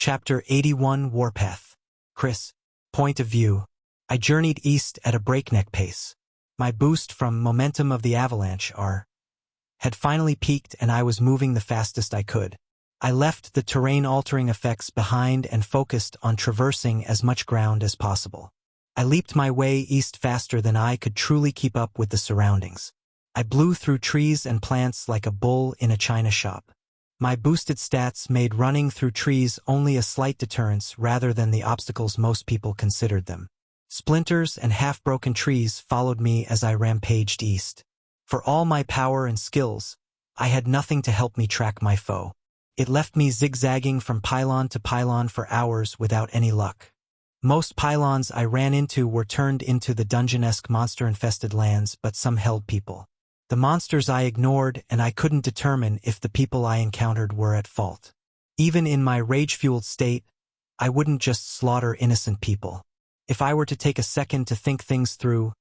Chapter 81 Warpath. Chris. Point of view. I journeyed east at a breakneck pace. My boost from momentum of the avalanche had finally peaked and I was moving the fastest I could. I left the terrain-altering effects behind and focused on traversing as much ground as possible. I leaped my way east faster than I could truly keep up with the surroundings. I blew through trees and plants like a bull in a china shop. My boosted stats made running through trees only a slight deterrence rather than the obstacles most people considered them. Splinters and half-broken trees followed me as I rampaged east. For all my power and skills, I had nothing to help me track my foe. It left me zigzagging from pylon to pylon for hours without any luck. Most pylons I ran into were turned into the dungeon-esque monster-infested lands, but some held people. The monsters I ignored, and I couldn't determine if the people I encountered were at fault. Even in my rage-fueled state, I wouldn't just slaughter innocent people. If I were to take a second to think things through,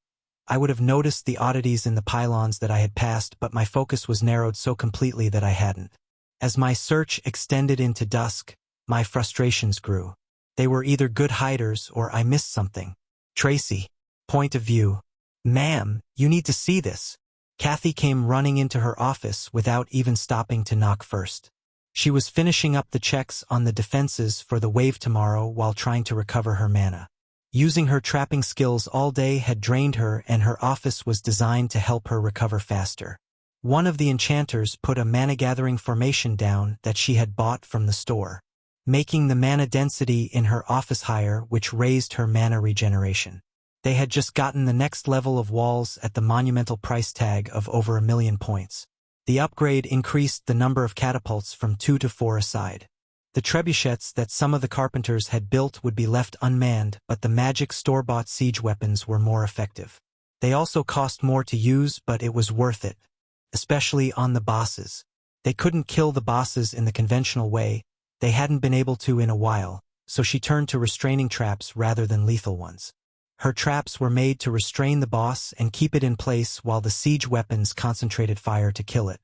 I would have noticed the oddities in the pylons that I had passed, but my focus was narrowed so completely that I hadn't. As my search extended into dusk, my frustrations grew. They were either good hiders or I missed something. Tracy. Point of view. Ma'am, you need to see this. Kathy came running into her office without even stopping to knock first. She was finishing up the checks on the defenses for the wave tomorrow while trying to recover her mana. Using her trapping skills all day had drained her, and her office was designed to help her recover faster. One of the enchanters put a mana-gathering formation down that she had bought from the store, making the mana density in her office higher, which raised her mana regeneration. They had just gotten the next level of walls at the monumental price tag of over 1 million points. The upgrade increased the number of catapults from 2 to 4 aside. The trebuchets that some of the carpenters had built would be left unmanned, but the magic store-bought siege weapons were more effective. They also cost more to use, but it was worth it, especially on the bosses. They couldn't kill the bosses in the conventional way, they hadn't been able to in a while, so she turned to restraining traps rather than lethal ones. Her traps were made to restrain the boss and keep it in place while the siege weapons concentrated fire to kill it.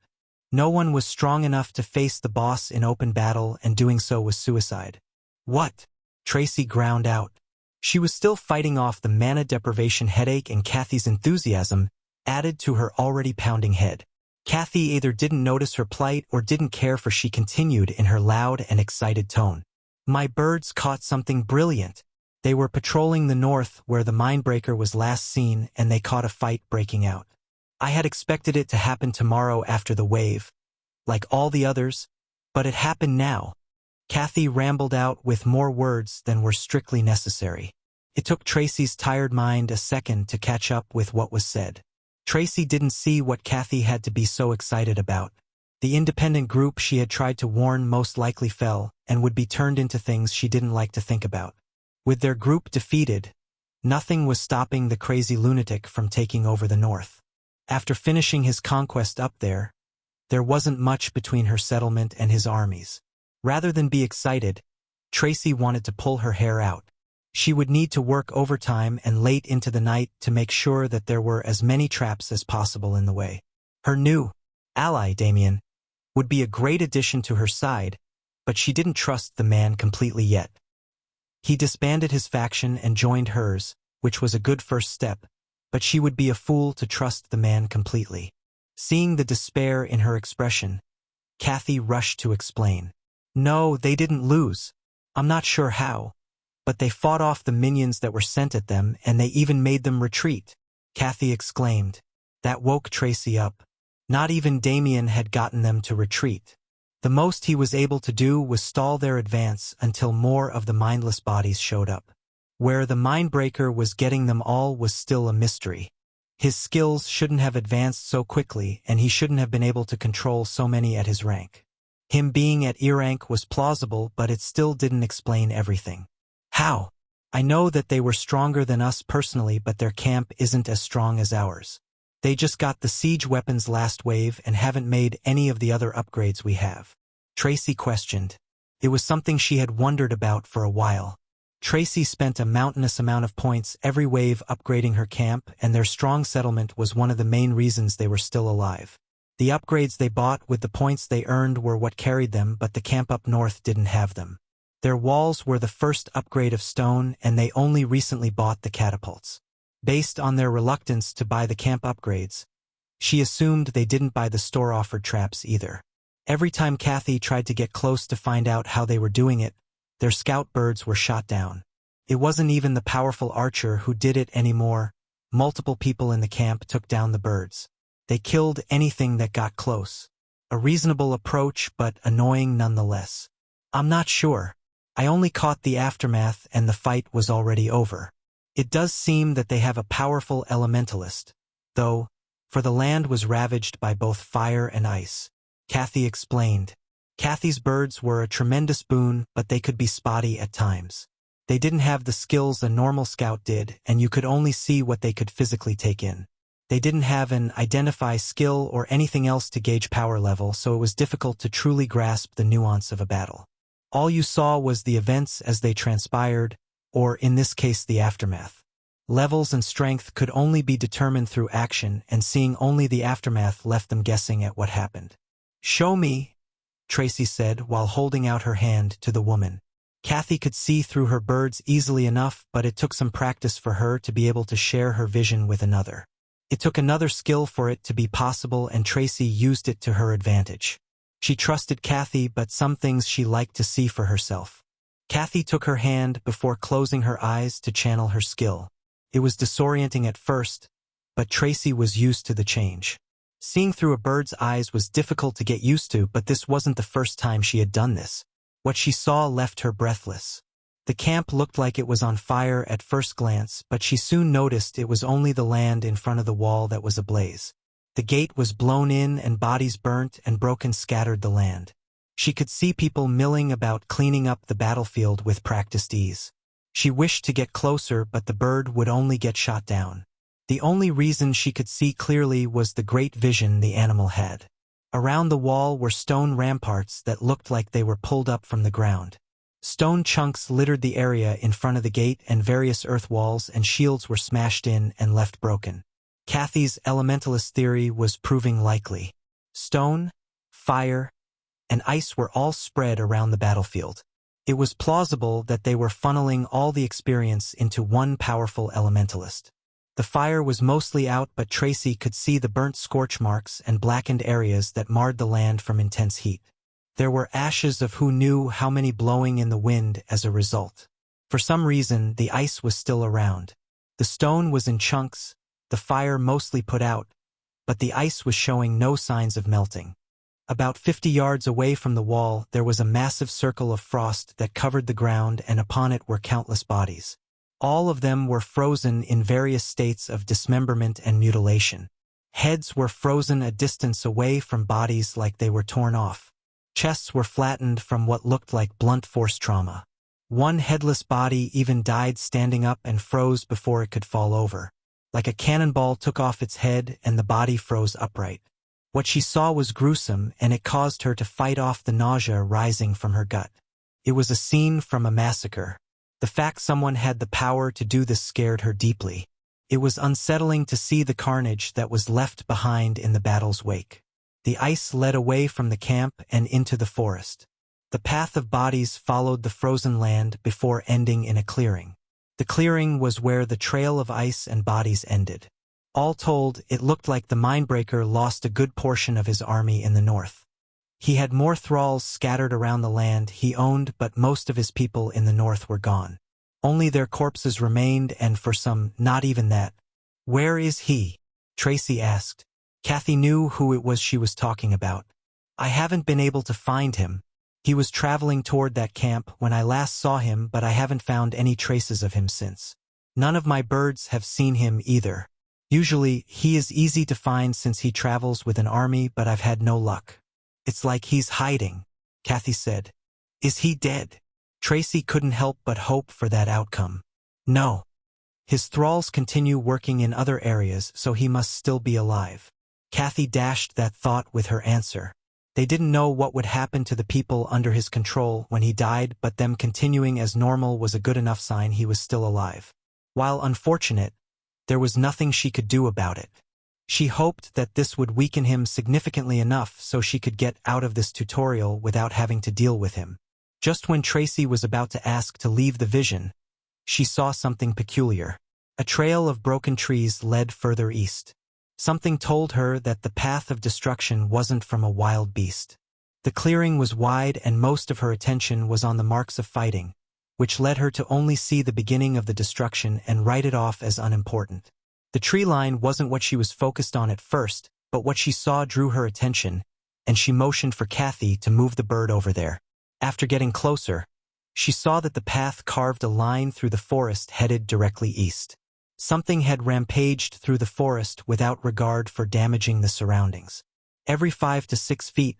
No one was strong enough to face the boss in open battle, and doing so was suicide. What? Tracy ground out. She was still fighting off the mana deprivation headache, and Kathy's enthusiasm added to her already pounding head. Kathy either didn't notice her plight or didn't care, for she continued in her loud and excited tone. My birds caught something brilliant. They were patrolling the north where the Mindbreaker was last seen, and they caught a fight breaking out. I had expected it to happen tomorrow after the wave, like all the others, but it happened now. Kathy rambled out with more words than were strictly necessary. It took Tracy's tired mind a second to catch up with what was said. Tracy didn't see what Kathy had to be so excited about. The independent group she had tried to warn most likely fell, and would be turned into things she didn't like to think about. With their group defeated, nothing was stopping the crazy lunatic from taking over the north. After finishing his conquest up there wasn't much between her settlement and his armies. Rather than be excited, Tracy wanted to pull her hair out. She would need to work overtime and late into the night to make sure that there were as many traps as possible in the way. Her new ally, Damien, would be a great addition to her side, but she didn't trust the man completely yet. He disbanded his faction and joined hers, which was a good first step, but she would be a fool to trust the man completely. Seeing the despair in her expression, Kathy rushed to explain. No, they didn't lose. I'm not sure how, but they fought off the minions that were sent at them, and they even made them retreat, Kathy exclaimed. That woke Tracy up. Not even Damien had gotten them to retreat. The most he was able to do was stall their advance until more of the mindless bodies showed up. Where the Mindbreaker was getting them all was still a mystery. His skills shouldn't have advanced so quickly, and he shouldn't have been able to control so many at his rank. Him being at E rank was plausible, but it still didn't explain everything. How? I know that they were stronger than us personally, but their camp isn't as strong as ours. They just got the siege weapons last wave and haven't made any of the other upgrades we have. Tracy questioned. It was something she had wondered about for a while. Tracy spent a mountainous amount of points every wave upgrading her camp, and their strong settlement was one of the main reasons they were still alive. The upgrades they bought with the points they earned were what carried them, but the camp up north didn't have them. Their walls were the first upgrade of stone, and they only recently bought the catapults. Based on their reluctance to buy the camp upgrades, she assumed they didn't buy the store-offered traps either. Every time Kathy tried to get close to find out how they were doing it, their scout birds were shot down. It wasn't even the powerful archer who did it anymore. Multiple people in the camp took down the birds. They killed anything that got close. A reasonable approach, but annoying nonetheless. I'm not sure. I only caught the aftermath and the fight was already over. It does seem that they have a powerful elementalist, though, for the land was ravaged by both fire and ice. Kathy explained. Kathy's birds were a tremendous boon, but they could be spotty at times. They didn't have the skills a normal scout did, and you could only see what they could physically take in. They didn't have an identify skill or anything else to gauge power level, so it was difficult to truly grasp the nuance of a battle. All you saw was the events as they transpired, or in this case the aftermath. Levels and strength could only be determined through action, and seeing only the aftermath left them guessing at what happened. "Show me," Tracy said while holding out her hand to the woman. Kathy could see through her birds easily enough, but it took some practice for her to be able to share her vision with another. It took another skill for it to be possible, and Tracy used it to her advantage. She trusted Kathy, but some things she liked to see for herself. Kathy took her hand before closing her eyes to channel her skill. It was disorienting at first, but Tracy was used to the change. Seeing through a bird's eyes was difficult to get used to, but this wasn't the first time she had done this. What she saw left her breathless. The camp looked like it was on fire at first glance, but she soon noticed it was only the land in front of the wall that was ablaze. The gate was blown in and bodies burnt and broken scattered the land. She could see people milling about cleaning up the battlefield with practiced ease. She wished to get closer, but the bird would only get shot down. The only reason she could see clearly was the great vision the animal had. Around the wall were stone ramparts that looked like they were pulled up from the ground. Stone chunks littered the area in front of the gate, and various earth walls and shields were smashed in and left broken. Kathy's elementalist theory was proving likely. Stone, fire, and ice were all spread around the battlefield. It was plausible that they were funneling all the experience into one powerful elementalist. The fire was mostly out, but Tracy could see the burnt scorch marks and blackened areas that marred the land from intense heat. There were ashes of who knew how many blowing in the wind as a result. For some reason, the ice was still around. The stone was in chunks, the fire mostly put out, but the ice was showing no signs of melting. About 50 yards away from the wall, there was a massive circle of frost that covered the ground, and upon it were countless bodies. All of them were frozen in various states of dismemberment and mutilation. Heads were frozen a distance away from bodies like they were torn off. Chests were flattened from what looked like blunt force trauma. One headless body even died standing up and froze before it could fall over. Like a cannonball took off its head and the body froze upright. What she saw was gruesome, and it caused her to fight off the nausea rising from her gut. It was a scene from a massacre. The fact someone had the power to do this scared her deeply. It was unsettling to see the carnage that was left behind in the battle's wake. The ice led away from the camp and into the forest. The path of bodies followed the frozen land before ending in a clearing. The clearing was where the trail of ice and bodies ended. All told, it looked like the Mindbreaker lost a good portion of his army in the north. He had more thralls scattered around the land he owned, but most of his people in the north were gone. Only their corpses remained, and for some, not even that. "Where is he?" Tracy asked. Kathy knew who it was she was talking about. "I haven't been able to find him. He was traveling toward that camp when I last saw him, but I haven't found any traces of him since. None of my birds have seen him either. Usually, he is easy to find since he travels with an army, but I've had no luck. It's like he's hiding," Kathy said. "Is he dead?" Tracy couldn't help but hope for that outcome. "No. His thralls continue working in other areas, so he must still be alive." Kathy dashed that thought with her answer. They didn't know what would happen to the people under his control when he died, but them continuing as normal was a good enough sign he was still alive. While unfortunate, there was nothing she could do about it. She hoped that this would weaken him significantly enough so she could get out of this tutorial without having to deal with him. Just when Tracy was about to ask to leave the vision, she saw something peculiar. A trail of broken trees led further east. Something told her that the path of destruction wasn't from a wild beast. The clearing was wide and most of her attention was on the marks of fighting, which led her to only see the beginning of the destruction and write it off as unimportant. The tree line wasn't what she was focused on at first, but what she saw drew her attention, and she motioned for Kathy to move the bird over there. After getting closer, she saw that the path carved a line through the forest headed directly east. Something had rampaged through the forest without regard for damaging the surroundings. Every 5 to 6 feet,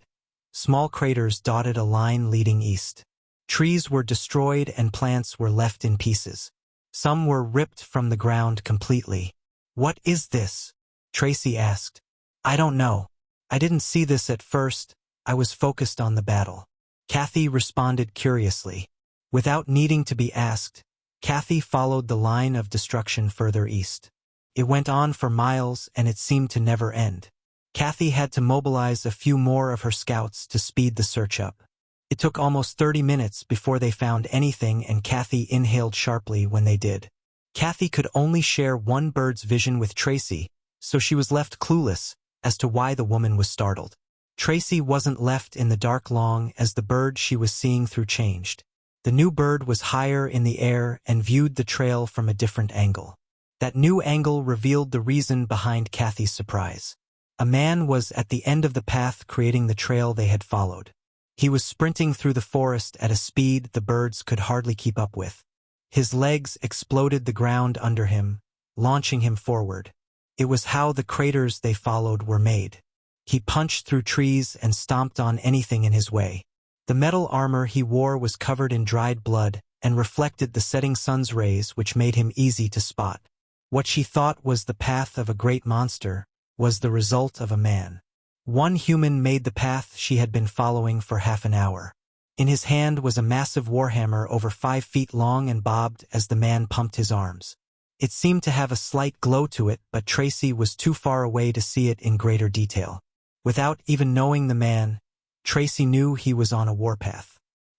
small craters dotted a line leading east. Trees were destroyed and plants were left in pieces. Some were ripped from the ground completely. "What is this?" Tracy asked. "I don't know. I didn't see this at first. I was focused on the battle." Kathy responded curiously. Without needing to be asked, Kathy followed the line of destruction further east. It went on for miles and it seemed to never end. Kathy had to mobilize a few more of her scouts to speed the search up. It took almost 30 minutes before they found anything and Kathy inhaled sharply when they did. Kathy could only share one bird's vision with Tracy, so she was left clueless as to why the woman was startled. Tracy wasn't left in the dark long as the bird she was seeing through changed. The new bird was higher in the air and viewed the trail from a different angle. That new angle revealed the reason behind Kathy's surprise. A man was at the end of the path creating the trail they had followed. He was sprinting through the forest at a speed the birds could hardly keep up with. His legs exploded the ground under him, launching him forward. It was how the craters they followed were made. He punched through trees and stomped on anything in his way. The metal armor he wore was covered in dried blood and reflected the setting sun's rays, which made him easy to spot. What she thought was the path of a great monster was the result of a man. One human made the path she had been following for half an hour. In his hand was a massive warhammer over 5 feet long and bobbed as the man pumped his arms. It seemed to have a slight glow to it, but Tracy was too far away to see it in greater detail. Without even knowing the man, Tracy knew he was on a warpath.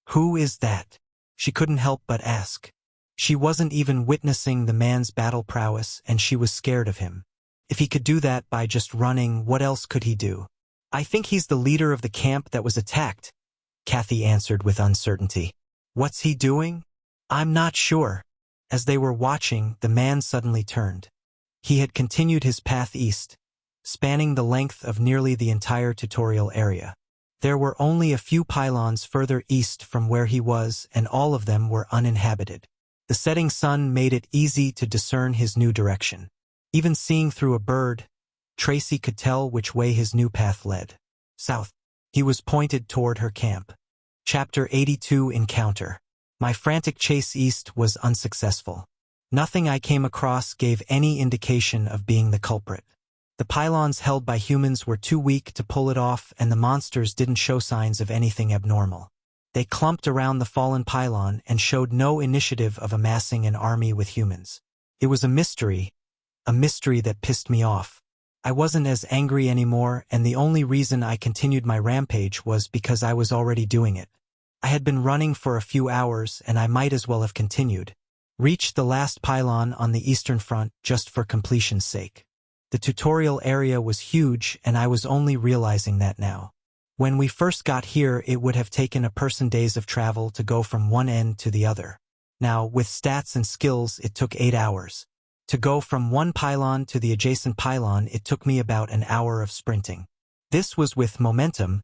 "Who is that?" She couldn't help but ask. She wasn't even witnessing the man's battle prowess, and she was scared of him. If he could do that by just running, what else could he do? "I think he's the leader of the camp that was attacked," Kathy answered with uncertainty. "What's he doing?" "I'm not sure." As they were watching, the man suddenly turned. He had continued his path east, spanning the length of nearly the entire tutorial area. There were only a few pylons further east from where he was, and all of them were uninhabited. The setting sun made it easy to discern his new direction. Even seeing through a bird, Tracy could tell which way his new path led. South. He was pointed toward her camp. Chapter 82 Encounter. My frantic chase east was unsuccessful. Nothing I came across gave any indication of being the culprit. The pylons held by humans were too weak to pull it off, and the monsters didn't show signs of anything abnormal. They clumped around the fallen pylon and showed no initiative of amassing an army with humans. It was a mystery that pissed me off. I wasn't as angry anymore, and the only reason I continued my rampage was because I was already doing it. I had been running for a few hours, and I might as well have continued. Reached the last pylon on the eastern front just for completion's sake. The tutorial area was huge, and I was only realizing that now. When we first got here, it would have taken a person days of travel to go from one end to the other. Now, with stats and skills, it took 8 hours. To go from one pylon to the adjacent pylon, it took me about an hour of sprinting. This was with momentum,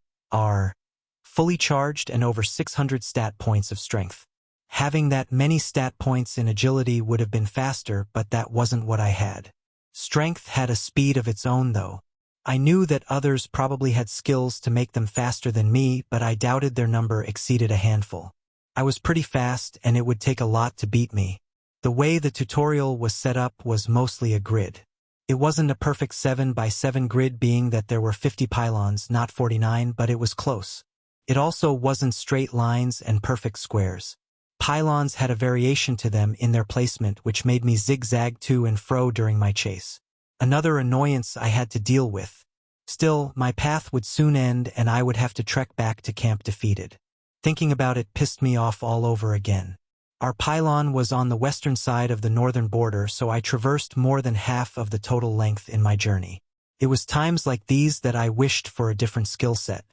fully charged and over 600 stat points of strength. Having that many stat points in agility would have been faster, but that wasn't what I had. Strength had a speed of its own, though. I knew that others probably had skills to make them faster than me, but I doubted their number exceeded a handful. I was pretty fast, and it would take a lot to beat me. The way the tutorial was set up was mostly a grid. It wasn't a perfect 7x7 grid, being that there were 50 pylons, not 49, but it was close. It also wasn't straight lines and perfect squares. Pylons had a variation to them in their placement, which made me zigzag to and fro during my chase. Another annoyance I had to deal with. Still, my path would soon end and I would have to trek back to camp defeated. Thinking about it pissed me off all over again. Our pylon was on the western side of the northern border, so I traversed more than half of the total length in my journey. It was times like these that I wished for a different skill set.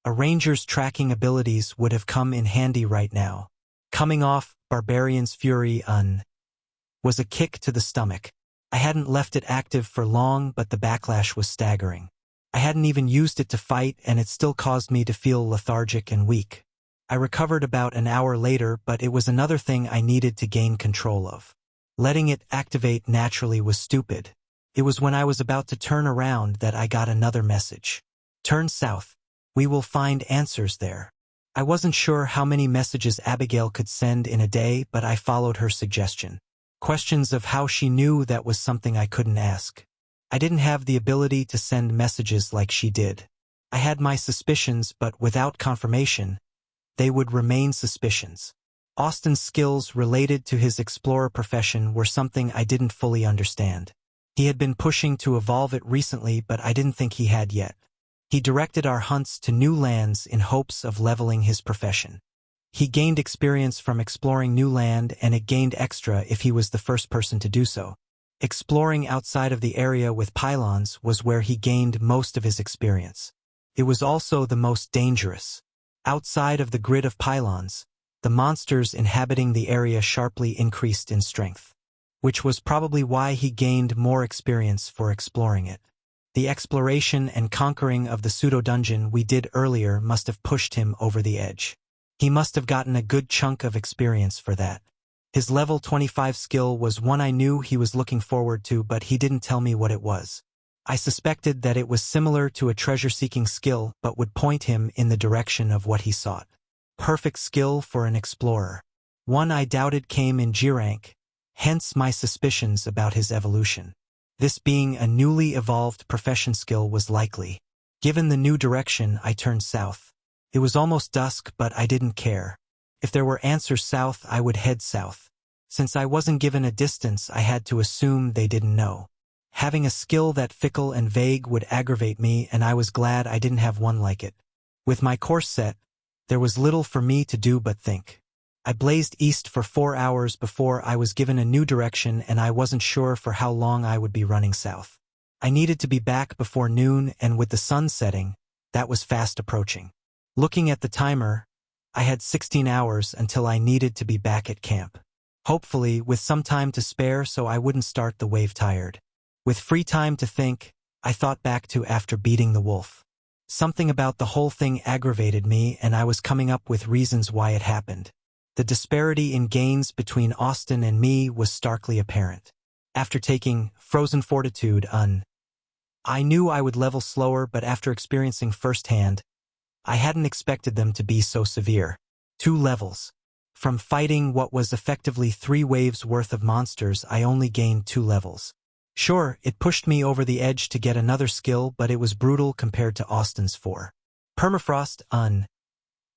A ranger's tracking abilities would have come in handy right now. Coming off Barbarian's Fury was a kick to the stomach. I hadn't left it active for long, but the backlash was staggering. I hadn't even used it to fight, and it still caused me to feel lethargic and weak. I recovered about an hour later, but it was another thing I needed to gain control of. Letting it activate naturally was stupid. It was when I was about to turn around that I got another message. Turn south. We will find answers there. I wasn't sure how many messages Abigail could send in a day, but I followed her suggestion. Questions of how she knew that was something I couldn't ask. I didn't have the ability to send messages like she did. I had my suspicions, but without confirmation, they would remain suspicions. Austin's skills related to his explorer profession were something I didn't fully understand. He had been pushing to evolve it recently, but I didn't think he had yet. He directed our hunts to new lands in hopes of leveling his profession. He gained experience from exploring new land, and it gained extra if he was the first person to do so. Exploring outside of the area with pylons was where he gained most of his experience. It was also the most dangerous. Outside of the grid of pylons, the monsters inhabiting the area sharply increased in strength, which was probably why he gained more experience for exploring it. The exploration and conquering of the pseudo-dungeon we did earlier must have pushed him over the edge. He must have gotten a good chunk of experience for that. His level 25 skill was one I knew he was looking forward to, but he didn't tell me what it was. I suspected that it was similar to a treasure-seeking skill, but would point him in the direction of what he sought. Perfect skill for an explorer. One I doubted came in G rank, hence my suspicions about his evolution. This being a newly evolved profession skill was likely. Given the new direction, I turned south. It was almost dusk, but I didn't care. If there were answers south, I would head south. Since I wasn't given a distance, I had to assume they didn't know. Having a skill that fickle and vague would aggravate me, and I was glad I didn't have one like it. With my course set, there was little for me to do but think. I blazed east for 4 hours before I was given a new direction, and I wasn't sure for how long I would be running south. I needed to be back before noon, and with the sun setting, that was fast approaching. Looking at the timer, I had 16 hours until I needed to be back at camp. Hopefully, with some time to spare so I wouldn't start the wave tired. With free time to think, I thought back to after beating the wolf. Something about the whole thing aggravated me, and I was coming up with reasons why it happened. The disparity in gains between Austin and me was starkly apparent. After taking Frozen Fortitude I knew I would level slower, but after experiencing firsthand, I hadn't expected them to be so severe. 2 levels. From fighting what was effectively 3 waves worth of monsters, I only gained 2 levels. Sure, it pushed me over the edge to get another skill, but it was brutal compared to Austin's 4. Permafrost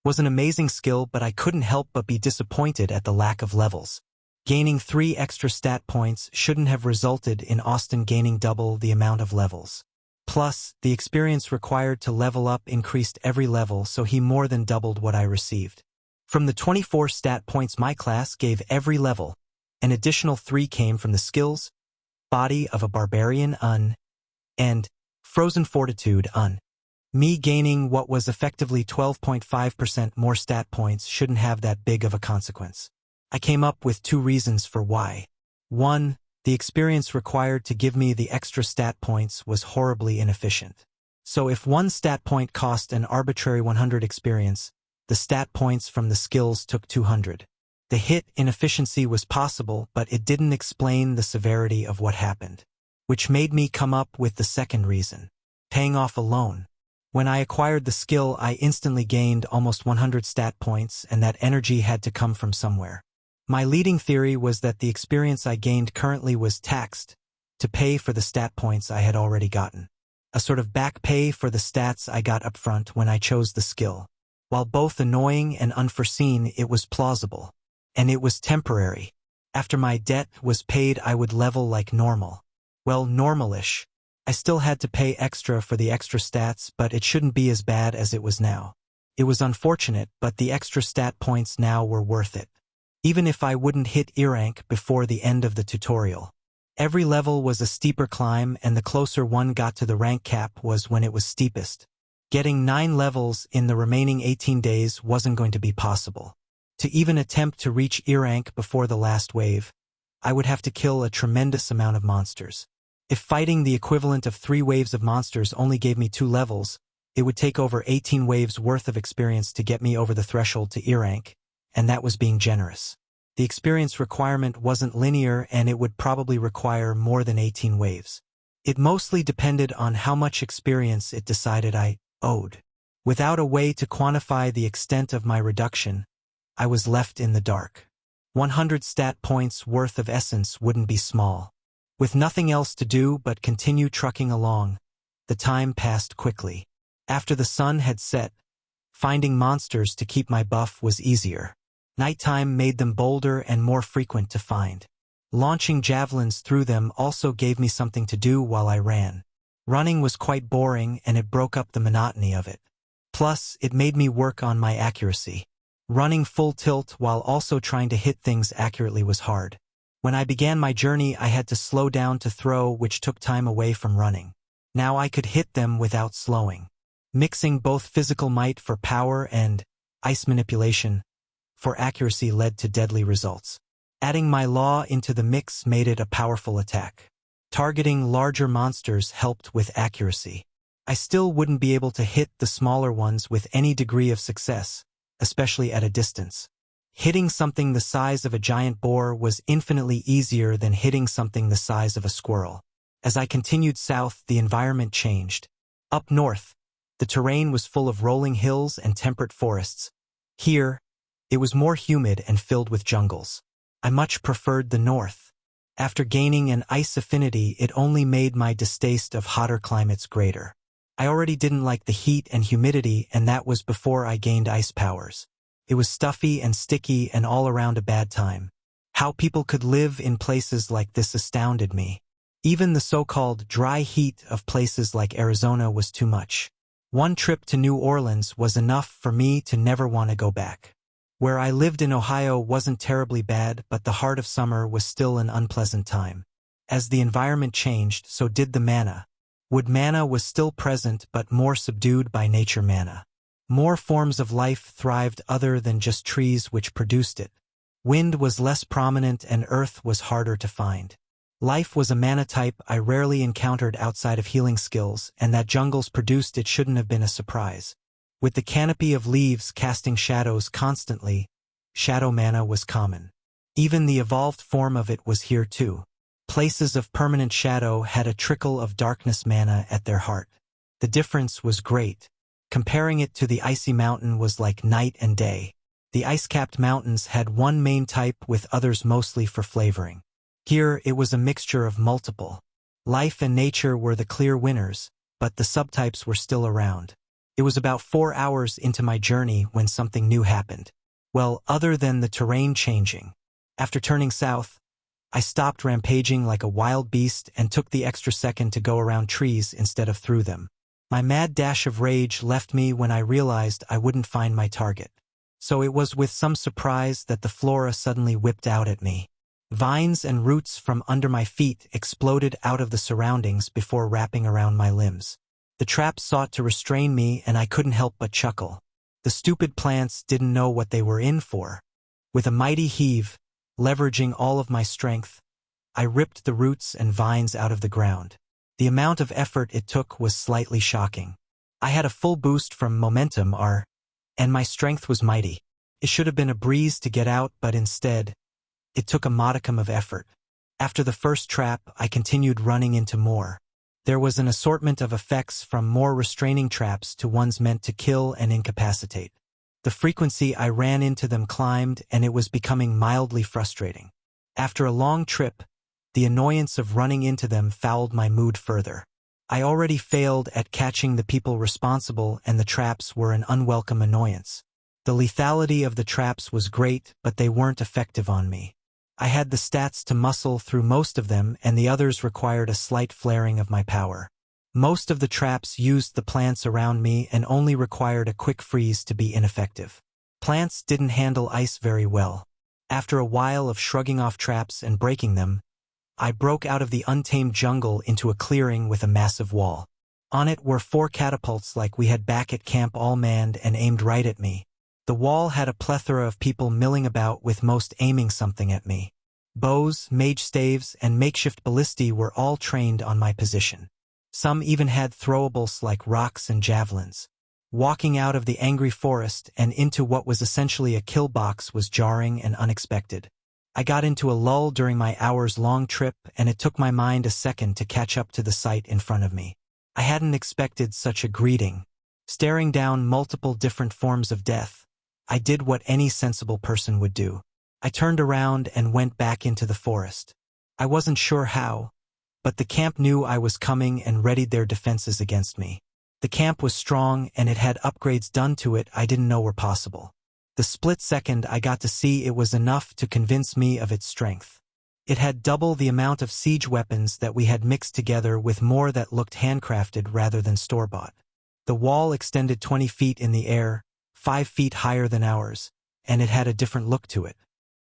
was an amazing skill, but I couldn't help but be disappointed at the lack of levels. Gaining 3 extra stat points shouldn't have resulted in Austin gaining double the amount of levels. Plus, the experience required to level up increased every level, so he more than doubled what I received. From the 24 stat points my class gave every level, an additional 3 came from the skills, Body of a Barbarian and Frozen Fortitude Me gaining what was effectively 12.5% more stat points shouldn't have that big of a consequence. I came up with 2 reasons for why. 1. The experience required to give me the extra stat points was horribly inefficient. So if 1 stat point cost an arbitrary 100 experience, the stat points from the skills took 200. The hit inefficiency was possible, but it didn't explain the severity of what happened. Which made me come up with the second reason. Paying off a loan. When I acquired the skill, I instantly gained almost 100 stat points, and that energy had to come from somewhere. My leading theory was that the experience I gained currently was taxed to pay for the stat points I had already gotten. A sort of back pay for the stats I got up front when I chose the skill. While both annoying and unforeseen, it was plausible. And it was temporary. After my debt was paid, I would level like normal. Well, normal-ish. I still had to pay extra for the extra stats, but it shouldn't be as bad as it was now. It was unfortunate, but the extra stat points now were worth it. Even if I wouldn't hit E rank before the end of the tutorial. Every level was a steeper climb, and the closer one got to the rank cap was when it was steepest. Getting 9 levels in the remaining 18 days wasn't going to be possible. To even attempt to reach E rank before the last wave, I would have to kill a tremendous amount of monsters. If fighting the equivalent of 3 waves of monsters only gave me 2 levels, it would take over 18 waves worth of experience to get me over the threshold to E rank, and that was being generous. The experience requirement wasn't linear, and it would probably require more than 18 waves. It mostly depended on how much experience it decided I owed. Without a way to quantify the extent of my reduction, I was left in the dark. 100 stat points worth of essence wouldn't be small. With nothing else to do but continue trucking along, the time passed quickly. After the sun had set, finding monsters to keep my buff was easier. Nighttime made them bolder and more frequent to find. Launching javelins through them also gave me something to do while I ran. Running was quite boring, and it broke up the monotony of it. Plus, it made me work on my accuracy. Running full tilt while also trying to hit things accurately was hard. When I began my journey, I had to slow down to throw, which took time away from running. Now I could hit them without slowing. Mixing both physical might for power and ice manipulation for accuracy led to deadly results. Adding my law into the mix made it a powerful attack. Targeting larger monsters helped with accuracy. I still wouldn't be able to hit the smaller ones with any degree of success, especially at a distance. Hitting something the size of a giant boar was infinitely easier than hitting something the size of a squirrel. As I continued south, the environment changed. Up north, the terrain was full of rolling hills and temperate forests. Here, it was more humid and filled with jungles. I much preferred the north. After gaining an ice affinity, it only made my distaste of hotter climates greater. I already didn't like the heat and humidity, and that was before I gained ice powers. It was stuffy and sticky and all around a bad time. How people could live in places like this astounded me. Even the so-called dry heat of places like Arizona was too much. One trip to New Orleans was enough for me to never want to go back. Where I lived in Ohio wasn't terribly bad, but the heart of summer was still an unpleasant time. As the environment changed, so did the mana. Wood mana was still present, but more subdued by nature mana. More forms of life thrived other than just trees which produced it. Wind was less prominent and earth was harder to find. Life was a mana type I rarely encountered outside of healing skills, and that jungles produced it shouldn't have been a surprise. With the canopy of leaves casting shadows constantly, shadow mana was common. Even the evolved form of it was here too. Places of permanent shadow had a trickle of darkness mana at their heart. The difference was great. Comparing it to the icy mountain was like night and day. The ice-capped mountains had one main type with others mostly for flavoring. Here it was a mixture of multiple. Life and nature were the clear winners, but the subtypes were still around. It was about 4 hours into my journey when something new happened. Well, other than the terrain changing. After turning south, I stopped rampaging like a wild beast and took the extra second to go around trees instead of through them. My mad dash of rage left me when I realized I wouldn't find my target. So it was with some surprise that the flora suddenly whipped out at me. Vines and roots from under my feet exploded out of the surroundings before wrapping around my limbs. The traps sought to restrain me, and I couldn't help but chuckle. The stupid plants didn't know what they were in for. With a mighty heave, leveraging all of my strength, I ripped the roots and vines out of the ground. The amount of effort it took was slightly shocking. I had a full boost from momentum R, and my strength was mighty. It should have been a breeze to get out, but instead, it took a modicum of effort. After the first trap, I continued running into more. There was an assortment of effects from more restraining traps to ones meant to kill and incapacitate. The frequency I ran into them climbed, and it was becoming mildly frustrating. After a long trip, the annoyance of running into them fouled my mood further. I already failed at catching the people responsible, and the traps were an unwelcome annoyance. The lethality of the traps was great, but they weren't effective on me. I had the stats to muscle through most of them, and the others required a slight flaring of my power. Most of the traps used the plants around me and only required a quick freeze to be ineffective. Plants didn't handle ice very well. After a while of shrugging off traps and breaking them, I broke out of the untamed jungle into a clearing with a massive wall. On it were 4 catapults like we had back at camp, all manned and aimed right at me. The wall had a plethora of people milling about, with most aiming something at me. Bows, mage staves, and makeshift ballistae were all trained on my position. Some even had throwables like rocks and javelins. Walking out of the angry forest and into what was essentially a kill box was jarring and unexpected. I got into a lull during my hours-long trip, and it took my mind a second to catch up to the sight in front of me. I hadn't expected such a greeting. Staring down multiple different forms of death, I did what any sensible person would do. I turned around and went back into the forest. I wasn't sure how, but the camp knew I was coming and readied their defenses against me. The camp was strong, and it had upgrades done to it I didn't know were possible. The split second I got to see it was enough to convince me of its strength. It had double the amount of siege weapons that we had mixed together, with more that looked handcrafted rather than store-bought. The wall extended 20 feet in the air, 5 feet higher than ours, and it had a different look to it.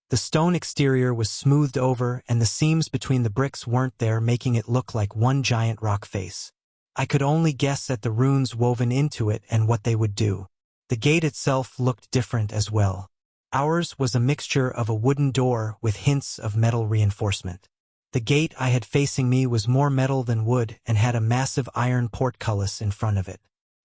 The stone exterior was smoothed over, and the seams between the bricks weren't there, making it look like one giant rock face. I could only guess at the runes woven into it and what they would do. The gate itself looked different as well. Ours was a mixture of a wooden door with hints of metal reinforcement. The gate I had facing me was more metal than wood and had a massive iron portcullis in front of it.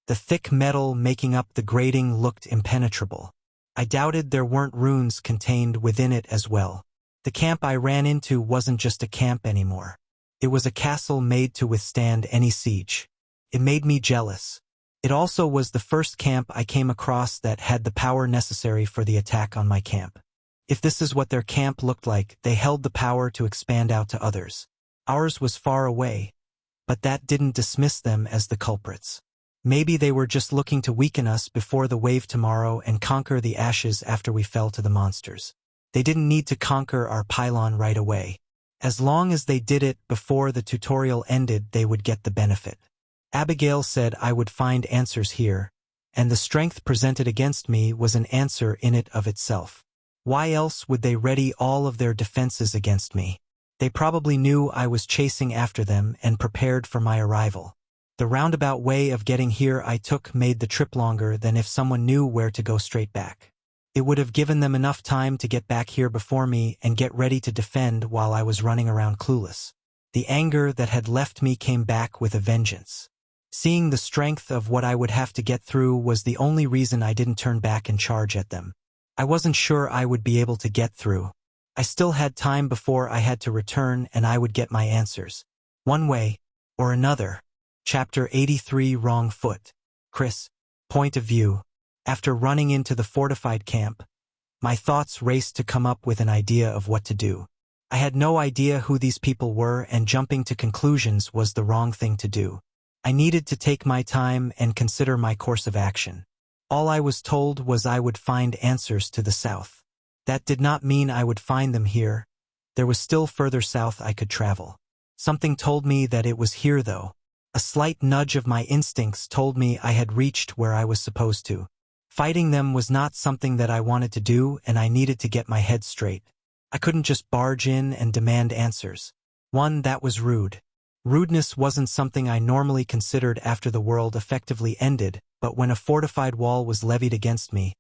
The thick metal making up the grating looked impenetrable. I doubted there weren't runes contained within it as well. The camp I ran into wasn't just a camp anymore. It was a castle made to withstand any siege. It made me jealous. It also was the first camp I came across that had the power necessary for the attack on my camp. If this is what their camp looked like, they held the power to expand out to others. Ours was far away, but that didn't dismiss them as the culprits. Maybe they were just looking to weaken us before the wave tomorrow and conquer the ashes after we fell to the monsters. They didn't need to conquer our pylon right away. As long as they did it before the tutorial ended, they would get the benefit. Abigail said I would find answers here, and the strength presented against me was an answer in it of itself. Why else would they ready all of their defenses against me? They probably knew I was chasing after them and prepared for my arrival. The roundabout way of getting here I took made the trip longer than if someone knew where to go straight back. It would have given them enough time to get back here before me and get ready to defend while I was running around clueless. The anger that had left me came back with a vengeance. Seeing the strength of what I would have to get through was the only reason I didn't turn back and charge at them. I wasn't sure I would be able to get through. I still had time before I had to return, and I would get my answers. One way or another. Chapter 83, Wrong Foot. Chris. Point of view. After running into the fortified camp, my thoughts raced to come up with an idea of what to do. I had no idea who these people were, and jumping to conclusions was the wrong thing to do. I needed to take my time and consider my course of action. All I was told was I would find answers to the south. That did not mean I would find them here. There was still further south I could travel. Something told me that it was here, though. A slight nudge of my instincts told me I had reached where I was supposed to. Fighting them was not something that I wanted to do, and I needed to get my head straight. I couldn't just barge in and demand answers. One, that was rude. Rudeness wasn't something I normally considered after the world effectively ended, but when a fortified wall was levied against me,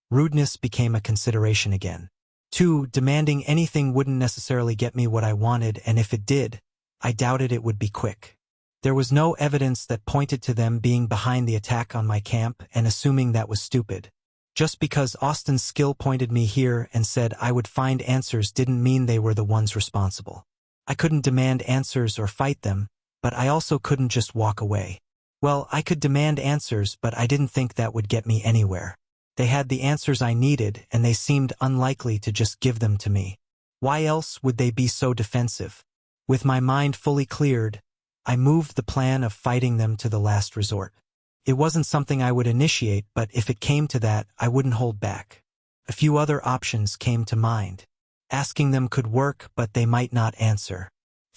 rudeness became a consideration again. 2, demanding anything wouldn't necessarily get me what I wanted, and if it did, I doubted it would be quick. There was no evidence that pointed to them being behind the attack on my camp, and assuming that was stupid. Just because Austin's skill pointed me here and said I would find answers didn't mean they were the ones responsible. I couldn't demand answers or fight them, but I also couldn't just walk away. Well, I could demand answers, but I didn't think that would get me anywhere. They had the answers I needed, and they seemed unlikely to just give them to me. Why else would they be so defensive? With my mind fully cleared, I moved the plan of fighting them to the last resort. It wasn't something I would initiate, but if it came to that, I wouldn't hold back. A few other options came to mind. Asking them could work, but they might not answer.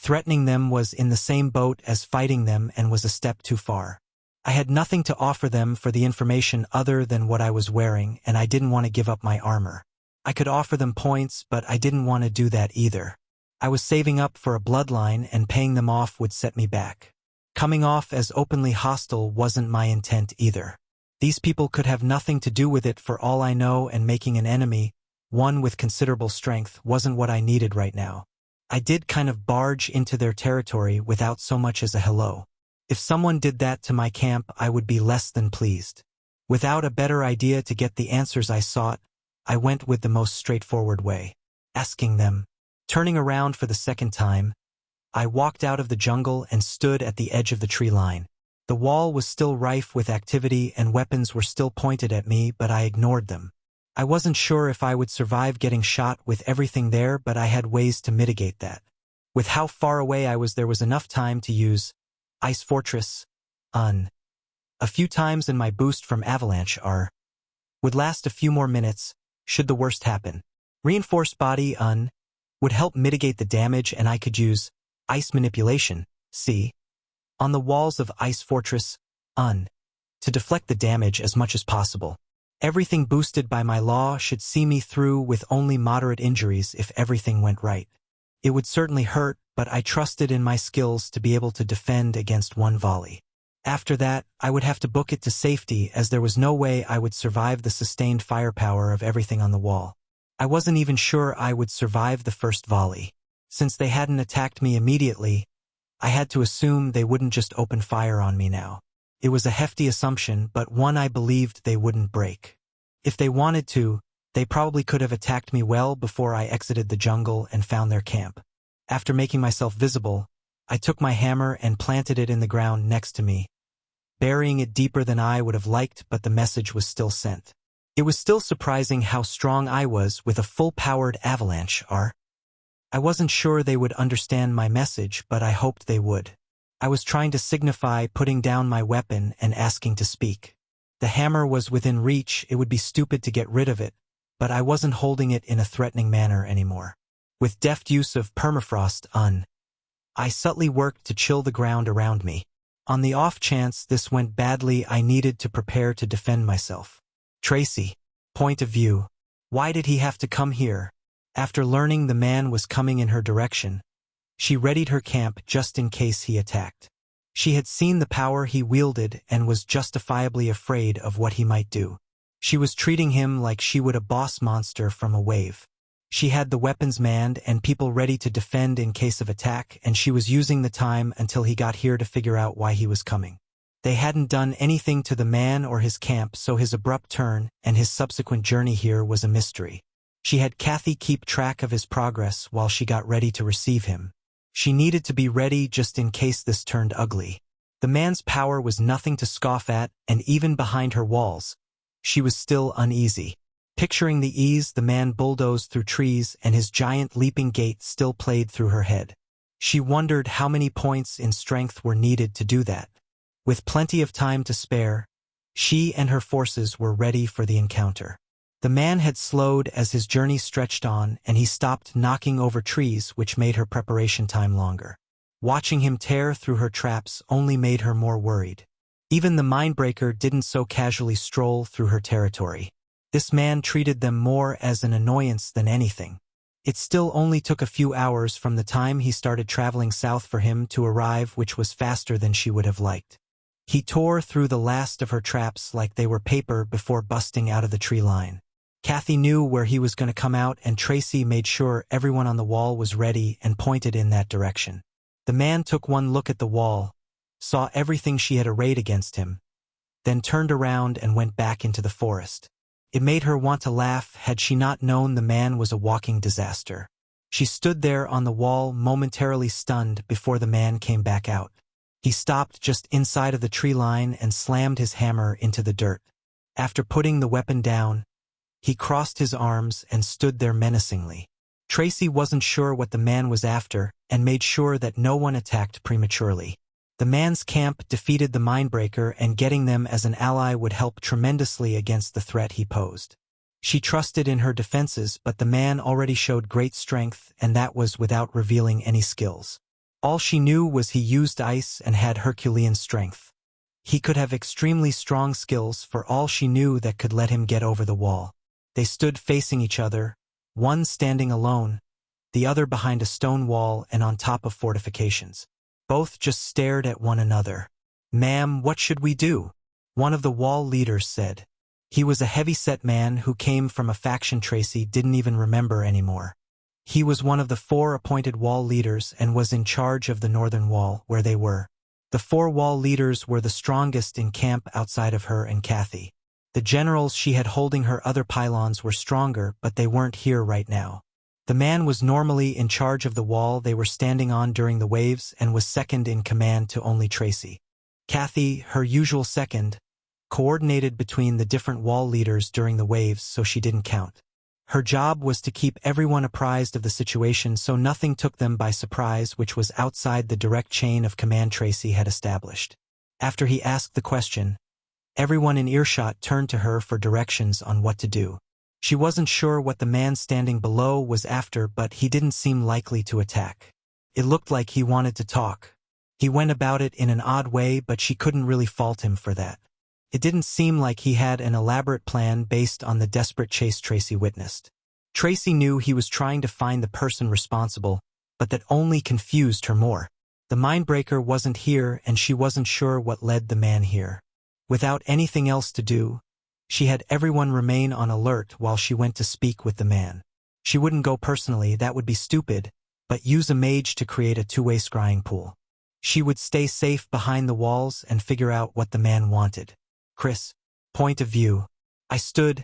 Threatening them was in the same boat as fighting them and was a step too far. I had nothing to offer them for the information other than what I was wearing, and I didn't want to give up my armor. I could offer them points, but I didn't want to do that either. I was saving up for a bloodline, and paying them off would set me back. Coming off as openly hostile wasn't my intent either. These people could have nothing to do with it for all I know, and making an enemy, one with considerable strength, wasn't what I needed right now. I did kind of barge into their territory without so much as a hello. If someone did that to my camp, I would be less than pleased. Without a better idea to get the answers I sought, I went with the most straightforward way, asking them. Turning around for the second time, I walked out of the jungle and stood at the edge of the tree line. The wall was still rife with activity and weapons were still pointed at me, but I ignored them. I wasn't sure if I would survive getting shot with everything there, but I had ways to mitigate that. With how far away I was, there was enough time to use Ice Fortress a few times, and my boost from Avalanche would last a few more minutes, should the worst happen. Reinforced Body would help mitigate the damage, and I could use Ice Manipulation on the walls of Ice Fortress to deflect the damage as much as possible. Everything boosted by my law should see me through with only moderate injuries if everything went right. It would certainly hurt, but I trusted in my skills to be able to defend against one volley. After that, I would have to book it to safety, as there was no way I would survive the sustained firepower of everything on the wall. I wasn't even sure I would survive the first volley. Since they hadn't attacked me immediately, I had to assume they wouldn't just open fire on me now. It was a hefty assumption, but one I believed they wouldn't break. If they wanted to, they probably could have attacked me well before I exited the jungle and found their camp. After making myself visible, I took my hammer and planted it in the ground next to me, burying it deeper than I would have liked, but the message was still sent. It was still surprising how strong I was with a full-powered avalanche. I wasn't sure they would understand my message, but I hoped they would. I was trying to signify putting down my weapon and asking to speak. The hammer was within reach, it would be stupid to get rid of it, but I wasn't holding it in a threatening manner anymore. With deft use of permafrost I subtly worked to chill the ground around me. On the off chance this went badly, I needed to prepare to defend myself. Tracy. Point of view. Why did he have to come here? After learning the man was coming in her direction, she readied her camp just in case he attacked. She had seen the power he wielded and was justifiably afraid of what he might do. She was treating him like she would a boss monster from a wave. She had the weapons manned and people ready to defend in case of attack, and she was using the time until he got here to figure out why he was coming. They hadn't done anything to the man or his camp, so his abrupt turn and his subsequent journey here was a mystery. She had Kathy keep track of his progress while she got ready to receive him. She needed to be ready just in case this turned ugly. The man's power was nothing to scoff at, and even behind her walls, she was still uneasy. Picturing the ease the man bulldozed through trees, and his giant leaping gait still played through her head. She wondered how many points in strength were needed to do that. With plenty of time to spare, she and her forces were ready for the encounter. The man had slowed as his journey stretched on, and he stopped knocking over trees, which made her preparation time longer. Watching him tear through her traps only made her more worried. Even the mindbreaker didn't so casually stroll through her territory. This man treated them more as an annoyance than anything. It still only took a few hours from the time he started traveling south for him to arrive, which was faster than she would have liked. He tore through the last of her traps like they were paper before busting out of the tree line. Kathy knew where he was going to come out, and Tracy made sure everyone on the wall was ready and pointed in that direction. The man took one look at the wall, saw everything she had arrayed against him, then turned around and went back into the forest. It made her want to laugh had she not known the man was a walking disaster. She stood there on the wall, momentarily stunned, before the man came back out. He stopped just inside of the tree line and slammed his hammer into the dirt. After putting the weapon down, he crossed his arms and stood there menacingly. Tracy wasn't sure what the man was after and made sure that no one attacked prematurely. The man's camp defeated the mindbreaker, and getting them as an ally would help tremendously against the threat he posed. She trusted in her defenses, but the man already showed great strength, and that was without revealing any skills. All she knew was he used ice and had Herculean strength. He could have extremely strong skills for all she knew that could let him get over the wall. They stood facing each other, one standing alone, the other behind a stone wall and on top of fortifications. Both just stared at one another. "Ma'am, what should we do?" one of the wall leaders said. He was a heavy-set man who came from a faction Tracy didn't even remember anymore. He was one of the 4 appointed wall leaders and was in charge of the northern wall, where they were. The 4 wall leaders were the strongest in camp outside of her and Kathy. The generals she had holding her other pylons were stronger, but they weren't here right now. The man was normally in charge of the wall they were standing on during the waves and was second in command to only Tracy. Kathy, her usual second, coordinated between the different wall leaders during the waves so she didn't count. Her job was to keep everyone apprised of the situation so nothing took them by surprise, which was outside the direct chain of command Tracy had established. After he asked the question, everyone in earshot turned to her for directions on what to do. She wasn't sure what the man standing below was after, but he didn't seem likely to attack. It looked like he wanted to talk. He went about it in an odd way, but she couldn't really fault him for that. It didn't seem like he had an elaborate plan based on the desperate chase Tracy witnessed. Tracy knew he was trying to find the person responsible, but that only confused her more. The mindbreaker wasn't here and she wasn't sure what led the man here. Without anything else to do, she had everyone remain on alert while she went to speak with the man. She wouldn't go personally, that would be stupid, but use a mage to create a two-way scrying pool. She would stay safe behind the walls and figure out what the man wanted. Chris. Point of view. I stood,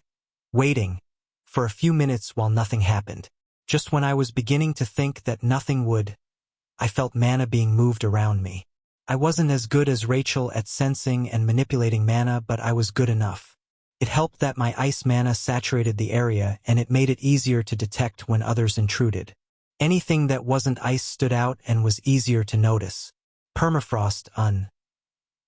waiting, for a few minutes while nothing happened. Just when I was beginning to think that nothing would, I felt mana being moved around me. I wasn't as good as Rachel at sensing and manipulating mana, but I was good enough. It helped that my ice mana saturated the area and it made it easier to detect when others intruded. Anything that wasn't ice stood out and was easier to notice. Permafrost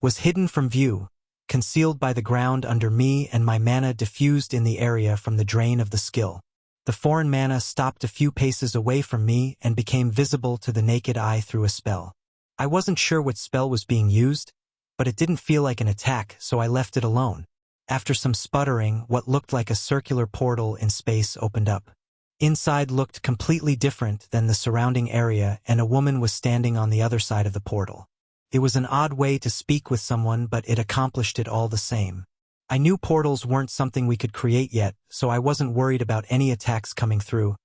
was hidden from view, concealed by the ground under me, and my mana diffused in the area from the drain of the skill. The foreign mana stopped a few paces away from me and became visible to the naked eye through a spell. I wasn't sure what spell was being used, but it didn't feel like an attack, so I left it alone. After some sputtering, what looked like a circular portal in space opened up. Inside looked completely different than the surrounding area, and a woman was standing on the other side of the portal. It was an odd way to speak with someone, but it accomplished it all the same. I knew portals weren't something we could create yet, so I wasn't worried about any attacks coming through.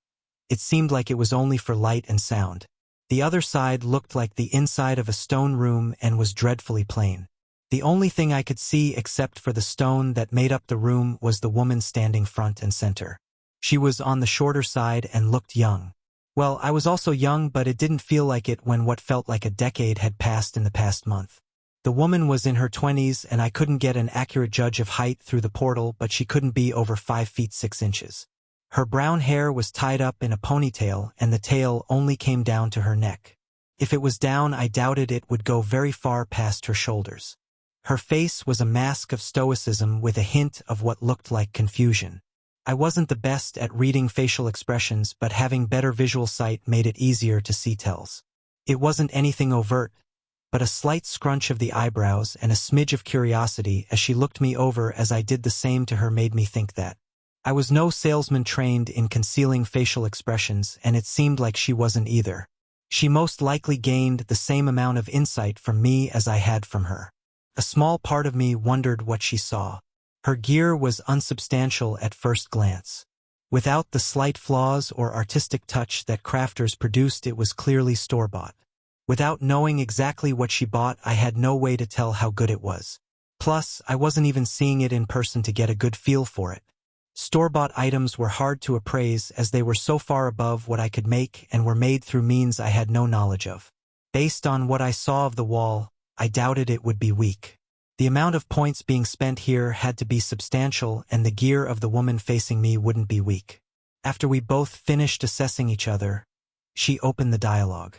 It seemed like it was only for light and sound. The other side looked like the inside of a stone room and was dreadfully plain. The only thing I could see except for the stone that made up the room was the woman standing front and center. She was on the shorter side and looked young. Well, I was also young, but it didn't feel like it when what felt like a decade had passed in the past month. The woman was in her 20s and I couldn't get an accurate judge of height through the portal, but she couldn't be over 5 feet 6 inches. Her brown hair was tied up in a ponytail and the tail only came down to her neck. If it was down, I doubted it would go very far past her shoulders. Her face was a mask of stoicism with a hint of what looked like confusion. I wasn't the best at reading facial expressions, but having better visual sight made it easier to see tells. It wasn't anything overt, but a slight scrunch of the eyebrows and a smidge of curiosity as she looked me over as I did the same to her made me think that. I was no salesman trained in concealing facial expressions, and it seemed like she wasn't either. She most likely gained the same amount of insight from me as I had from her. A small part of me wondered what she saw. Her gear was unsubstantial at first glance. Without the slight flaws or artistic touch that crafters produced, it was clearly store-bought. Without knowing exactly what she bought, I had no way to tell how good it was. Plus, I wasn't even seeing it in person to get a good feel for it. Store-bought items were hard to appraise as they were so far above what I could make and were made through means I had no knowledge of. Based on what I saw of the wall, I doubted it would be weak. The amount of points being spent here had to be substantial, and the gear of the woman facing me wouldn't be weak. After we both finished assessing each other, she opened the dialogue.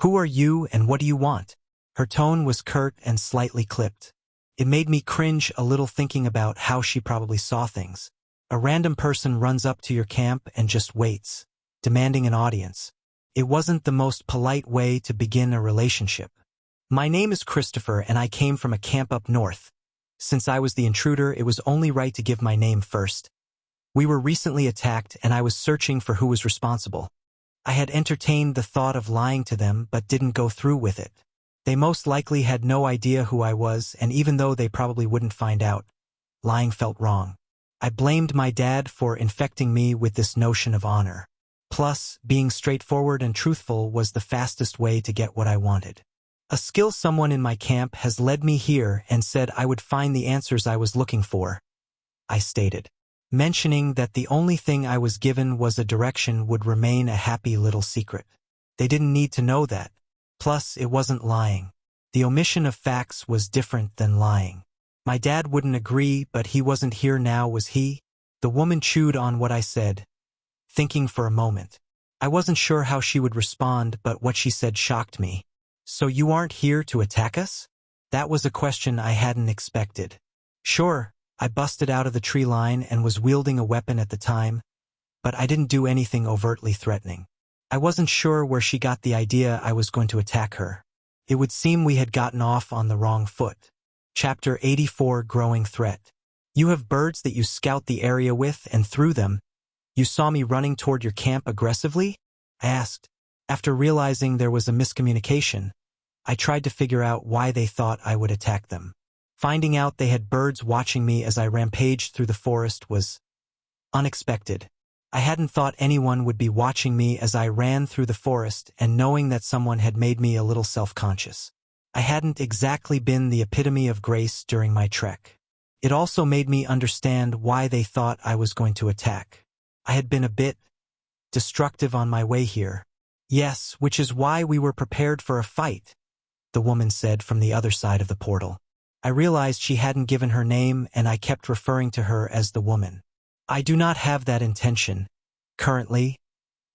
"Who are you and what do you want?" Her tone was curt and slightly clipped. It made me cringe a little thinking about how she probably saw things. A random person runs up to your camp and just waits, demanding an audience. It wasn't the most polite way to begin a relationship. My name is Christopher and I came from a camp up north. Since I was the intruder, it was only right to give my name first. We were recently attacked and I was searching for who was responsible. I had entertained the thought of lying to them but didn't go through with it. They most likely had no idea who I was, and even though they probably wouldn't find out, lying felt wrong. I blamed my dad for infecting me with this notion of honor. Plus, being straightforward and truthful was the fastest way to get what I wanted. A skill someone in my camp has led me here and said I would find the answers I was looking for, I stated. Mentioning that the only thing I was given was a direction would remain a happy little secret. They didn't need to know that. Plus, it wasn't lying. The omission of facts was different than lying. My dad wouldn't agree, but he wasn't here now, was he? The woman chewed on what I said, thinking for a moment. I wasn't sure how she would respond, but what she said shocked me. So you aren't here to attack us? That was a question I hadn't expected. Sure, I busted out of the tree line and was wielding a weapon at the time, but I didn't do anything overtly threatening. I wasn't sure where she got the idea I was going to attack her. It would seem we had gotten off on the wrong foot. Chapter 84, Growing Threat. You have birds that you scout the area with, and through them, you saw me running toward your camp aggressively? I asked. After realizing there was a miscommunication, I tried to figure out why they thought I would attack them. Finding out they had birds watching me as I rampaged through the forest was unexpected. I hadn't thought anyone would be watching me as I ran through the forest, and knowing that someone had made me a little self-conscious. I hadn't exactly been the epitome of grace during my trek. It also made me understand why they thought I was going to attack. I had been a bit destructive on my way here. Yes, which is why we were prepared for a fight, the woman said from the other side of the portal. I realized she hadn't given her name, and I kept referring to her as the woman. I do not have that intention. Currently,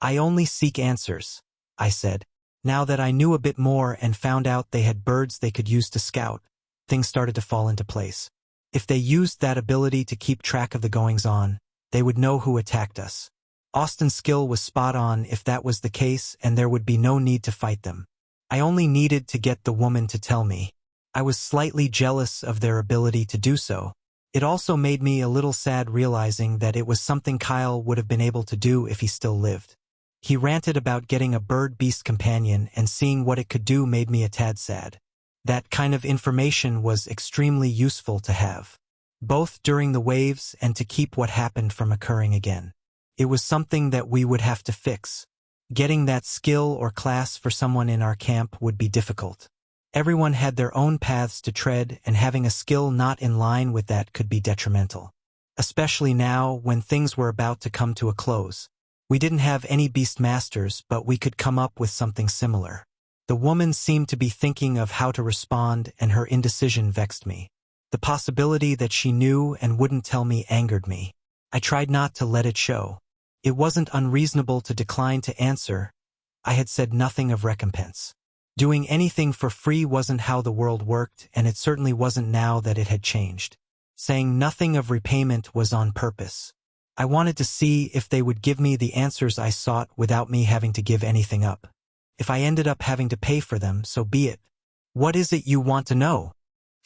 I only seek answers, I said. Now that I knew a bit more and found out they had birds they could use to scout, things started to fall into place. If they used that ability to keep track of the goings-on, they would know who attacked us. Austin's skill was spot on if that was the case, and there would be no need to fight them. I only needed to get the woman to tell me. I was slightly jealous of their ability to do so. It also made me a little sad realizing that it was something Kyle would have been able to do if he still lived. He ranted about getting a bird-beast companion, and seeing what it could do made me a tad sad. That kind of information was extremely useful to have, both during the waves and to keep what happened from occurring again. It was something that we would have to fix. Getting that skill or class for someone in our camp would be difficult. Everyone had their own paths to tread, and having a skill not in line with that could be detrimental. Especially now, when things were about to come to a close. We didn't have any beast masters, but we could come up with something similar. The woman seemed to be thinking of how to respond, and her indecision vexed me. The possibility that she knew and wouldn't tell me angered me. I tried not to let it show. It wasn't unreasonable to decline to answer. I had said nothing of recompense. Doing anything for free wasn't how the world worked, and it certainly wasn't now that it had changed. Saying nothing of repayment was on purpose. I wanted to see if they would give me the answers I sought without me having to give anything up. If I ended up having to pay for them, so be it. What is it you want to know?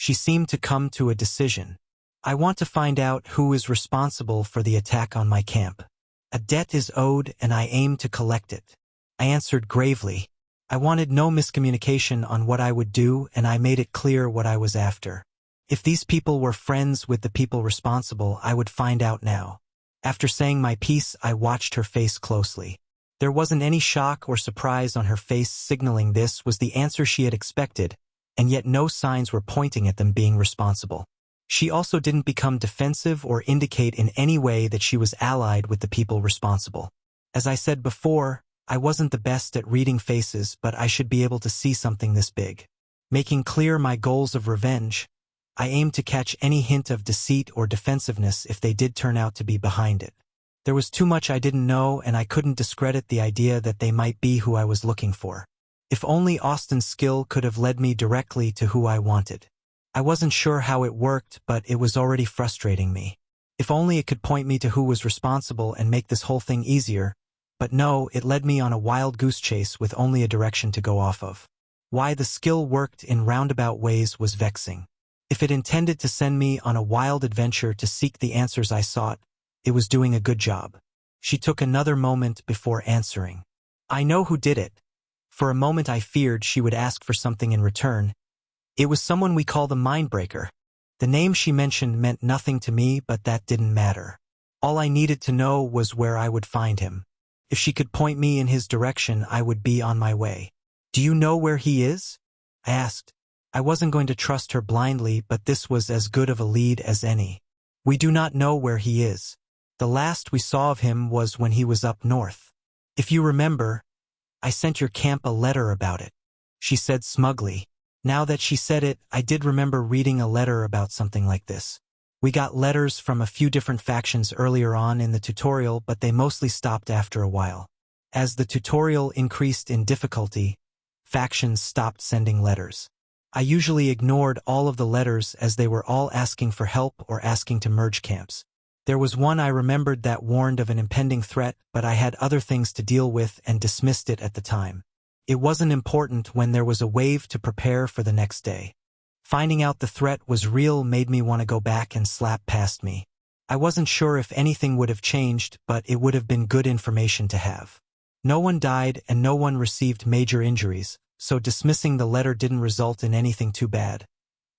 She seemed to come to a decision. I want to find out who is responsible for the attack on my camp. A debt is owed, and I aim to collect it. I answered gravely. I wanted no miscommunication on what I would do, and I made it clear what I was after. If these people were friends with the people responsible, I would find out now. After saying my piece, I watched her face closely. There wasn't any shock or surprise on her face, signaling this was the answer she had expected, and yet no signs were pointing at them being responsible. She also didn't become defensive or indicate in any way that she was allied with the people responsible. As I said before, I wasn't the best at reading faces, but I should be able to see something this big. Making clear my goals of revenge, I aimed to catch any hint of deceit or defensiveness if they did turn out to be behind it. There was too much I didn't know, and I couldn't discredit the idea that they might be who I was looking for. If only Austin's skill could have led me directly to who I wanted. I wasn't sure how it worked, but it was already frustrating me. If only it could point me to who was responsible and make this whole thing easier, But no, it led me on a wild goose chase with only a direction to go off of. Why the skill worked in roundabout ways was vexing. If it intended to send me on a wild adventure to seek the answers I sought, it was doing a good job. She took another moment before answering. I know who did it. For a moment I feared she would ask for something in return. It was someone we call the Mindbreaker. The name she mentioned meant nothing to me, but that didn't matter. All I needed to know was where I would find him. If she could point me in his direction, I would be on my way. Do you know where he is? I asked. I wasn't going to trust her blindly, but this was as good of a lead as any. We do not know where he is. The last we saw of him was when he was up north. If you remember, I sent your camp a letter about it, she said smugly. Now that she said it, I did remember reading a letter about something like this. We got letters from a few different factions earlier on in the tutorial, but they mostly stopped after a while. As the tutorial increased in difficulty, factions stopped sending letters. I usually ignored all of the letters as they were all asking for help or asking to merge camps. There was one I remembered that warned of an impending threat, but I had other things to deal with and dismissed it at the time. It wasn't important when there was a wave to prepare for the next day. Finding out the threat was real made me want to go back and slap past me. I wasn't sure if anything would have changed, but it would have been good information to have. No one died and no one received major injuries, so dismissing the letter didn't result in anything too bad.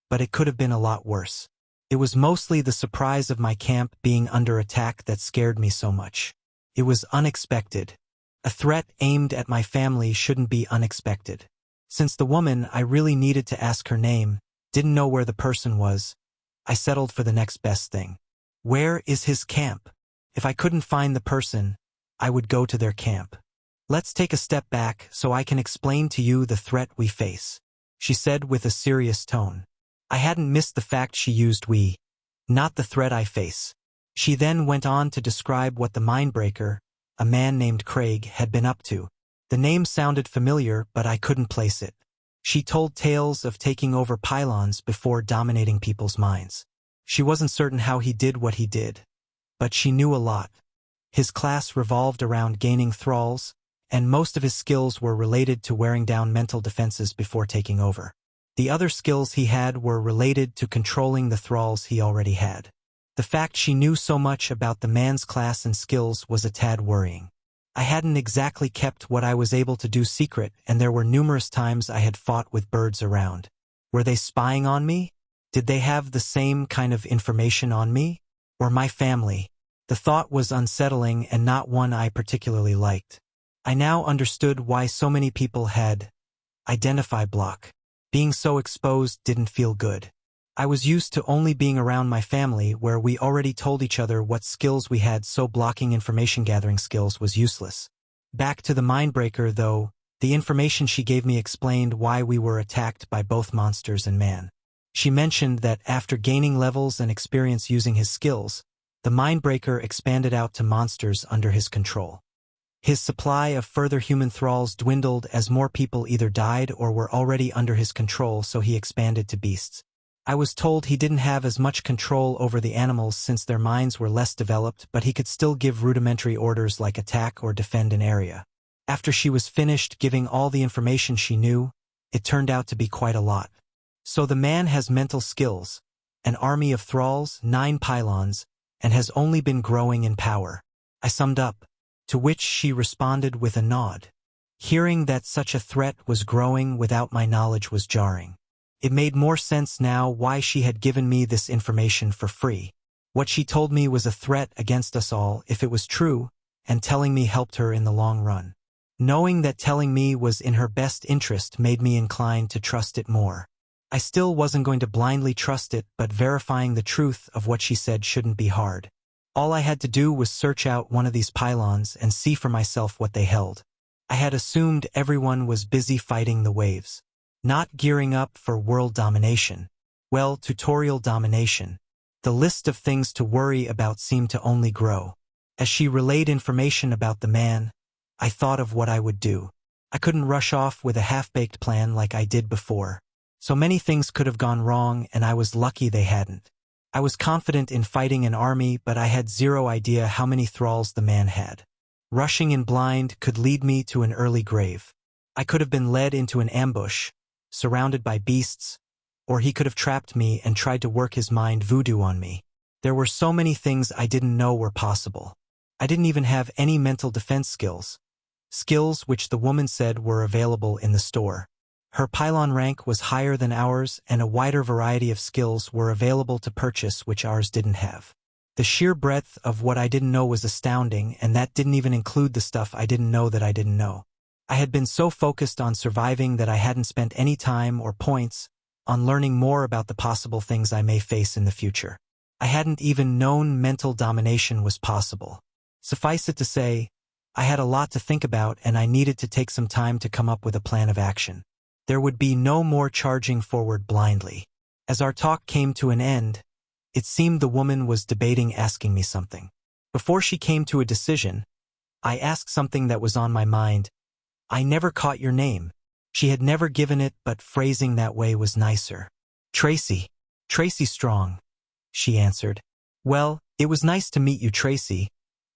But it could have been a lot worse. It was mostly the surprise of my camp being under attack that scared me so much. It was unexpected. A threat aimed at my family shouldn't be unexpected. Since the woman I really needed to ask her name didn't know where the person was, I settled for the next best thing. Where is his camp? If I couldn't find the person, I would go to their camp. Let's take a step back so I can explain to you the threat we face, she said with a serious tone. I hadn't missed the fact she used we, not the threat I face. She then went on to describe what the Mindbreaker, a man named Craig, had been up to. The name sounded familiar, but I couldn't place it. She told tales of taking over pylons before dominating people's minds. She wasn't certain how he did what he did, but she knew a lot. His class revolved around gaining thralls, and most of his skills were related to wearing down mental defenses before taking over. The other skills he had were related to controlling the thralls he already had. The fact she knew so much about the man's class and skills was a tad worrying. I hadn't exactly kept what I was able to do secret, and there were numerous times I had fought with birds around. Were they spying on me? Did they have the same kind of information on me? Or my family? The thought was unsettling and not one I particularly liked. I now understood why so many people had identify block. Being so exposed didn't feel good. I was used to only being around my family, where we already told each other what skills we had, so blocking information gathering skills was useless. Back to the Mindbreaker, though, the information she gave me explained why we were attacked by both monsters and man. She mentioned that after gaining levels and experience using his skills, the Mindbreaker expanded out to monsters under his control. His supply of further human thralls dwindled as more people either died or were already under his control, so he expanded to beasts. I was told he didn't have as much control over the animals since their minds were less developed, but he could still give rudimentary orders like attack or defend an area. After she was finished giving all the information she knew, it turned out to be quite a lot. So the man has mental skills, an army of thralls, 9 pylons, and has only been growing in power. I summed up, to which she responded with a nod. Hearing that such a threat was growing without my knowledge was jarring. It made more sense now why she had given me this information for free. What she told me was a threat against us all if it was true, and telling me helped her in the long run. Knowing that telling me was in her best interest made me inclined to trust it more. I still wasn't going to blindly trust it, but verifying the truth of what she said shouldn't be hard. All I had to do was search out one of these pylons and see for myself what they held. I had assumed everyone was busy fighting the waves, not gearing up for world domination. Well, tutorial domination. The list of things to worry about seemed to only grow. As she relayed information about the man, I thought of what I would do. I couldn't rush off with a half-baked plan like I did before. So many things could have gone wrong, and I was lucky they hadn't. I was confident in fighting an army, but I had zero idea how many thralls the man had. Rushing in blind could lead me to an early grave. I could have been led into an ambush, surrounded by beasts, or he could have trapped me and tried to work his mind voodoo on me. There were so many things I didn't know were possible. I didn't even have any mental defense skills which the woman said were available in the store. Her pylon rank was higher than ours, and a wider variety of skills were available to purchase which ours didn't have. The sheer breadth of what I didn't know was astounding, and that didn't even include the stuff I didn't know that I didn't know. I had been so focused on surviving that I hadn't spent any time or points on learning more about the possible things I may face in the future. I hadn't even known mental domination was possible. Suffice it to say, I had a lot to think about, and I needed to take some time to come up with a plan of action. There would be no more charging forward blindly. As our talk came to an end, it seemed the woman was debating asking me something. Before she came to a decision, I asked something that was on my mind. I never caught your name. She had never given it, but phrasing that way was nicer. Tracy. Tracy Strong, she answered. Well, it was nice to meet you, Tracy,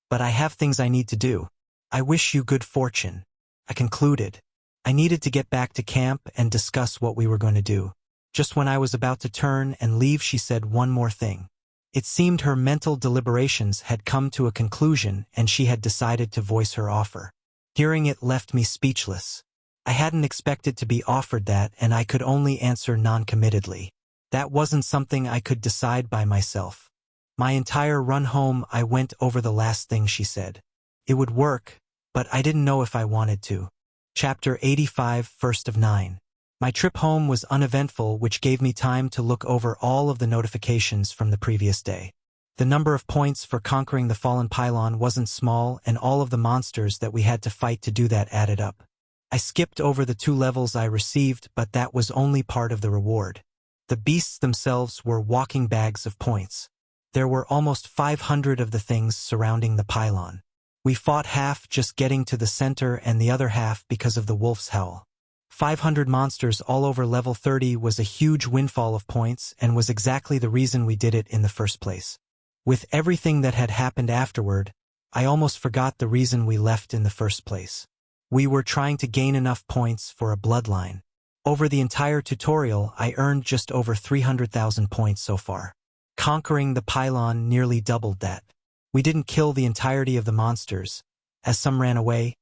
but I have things I need to do. I wish you good fortune. I concluded. I needed to get back to camp and discuss what we were going to do. Just when I was about to turn and leave, she said one more thing. It seemed her mental deliberations had come to a conclusion and she had decided to voice her offer. Hearing it left me speechless. I hadn't expected to be offered that, and I could only answer non-committedly. That wasn't something I could decide by myself. My entire run home I went over the last thing she said. It would work, but I didn't know if I wanted to. Chapter 85, first of 9. My trip home was uneventful, which gave me time to look over all of the notifications from the previous day. The number of points for conquering the fallen pylon wasn't small, and all of the monsters that we had to fight to do that added up. I skipped over the 2 levels I received, but that was only part of the reward. The beasts themselves were walking bags of points. There were almost 500 of the things surrounding the pylon. We fought half just getting to the center and the other half because of the wolf's howl. 500 monsters all over level 30 was a huge windfall of points and was exactly the reason we did it in the first place. With everything that had happened afterward, I almost forgot the reason we left in the first place. We were trying to gain enough points for a bloodline. Over the entire tutorial, I earned just over 300,000 points so far. Conquering the pylon nearly doubled that. We didn't kill the entirety of the monsters, as some ran away,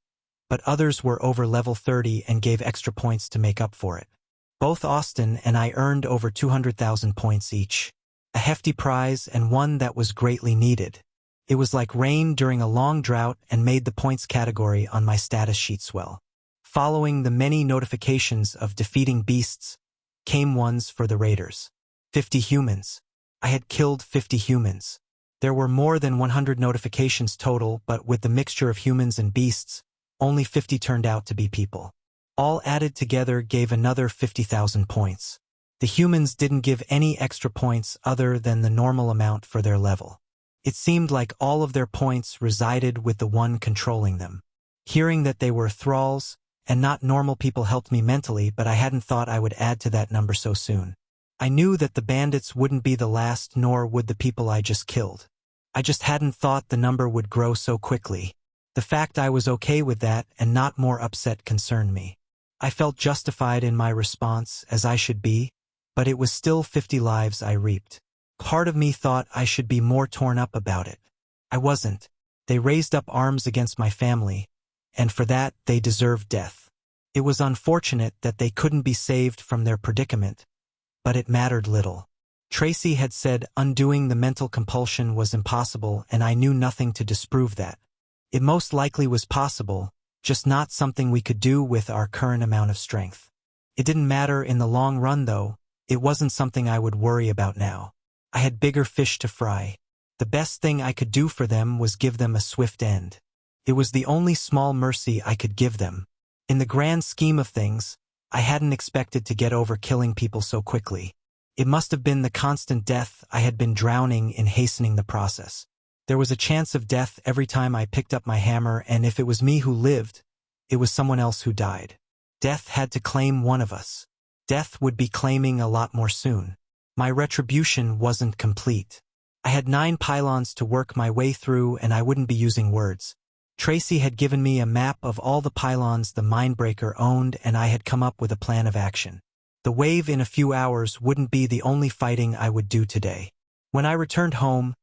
but others were over level 30 and gave extra points to make up for it. Both Austin and I earned over 200,000 points each. A hefty prize, and one that was greatly needed. It was like rain during a long drought and made the points category on my status sheet swell. Following the many notifications of defeating beasts, came ones for the raiders. 50 humans. I had killed 50 humans. There were more than 100 notifications total, but with the mixture of humans and beasts, only 50 turned out to be people. All added together gave another 50,000 points. The humans didn't give any extra points other than the normal amount for their level. It seemed like all of their points resided with the one controlling them. Hearing that they were thralls and not normal people helped me mentally, but I hadn't thought I would add to that number so soon. I knew that the bandits wouldn't be the last, nor would the people I just killed. I just hadn't thought the number would grow so quickly. The fact I was okay with that and not more upset concerned me. I felt justified in my response, as I should be, but it was still 50 lives I reaped. Part of me thought I should be more torn up about it. I wasn't. They raised up arms against my family, and for that they deserved death. It was unfortunate that they couldn't be saved from their predicament, but it mattered little. Tracy had said undoing the mental compulsion was impossible, and I knew nothing to disprove that. It most likely was possible, just not something we could do with our current amount of strength. It didn't matter in the long run, though. It wasn't something I would worry about now. I had bigger fish to fry. The best thing I could do for them was give them a swift end. It was the only small mercy I could give them. In the grand scheme of things, I hadn't expected to get over killing people so quickly. It must have been the constant death I had been drowning in hastening the process. There was a chance of death every time I picked up my hammer, and if it was me who lived, it was someone else who died. Death had to claim one of us. Death would be claiming a lot more soon. My retribution wasn't complete. I had 9 pylons to work my way through, and I wouldn't be using words. Tracy had given me a map of all the pylons the Mindbreaker owned, and I had come up with a plan of action. The wave in a few hours wouldn't be the only fighting I would do today. When I returned home,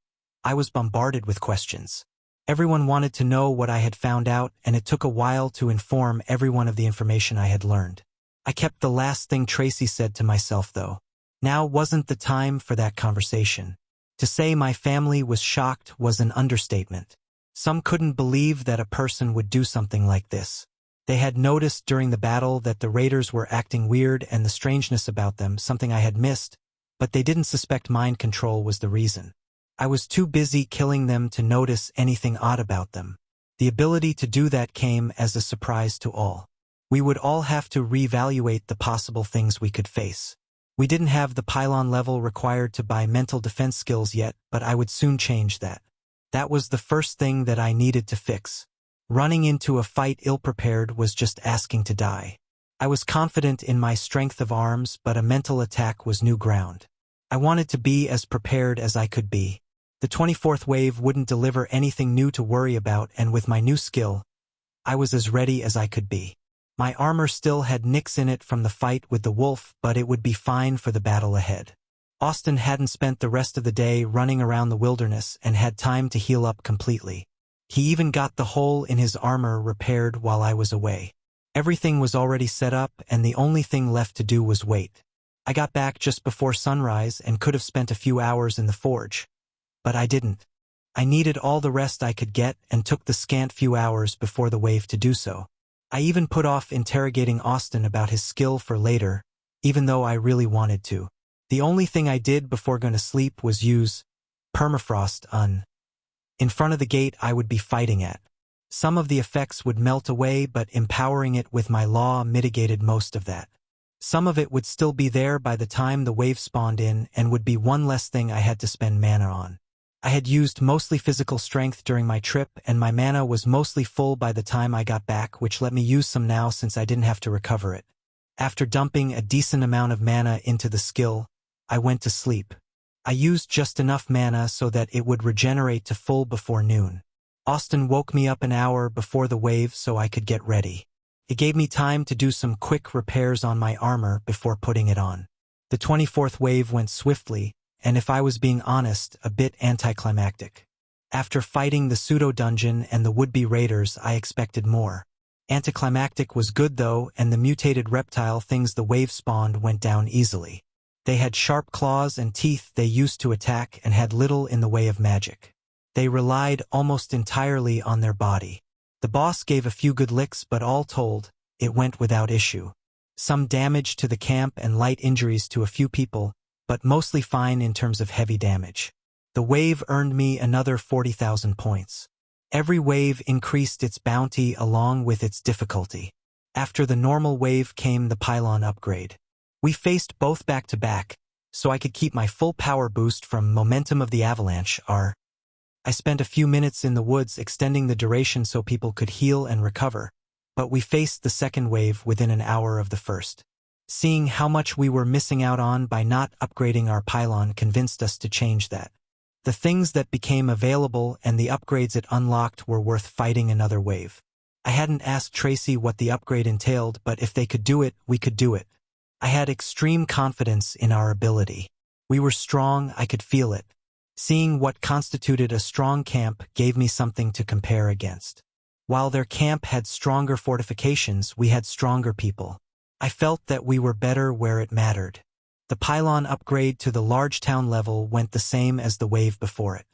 I was bombarded with questions. Everyone wanted to know what I had found out, and it took a while to inform everyone of the information I had learned. I kept the last thing Tracy said to myself, though. Now wasn't the time for that conversation. To say my family was shocked was an understatement. Some couldn't believe that a person would do something like this. They had noticed during the battle that the raiders were acting weird and the strangeness about them, something I had missed, but they didn't suspect mind control was the reason. I was too busy killing them to notice anything odd about them. The ability to do that came as a surprise to all. We would all have to reevaluate the possible things we could face. We didn't have the pylon level required to buy mental defense skills yet, but I would soon change that. That was the first thing that I needed to fix. Running into a fight ill-prepared was just asking to die. I was confident in my strength of arms, but a mental attack was new ground. I wanted to be as prepared as I could be. The 24th wave wouldn't deliver anything new to worry about, and with my new skill, I was as ready as I could be. My armor still had nicks in it from the fight with the wolf, but it would be fine for the battle ahead. Austin hadn't spent the rest of the day running around the wilderness and had time to heal up completely. He even got the hole in his armor repaired while I was away. Everything was already set up, and the only thing left to do was wait. I got back just before sunrise and could have spent a few hours in the forge. But I didn't. I needed all the rest I could get and took the scant few hours before the wave to do so. I even put off interrogating Austin about his skill for later, even though I really wanted to. The only thing I did before going to sleep was use permafrost in front of the gate I would be fighting at. Some of the effects would melt away, but empowering it with my law mitigated most of that. Some of it would still be there by the time the wave spawned in and would be one less thing I had to spend mana on. I had used mostly physical strength during my trip, and my mana was mostly full by the time I got back, which let me use some now since I didn't have to recover it. After dumping a decent amount of mana into the skill, I went to sleep. I used just enough mana so that it would regenerate to full before noon. Austin woke me up an hour before the wave so I could get ready. It gave me time to do some quick repairs on my armor before putting it on. The 24th wave went swiftly, and if I was being honest, a bit anticlimactic. After fighting the pseudo-dungeon and the would-be raiders, I expected more. Anticlimactic was good though, and the mutated reptile things the wave spawned went down easily. They had sharp claws and teeth they used to attack and had little in the way of magic. They relied almost entirely on their body. The boss gave a few good licks, but all told, it went without issue. Some damage to the camp and light injuries to a few people, but mostly fine in terms of heavy damage. The wave earned me another 40,000 points. Every wave increased its bounty along with its difficulty. After the normal wave came the pylon upgrade. We faced both back-to-back, so I could keep my full power boost from Momentum of the Avalanche. I spent a few minutes in the woods extending the duration so people could heal and recover, but we faced the second wave within an hour of the first. Seeing how much we were missing out on by not upgrading our pylon convinced us to change that. The things that became available and the upgrades it unlocked were worth fighting another wave. I hadn't asked Tracy what the upgrade entailed, but if they could do it, we could do it. I had extreme confidence in our ability. We were strong, I could feel it. Seeing what constituted a strong camp gave me something to compare against. While their camp had stronger fortifications, we had stronger people. I felt that we were better where it mattered. The pylon upgrade to the large town level went the same as the wave before it.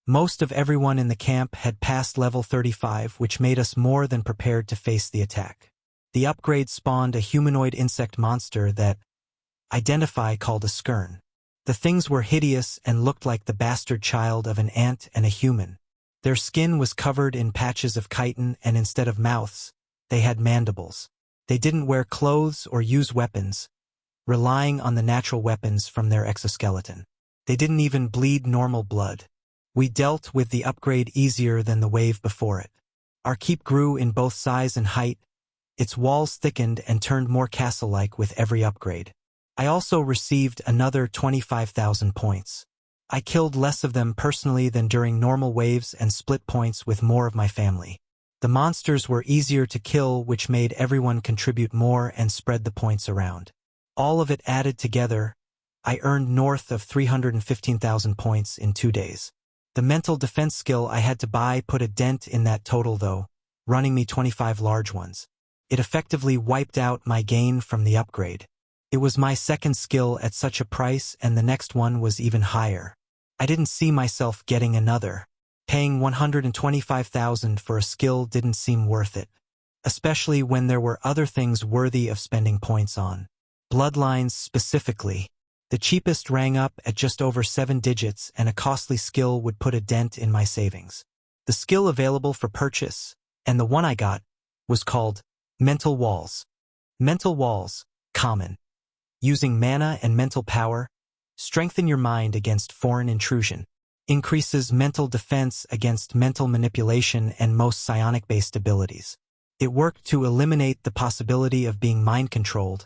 Most of everyone in the camp had passed level 35, which made us more than prepared to face the attack. The upgrade spawned a humanoid insect monster that Identify called a skern. The things were hideous and looked like the bastard child of an ant and a human. Their skin was covered in patches of chitin, and instead of mouths, they had mandibles. They didn't wear clothes or use weapons, relying on the natural weapons from their exoskeleton. They didn't even bleed normal blood. We dealt with the upgrade easier than the wave before it. Our keep grew in both size and height. Its walls thickened and turned more castle-like with every upgrade. I also received another 25,000 points. I killed less of them personally than during normal waves and split points with more of my family. The monsters were easier to kill, which made everyone contribute more and spread the points around. All of it added together, I earned north of 315,000 points in 2 days. The mental defense skill I had to buy put a dent in that total though, running me 25 large ones. It effectively wiped out my gain from the upgrade. It was my second skill at such a price, and the next one was even higher. I didn't see myself getting another. Paying 125,000 for a skill didn't seem worth it, especially when there were other things worthy of spending points on. Bloodlines specifically. The cheapest rang up at just over 7 digits, and a costly skill would put a dent in my savings. The skill available for purchase, and the one I got, was called Mental Walls. Mental Walls, common. Using mana and mental power, strengthen your mind against foreign intrusion. Increases mental defense against mental manipulation and most psionic-based abilities. It worked to eliminate the possibility of being mind-controlled,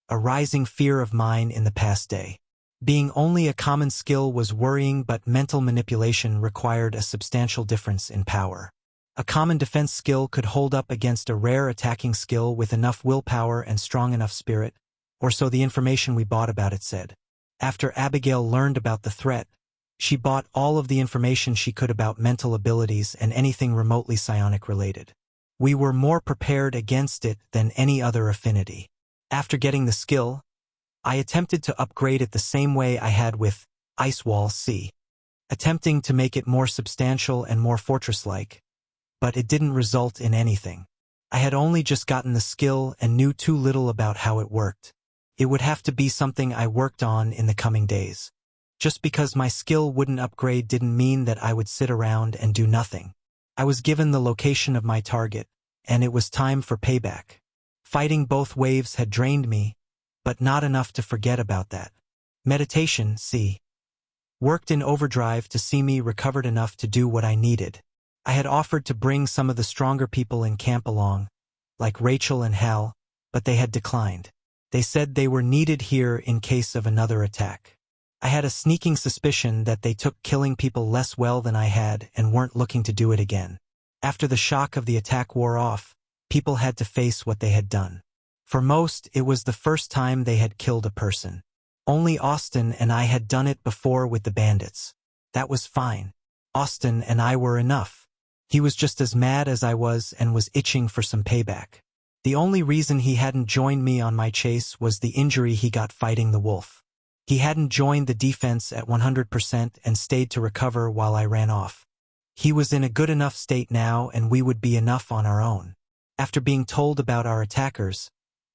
a rising fear of mine in the past day. Being only a common skill was worrying, but mental manipulation required a substantial difference in power. A common defense skill could hold up against a rare attacking skill with enough willpower and strong enough spirit, or so the information we bought about it said. After Abigail learned about the threat, she bought all of the information she could about mental abilities and anything remotely psionic related. We were more prepared against it than any other affinity. After getting the skill, I attempted to upgrade it the same way I had with Ice Wall C, attempting to make it more substantial and more fortress-like, but it didn't result in anything. I had only just gotten the skill and knew too little about how it worked. It would have to be something I worked on in the coming days. Just because my skill wouldn't upgrade didn't mean that I would sit around and do nothing. I was given the location of my target, and it was time for payback. Fighting both waves had drained me, but not enough to forget about that. Meditation, C, worked in overdrive to see me recovered enough to do what I needed. I had offered to bring some of the stronger people in camp along, like Rachel and Hal, but they had declined. They said they were needed here in case of another attack. I had a sneaking suspicion that they took killing people less well than I had and weren't looking to do it again. After the shock of the attack wore off, people had to face what they had done. For most, it was the first time they had killed a person. Only Austin and I had done it before with the bandits. That was fine. Austin and I were enough. He was just as mad as I was and was itching for some payback. The only reason he hadn't joined me on my chase was the injury he got fighting the wolf. He hadn't joined the defense at 100% and stayed to recover while I ran off. He was in a good enough state now, and we would be enough on our own. After being told about our attackers,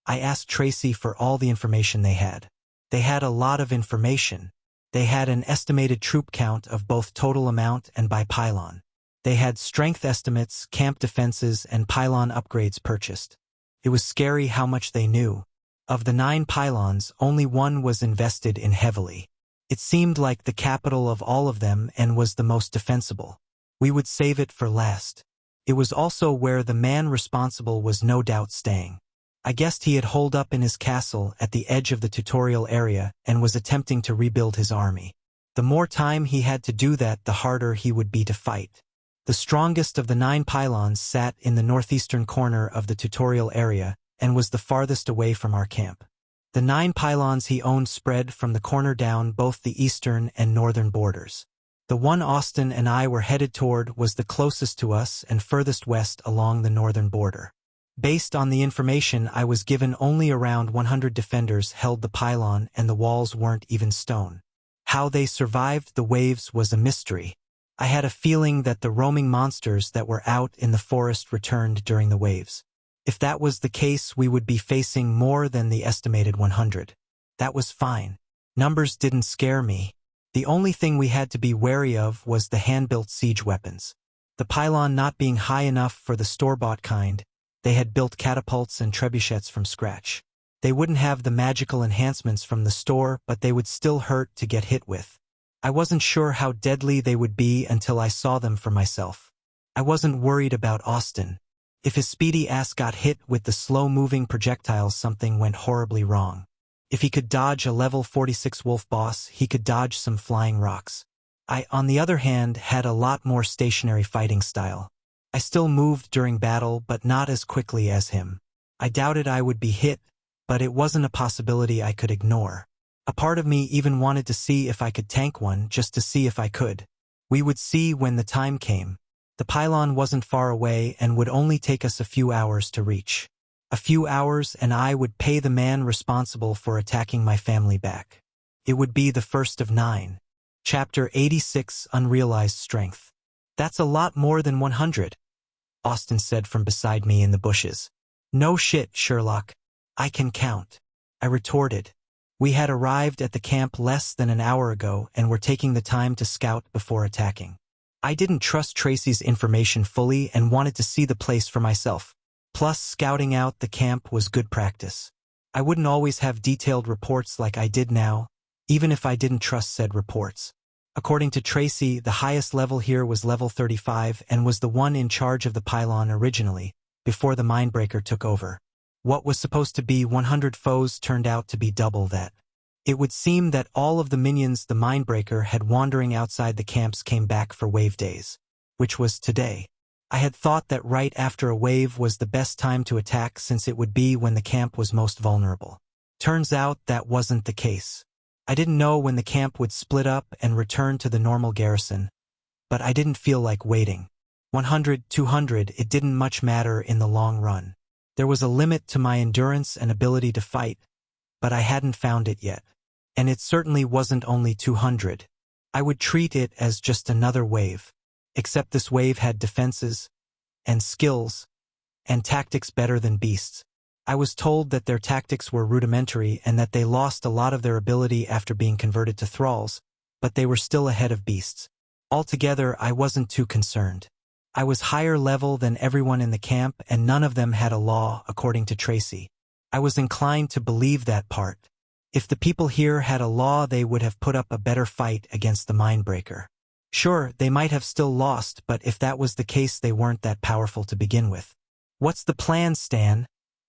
I asked Tracy for all the information they had. They had a lot of information. They had an estimated troop count of both total amount and by pylon. They had strength estimates, camp defenses, and pylon upgrades purchased. It was scary how much they knew. Of the 9 pylons, only one was invested in heavily. It seemed like the capital of all of them and was the most defensible. We would save it for last. It was also where the man responsible was no doubt staying. I guessed he had holed up in his castle at the edge of the tutorial area and was attempting to rebuild his army. The more time he had to do that, the harder he would be to fight. The strongest of the 9 pylons sat in the northeastern corner of the tutorial area and was the farthest away from our camp. The 9 pylons he owned spread from the corner down both the eastern and northern borders. The one Austin and I were headed toward was the closest to us and furthest west along the northern border. Based on the information I was given, only around 100 defenders held the pylon and the walls weren't even stone. How they survived the waves was a mystery. I had a feeling that the roaming monsters that were out in the forest returned during the waves. If that was the case, we would be facing more than the estimated 100. That was fine. Numbers didn't scare me. The only thing we had to be wary of was the hand-built siege weapons. The pylon not being high enough for the store-bought kind, they had built catapults and trebuchets from scratch. They wouldn't have the magical enhancements from the store, but they would still hurt to get hit with. I wasn't sure how deadly they would be until I saw them for myself. I wasn't worried about Austin. If his speedy ass got hit with the slow-moving projectiles, something went horribly wrong. If he could dodge a level 46 wolf boss, he could dodge some flying rocks. I, on the other hand, had a lot more stationary fighting style. I still moved during battle, but not as quickly as him. I doubted I would be hit, but it wasn't a possibility I could ignore. A part of me even wanted to see if I could tank one, just to see if I could. We would see when the time came. The pylon wasn't far away and would only take us a few hours to reach. A few hours and I would pay the man responsible for attacking my family back. It would be the first of 9. Chapter 86, Unrealized Strength. That's a lot more than 100, Austin said from beside me in the bushes. No shit, Sherlock. I can count, I retorted. We had arrived at the camp less than an hour ago and were taking the time to scout before attacking. I didn't trust Tracy's information fully and wanted to see the place for myself. Plus, scouting out the camp was good practice. I wouldn't always have detailed reports like I did now, even if I didn't trust said reports. According to Tracy, the highest level here was level 35 and was the one in charge of the pylon originally, before the Mindbreaker took over. What was supposed to be 100 foes turned out to be double that. It would seem that all of the minions the Mindbreaker had wandering outside the camps came back for wave days, which was today. I had thought that right after a wave was the best time to attack since it would be when the camp was most vulnerable. Turns out that wasn't the case. I didn't know when the camp would split up and return to the normal garrison, but I didn't feel like waiting. 100, 200, it didn't much matter in the long run. There was a limit to my endurance and ability to fight, but I hadn't found it yet. And it certainly wasn't only 200. I would treat it as just another wave, except this wave had defenses, and skills, and tactics better than beasts. I was told that their tactics were rudimentary and that they lost a lot of their ability after being converted to thralls, but they were still ahead of beasts. Altogether, I wasn't too concerned. I was higher level than everyone in the camp and none of them had a law, according to Tracy. I was inclined to believe that part. If the people here had a law, they would have put up a better fight against the Mindbreaker. Sure, they might have still lost, but if that was the case, they weren't that powerful to begin with. What's the plan, Stan?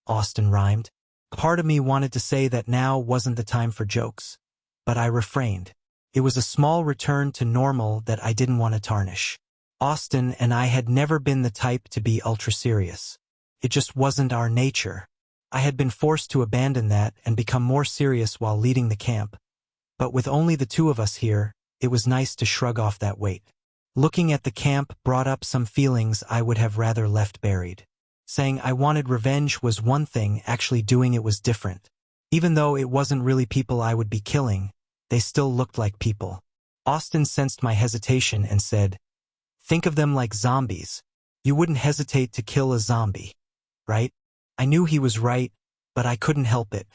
Austin rhymed. Part of me wanted to say that now wasn't the time for jokes, but I refrained. It was a small return to normal that I didn't want to tarnish. Austin and I had never been the type to be ultra-serious. It just wasn't our nature. I had been forced to abandon that and become more serious while leading the camp. But with only the two of us here, it was nice to shrug off that weight. Looking at the camp brought up some feelings I would have rather left buried. Saying I wanted revenge was one thing, actually doing it was different. Even though it wasn't really people I would be killing, they still looked like people. Austin sensed my hesitation and said, "Think of them like zombies. You wouldn't hesitate to kill a zombie, right?" I knew he was right, but I couldn't help it.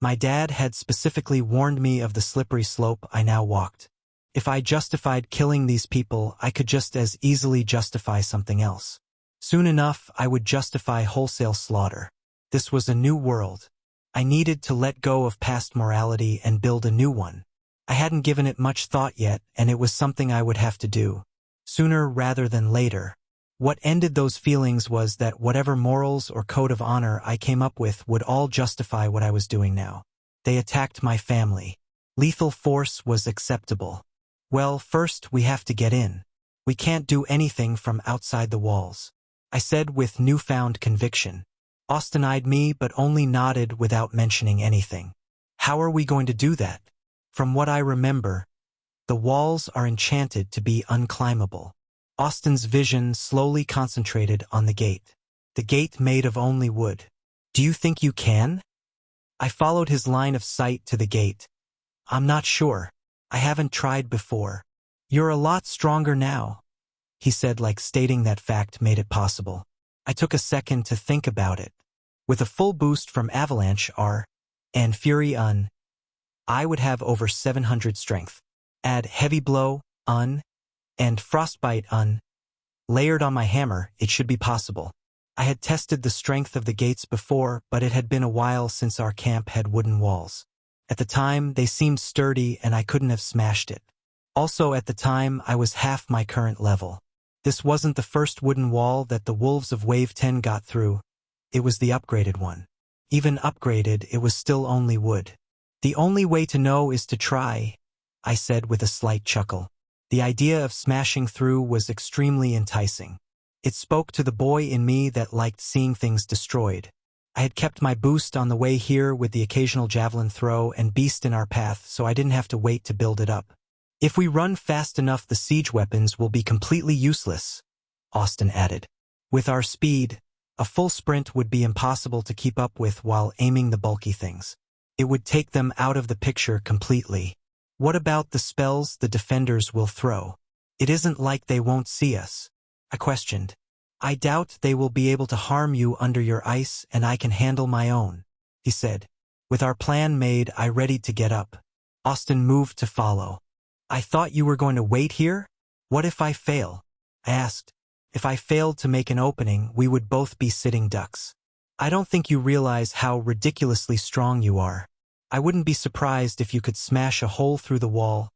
My dad had specifically warned me of the slippery slope I now walked. If I justified killing these people, I could just as easily justify something else. Soon enough, I would justify wholesale slaughter. This was a new world. I needed to let go of past morality and build a new one. I hadn't given it much thought yet, and it was something I would have to do, sooner rather than later. What ended those feelings was that whatever morals or code of honor I came up with would all justify what I was doing now. They attacked my family. Lethal force was acceptable. Well, first we have to get in. We can't do anything from outside the walls, I said with newfound conviction. Austin eyed me but only nodded without mentioning anything. How are we going to do that? From what I remember, the walls are enchanted to be unclimbable. Austin's vision slowly concentrated on the gate. The gate made of only wood. Do you think you can? I followed his line of sight to the gate. I'm not sure. I haven't tried before. You're a lot stronger now, he said, like stating that fact made it possible. I took a second to think about it. With a full boost from Avalanche R and Fury Un, I would have over 700 strength. Add Heavy Blow Un and Frostbite Un layered on my hammer, it should be possible. I had tested the strength of the gates before, but it had been a while since our camp had wooden walls. At the time, they seemed sturdy and I couldn't have smashed it. Also, at the time, I was half my current level. This wasn't the first wooden wall that the wolves of Wave 10 got through. It was the upgraded one. Even upgraded, it was still only wood. The only way to know is to try, I said with a slight chuckle. The idea of smashing through was extremely enticing. It spoke to the boy in me that liked seeing things destroyed. I had kept my boost on the way here with the occasional javelin throw and beast in our path, so I didn't have to wait to build it up. If we run fast enough, the siege weapons will be completely useless, Austin added. With our speed, a full sprint would be impossible to keep up with while aiming the bulky things. It would take them out of the picture completely. What about the spells the defenders will throw? It isn't like they won't see us, I questioned. I doubt they will be able to harm you under your ice, and I can handle my own, he said. With our plan made, I readied to get up. Austin moved to follow. I thought you were going to wait here? What if I fail? I asked. If I failed to make an opening, we would both be sitting ducks. I don't think you realize how ridiculously strong you are. I wouldn't be surprised if you could smash a hole through the wall,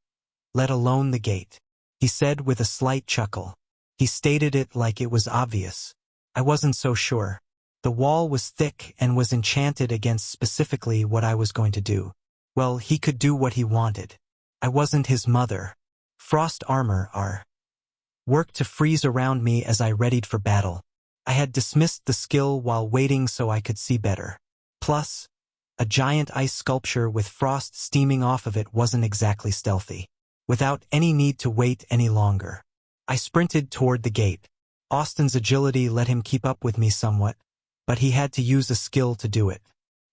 let alone the gate, he said with a slight chuckle. He stated it like it was obvious. I wasn't so sure. The wall was thick and was enchanted against specifically what I was going to do. Well, he could do what he wanted. I wasn't his mother. Frost armor worked to freeze around me as I readied for battle. I had dismissed the skill while waiting so I could see better. Plus, a giant ice sculpture with frost steaming off of it wasn't exactly stealthy. Without any need to wait any longer, I sprinted toward the gate. Austin's agility let him keep up with me somewhat, but he had to use a skill to do it.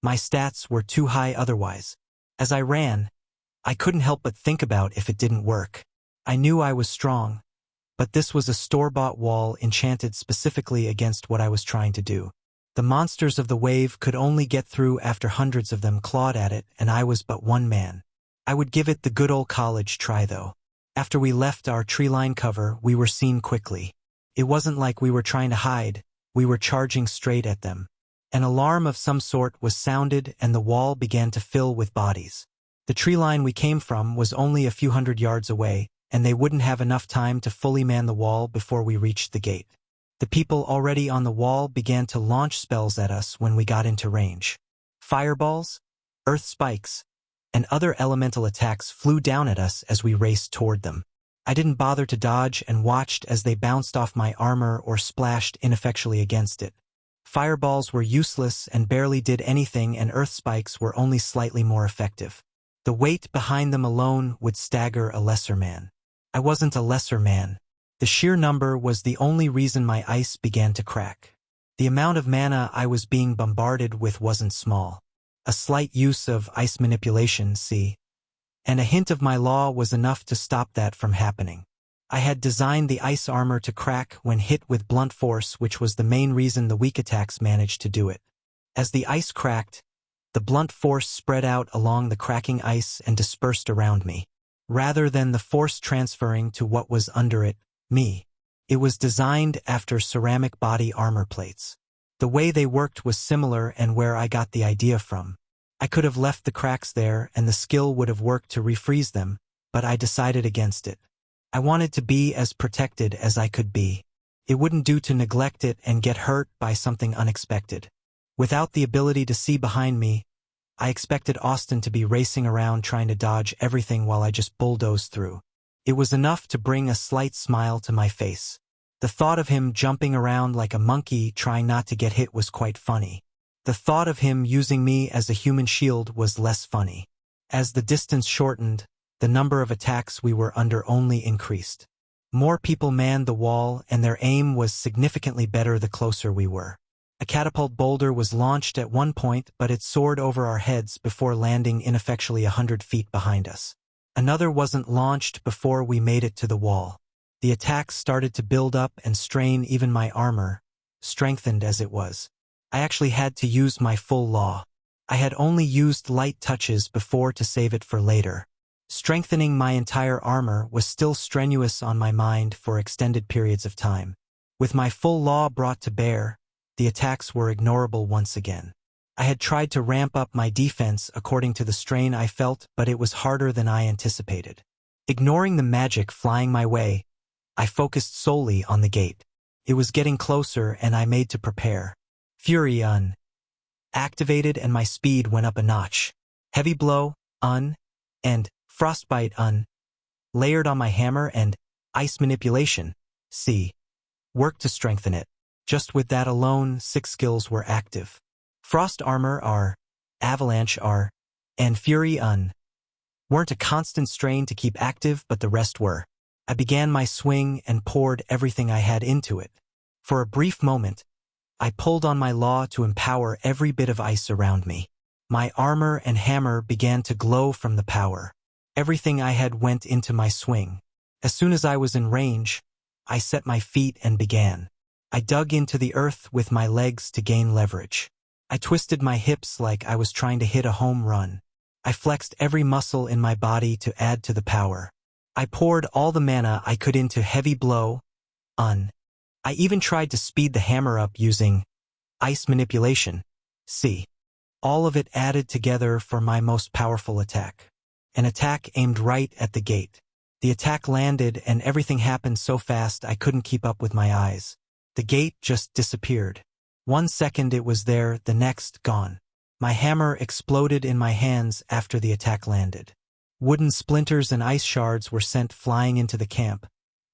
My stats were too high otherwise. As I ran, I couldn't help but think about if it didn't work. I knew I was strong, but this was a store-bought wall enchanted specifically against what I was trying to do. The monsters of the wave could only get through after hundreds of them clawed at it, and I was but one man. I would give it the good old college try, though. After we left our tree-line cover, we were seen quickly. It wasn't like we were trying to hide, we were charging straight at them. An alarm of some sort was sounded and the wall began to fill with bodies. The tree line we came from was only a few hundred yards away, and they wouldn't have enough time to fully man the wall before we reached the gate. The people already on the wall began to launch spells at us when we got into range. Fireballs, earth spikes, and other elemental attacks flew down at us as we raced toward them. I didn't bother to dodge and watched as they bounced off my armor or splashed ineffectually against it. Fireballs were useless and barely did anything, and earth spikes were only slightly more effective. The weight behind them alone would stagger a lesser man. I wasn't a lesser man. The sheer number was the only reason my ice began to crack. The amount of mana I was being bombarded with wasn't small. A slight use of ice manipulation, and a hint of my law was enough to stop that from happening. I had designed the ice armor to crack when hit with blunt force, which was the main reason the weak attacks managed to do it. As the ice cracked, the blunt force spread out along the cracking ice and dispersed around me. Rather than the force transferring to what was under it, me. It was designed after ceramic body armor plates. The way they worked was similar, and where I got the idea from. I could have left the cracks there and the skill would have worked to refreeze them, but I decided against it. I wanted to be as protected as I could be. It wouldn't do to neglect it and get hurt by something unexpected. Without the ability to see behind me, I expected Austin to be racing around trying to dodge everything while I just bulldozed through. It was enough to bring a slight smile to my face. The thought of him jumping around like a monkey trying not to get hit was quite funny. The thought of him using me as a human shield was less funny. As the distance shortened, the number of attacks we were under only increased. More people manned the wall, and their aim was significantly better the closer we were. A catapult boulder was launched at one point, but it soared over our heads before landing ineffectually 100 feet behind us. Another wasn't launched before we made it to the wall. The attacks started to build up and strain even my armor, strengthened as it was. I actually had to use my full law. I had only used light touches before to save it for later. Strengthening my entire armor was still strenuous on my mind for extended periods of time. With my full law brought to bear, the attacks were ignorable once again. I had tried to ramp up my defense according to the strain I felt, but it was harder than I anticipated. Ignoring the magic flying my way, I focused solely on the gate. It was getting closer and I made to prepare. Fury activated and my speed went up a notch. Heavy blow, and frostbite layered on my hammer and ice manipulation, worked to strengthen it. Just with that alone, 6 skills were active. Frost Armor R, Avalanche R, and Fury Un weren't a constant strain to keep active, but the rest were. I began my swing and poured everything I had into it. For a brief moment, I pulled on my law to empower every bit of ice around me. My armor and hammer began to glow from the power. Everything I had went into my swing. As soon as I was in range, I set my feet and began. I dug into the earth with my legs to gain leverage. I twisted my hips like I was trying to hit a home run. I flexed every muscle in my body to add to the power. I poured all the mana I could into heavy blow, Un. I even tried to speed the hammer up using ice manipulation, C. All of it added together for my most powerful attack. An attack aimed right at the gate. The attack landed and everything happened so fast I couldn't keep up with my eyes. The gate just disappeared. 1 second it was there, the next gone. My hammer exploded in my hands after the attack landed. Wooden splinters and ice shards were sent flying into the camp,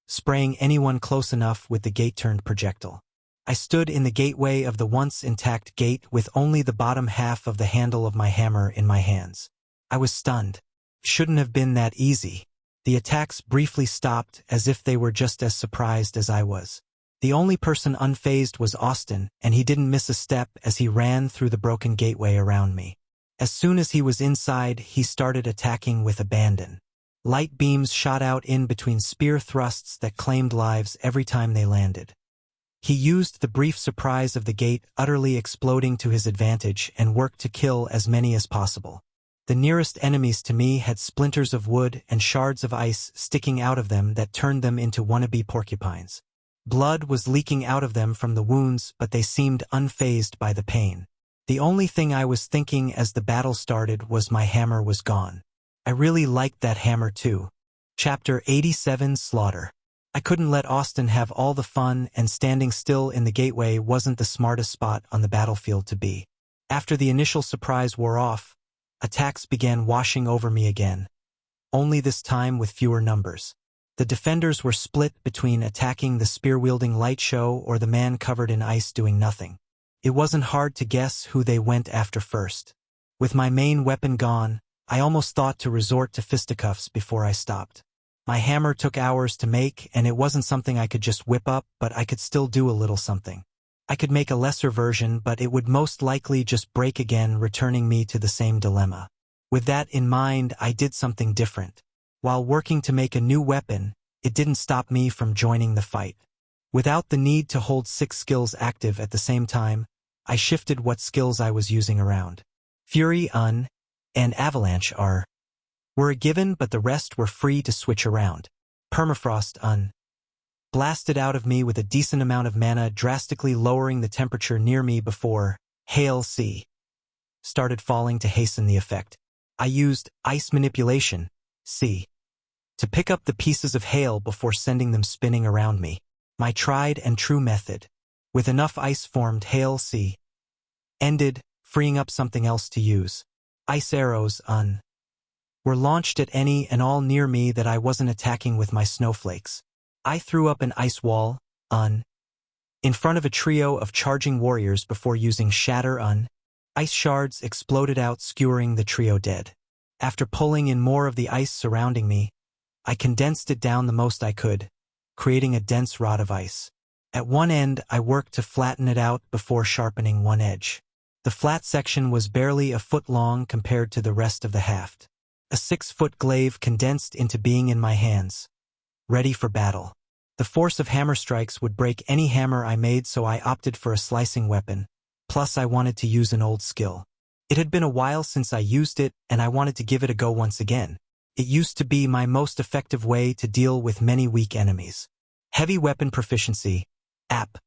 spraying anyone close enough with the gate-turned projectile. I stood in the gateway of the once intact gate with only the bottom half of the handle of my hammer in my hands. I was stunned. Shouldn't have been that easy. The attacks briefly stopped as if they were just as surprised as I was. The only person unfazed was Austin, and he didn't miss a step as he ran through the broken gateway around me. As soon as he was inside, he started attacking with abandon. Light beams shot out in between spear thrusts that claimed lives every time they landed. He used the brief surprise of the gate utterly exploding to his advantage and worked to kill as many as possible. The nearest enemies to me had splinters of wood and shards of ice sticking out of them that turned them into wannabe porcupines. Blood was leaking out of them from the wounds, but they seemed unfazed by the pain. The only thing I was thinking as the battle started was my hammer was gone. I really liked that hammer too. Chapter 87 Slaughter. I couldn't let Austin have all the fun, and standing still in the gateway wasn't the smartest spot on the battlefield to be. After the initial surprise wore off, attacks began washing over me again, only this time with fewer numbers. The defenders were split between attacking the spear-wielding light show or the man covered in ice doing nothing. It wasn't hard to guess who they went after first. With my main weapon gone, I almost thought to resort to fisticuffs before I stopped. My hammer took hours to make, and it wasn't something I could just whip up, but I could still do a little something. I could make a lesser version, but it would most likely just break again, returning me to the same dilemma. With that in mind, I did something different. While working to make a new weapon, it didn't stop me from joining the fight. Without the need to hold 6 skills active at the same time, I shifted what skills I was using around. Fury Un and Avalanche R were a given, but the rest were free to switch around. Permafrost Un blasted out of me with a decent amount of mana, drastically lowering the temperature near me before Hail C started falling to hasten the effect. I used Ice Manipulation, C, to pick up the pieces of hail before sending them spinning around me. My tried and true method. With enough ice formed, Hail C ended, freeing up something else to use. Ice arrows Un were launched at any and all near me that I wasn't attacking with my snowflakes. I threw up an ice wall, Un, in front of a trio of charging warriors before using Shatter Un. Ice shards exploded out, skewering the trio dead. After pulling in more of the ice surrounding me, I condensed it down the most I could, creating a dense rod of ice. At one end, I worked to flatten it out before sharpening one edge. The flat section was barely a foot long compared to the rest of the haft. A 6-foot glaive condensed into being in my hands, ready for battle. The force of hammer strikes would break any hammer I made, so I opted for a slicing weapon. Plus, I wanted to use an old skill. It had been a while since I used it, and I wanted to give it a go once again. It used to be my most effective way to deal with many weak enemies. Heavy weapon proficiency, AP,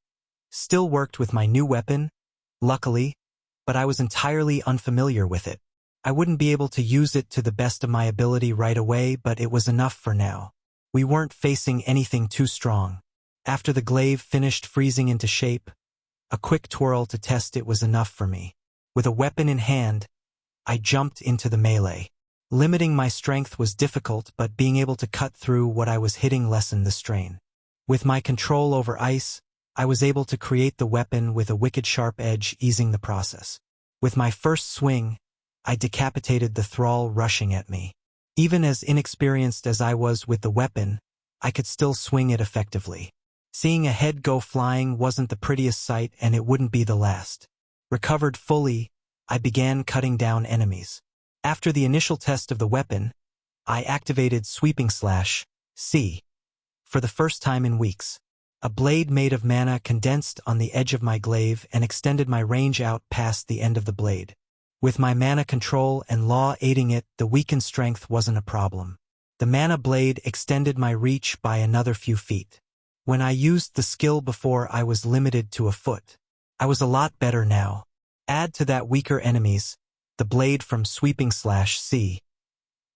still worked with my new weapon, luckily, but I was entirely unfamiliar with it. I wouldn't be able to use it to the best of my ability right away, but it was enough for now. We weren't facing anything too strong. After the glaive finished freezing into shape, a quick twirl to test it was enough for me. With a weapon in hand, I jumped into the melee. Limiting my strength was difficult, but being able to cut through what I was hitting lessened the strain. With my control over ice, I was able to create the weapon with a wicked sharp edge, easing the process. With my first swing, I decapitated the thrall rushing at me. Even as inexperienced as I was with the weapon, I could still swing it effectively. Seeing a head go flying wasn't the prettiest sight, and it wouldn't be the last. Recovered fully, I began cutting down enemies. After the initial test of the weapon, I activated Sweeping Slash C for the first time in weeks. A blade made of mana condensed on the edge of my glaive and extended my range out past the end of the blade. With my mana control and law aiding it, the weakened strength wasn't a problem. The mana blade extended my reach by another few feet. When I used the skill before, I was limited to a foot. I was a lot better now. Add to that weaker enemies, the blade from Sweeping Slash C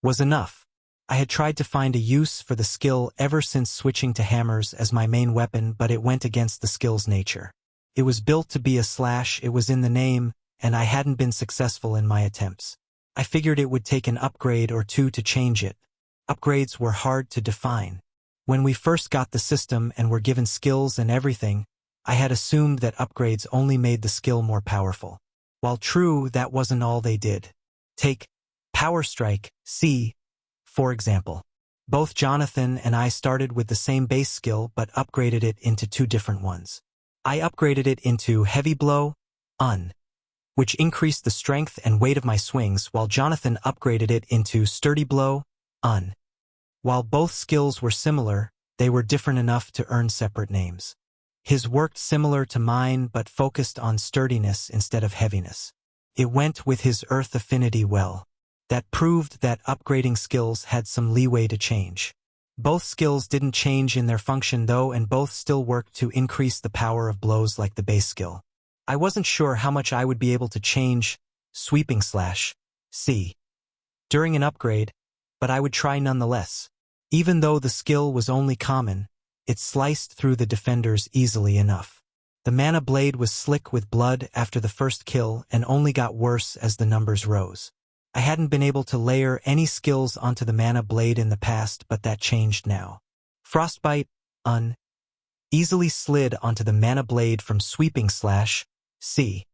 was enough. I had tried to find a use for the skill ever since switching to hammers as my main weapon, but it went against the skill's nature. It was built to be a slash, it was in the name, and I hadn't been successful in my attempts. I figured it would take an upgrade or two to change it. Upgrades were hard to define. When we first got the system and were given skills and everything, I had assumed that upgrades only made the skill more powerful. While true, that wasn't all they did. Take Power Strike C, for example. Both Jonathan and I started with the same base skill but upgraded it into two different ones. I upgraded it into Heavy Blow, which increased the strength and weight of my swings, while Jonathan upgraded it into Sturdy Blow, While both skills were similar, they were different enough to earn separate names. His worked similar to mine but focused on sturdiness instead of heaviness. It went with his earth affinity well. That proved that upgrading skills had some leeway to change. Both skills didn't change in their function though, and both still worked to increase the power of blows like the base skill. I wasn't sure how much I would be able to change Sweeping Slash C during an upgrade, but I would try nonetheless. Even though the skill was only common, it sliced through the defenders easily enough. The mana blade was slick with blood after the first kill and only got worse as the numbers rose. I hadn't been able to layer any skills onto the mana blade in the past, but that changed now. Frostbite, easily slid onto the mana blade from Sweeping Slash C.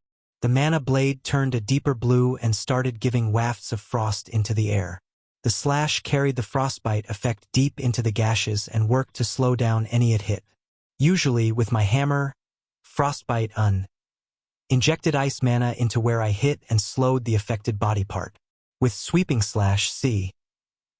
The mana blade turned a deeper blue and started giving wafts of frost into the air. The slash carried the frostbite effect deep into the gashes and worked to slow down any it hit. Usually, with my hammer, Frostbite injected ice mana into where I hit and slowed the affected body part. With Sweeping Slash C,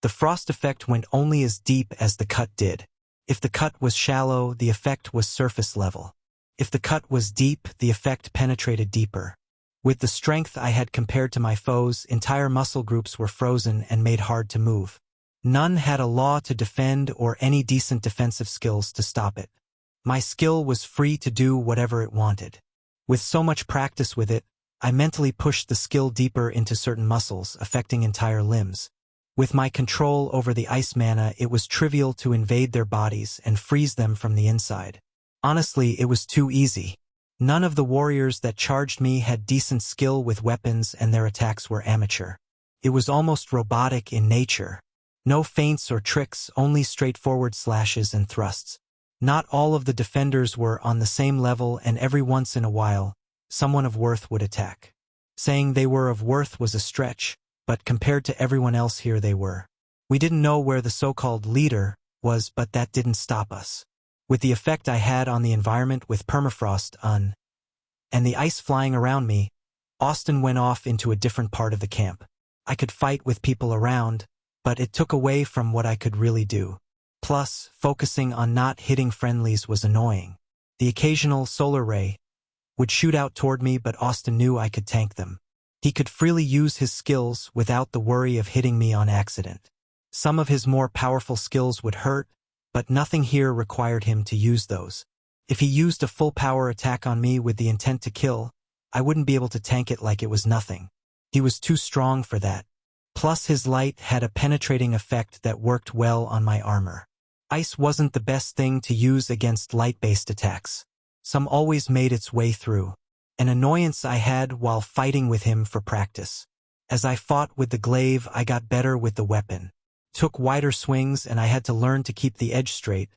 the frost effect went only as deep as the cut did. If the cut was shallow, the effect was surface level. If the cut was deep, the effect penetrated deeper. With the strength I had compared to my foes, entire muscle groups were frozen and made hard to move. None had a law to defend or any decent defensive skills to stop it. My skill was free to do whatever it wanted. With so much practice with it, I mentally pushed the skill deeper into certain muscles, affecting entire limbs. With my control over the ice mana, it was trivial to invade their bodies and freeze them from the inside. Honestly, it was too easy. None of the warriors that charged me had decent skill with weapons, and their attacks were amateur. It was almost robotic in nature. No feints or tricks, only straightforward slashes and thrusts. Not all of the defenders were on the same level, and every once in a while, someone of worth would attack. Saying they were of worth was a stretch, but compared to everyone else here they were. We didn't know where the so-called leader was, but that didn't stop us. With the effect I had on the environment with permafrost and the ice flying around me, Austin went off into a different part of the camp. I could fight with people around, but it took away from what I could really do. Plus, focusing on not hitting friendlies was annoying. The occasional solar ray would shoot out toward me, but Austin knew I could tank them. He could freely use his skills without the worry of hitting me on accident. Some of his more powerful skills would hurt, but nothing here required him to use those. If he used a full power attack on me with the intent to kill, I wouldn't be able to tank it like it was nothing. He was too strong for that. Plus his light had a penetrating effect that worked well on my armor. Ice wasn't the best thing to use against light-based attacks. Some always made its way through. An annoyance I had while fighting with him for practice. As I fought with the glaive, I got better with the weapon. Took wider swings, and I had to learn to keep the edge straight,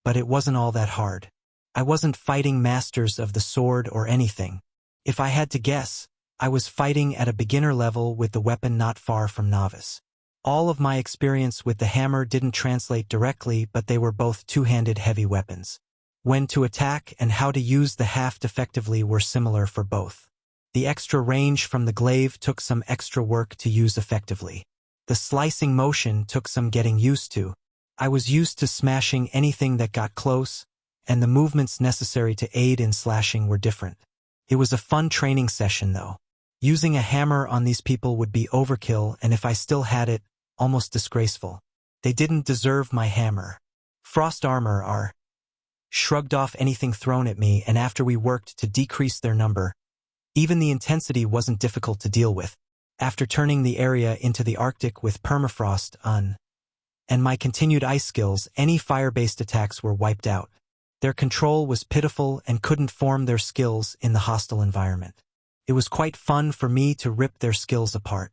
but it wasn't all that hard. I wasn't fighting masters of the sword or anything. If I had to guess, I was fighting at a beginner level with the weapon not far from novice. All of my experience with the hammer didn't translate directly, but they were both two-handed heavy weapons. When to attack and how to use the haft effectively were similar for both. The extra range from the glaive took some extra work to use effectively. The slicing motion took some getting used to. I was used to smashing anything that got close, and the movements necessary to aid in slashing were different. It was a fun training session though. Using a hammer on these people would be overkill, and if I still had it, almost disgraceful. They didn't deserve my hammer. Frost armor shrugged off anything thrown at me, and after we worked to decrease their number, even the intensity wasn't difficult to deal with. After turning the area into the Arctic with permafrost and my continued ice skills, any fire-based attacks were wiped out. Their control was pitiful and couldn't form their skills in the hostile environment. It was quite fun for me to rip their skills apart.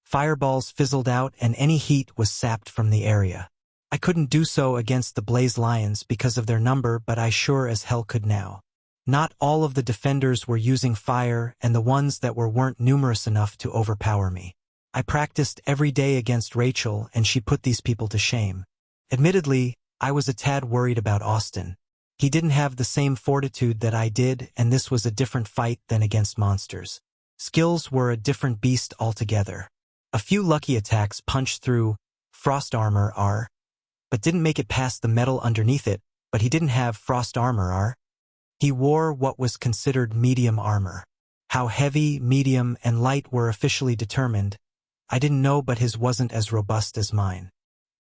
Fireballs fizzled out and any heat was sapped from the area. I couldn't do so against the Blaze Lions because of their number, but I sure as hell could now. Not all of the defenders were using fire, and the ones that weren't numerous enough to overpower me. I practiced every day against Rachel, and she put these people to shame. Admittedly, I was a tad worried about Austin. He didn't have the same fortitude that I did, and this was a different fight than against monsters. Skills were a different beast altogether. A few lucky attacks punched through frost armor but didn't make it past the metal underneath it, but he didn't have frost armor He wore what was considered medium armor. How heavy, medium, and light were officially determined, I didn't know, but his wasn't as robust as mine.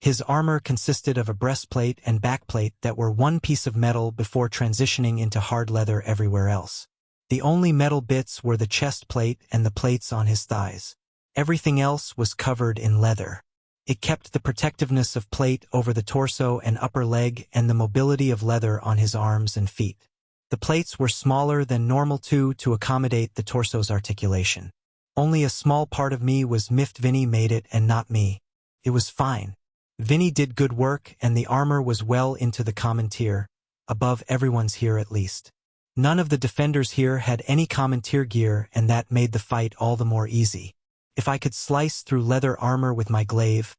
His armor consisted of a breastplate and backplate that were one piece of metal before transitioning into hard leather everywhere else. The only metal bits were the chest plate and the plates on his thighs. Everything else was covered in leather. It kept the protectiveness of plate over the torso and upper leg and the mobility of leather on his arms and feet. The plates were smaller than normal to accommodate the torso's articulation. Only a small part of me was miffed Vinny made it and not me. It was fine. Vinny did good work, and the armor was well into the common tier, above everyone's here at least. None of the defenders here had any common tier gear, and that made the fight all the more easy. If I could slice through leather armor with my glaive,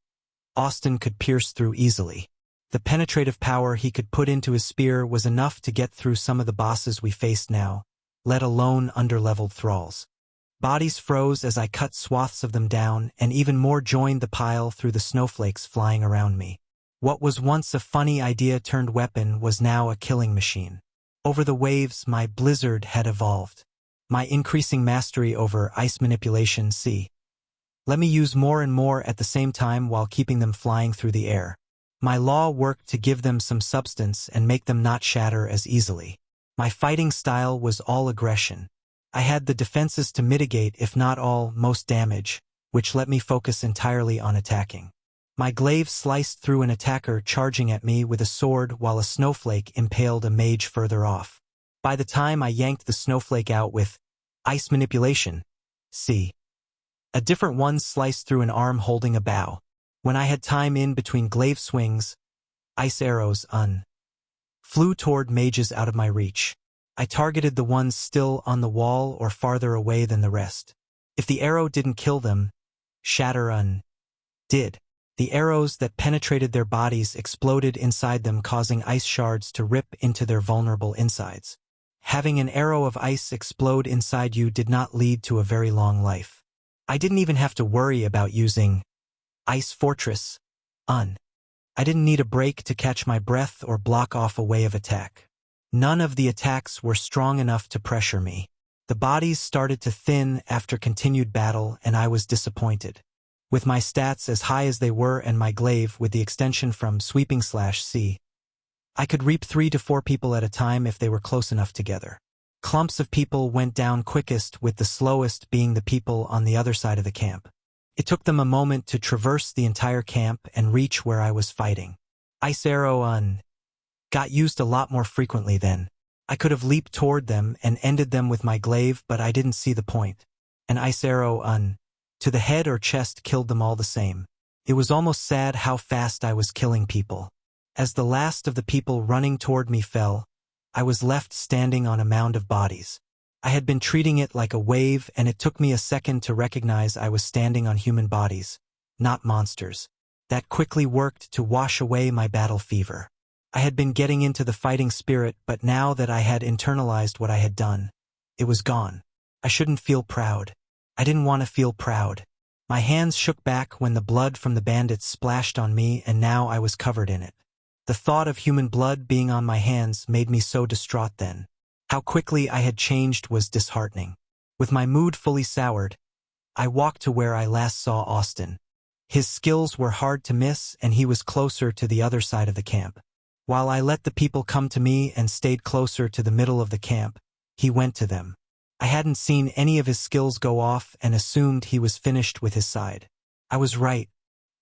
Austin could pierce through easily. The penetrative power he could put into his spear was enough to get through some of the bosses we faced now, let alone underleveled thralls. Bodies froze as I cut swaths of them down, and even more joined the pile through the snowflakes flying around me. What was once a funny idea-turned weapon was now a killing machine. Over the waves, my blizzard had evolved. My increasing mastery over ice manipulation let me use more and more at the same time while keeping them flying through the air. My law worked to give them some substance and make them not shatter as easily. My fighting style was all aggression. I had the defenses to mitigate, if not all, most damage, which let me focus entirely on attacking. My glaive sliced through an attacker charging at me with a sword while a snowflake impaled a mage further off. By the time I yanked the snowflake out with ice manipulation, a different one sliced through an arm holding a bow. When I had time in between glaive swings, ice arrows flew toward mages out of my reach. I targeted the ones still on the wall or farther away than the rest. If the arrow didn't kill them, shatter did. The arrows that penetrated their bodies exploded inside them, causing ice shards to rip into their vulnerable insides. Having an arrow of ice explode inside you did not lead to a very long life. I didn't even have to worry about using Ice Fortress. I didn't need a break to catch my breath or block off a way of attack. None of the attacks were strong enough to pressure me. The bodies started to thin after continued battle, and I was disappointed. With my stats as high as they were and my glaive with the extension from sweeping/C, I could reap 3 to 4 people at a time if they were close enough together. Clumps of people went down quickest, with the slowest being the people on the other side of the camp. It took them a moment to traverse the entire camp and reach where I was fighting. Ice arrow got used a lot more frequently then. I could have leaped toward them and ended them with my glaive, but I didn't see the point. An ice arrow to the head or chest killed them all the same. It was almost sad how fast I was killing people. As the last of the people running toward me fell, I was left standing on a mound of bodies. I had been treating it like a wave, and it took me a second to recognize I was standing on human bodies, not monsters. That quickly worked to wash away my battle fever. I had been getting into the fighting spirit, but now that I had internalized what I had done, it was gone. I shouldn't feel proud. I didn't want to feel proud. My hands shook back when the blood from the bandits splashed on me, and now I was covered in it. The thought of human blood being on my hands made me so distraught then. How quickly I had changed was disheartening. With my mood fully soured, I walked to where I last saw Austin. His skills were hard to miss, and he was closer to the other side of the camp. While I let the people come to me and stayed closer to the middle of the camp, he went to them. I hadn't seen any of his skills go off and assumed he was finished with his side. I was right.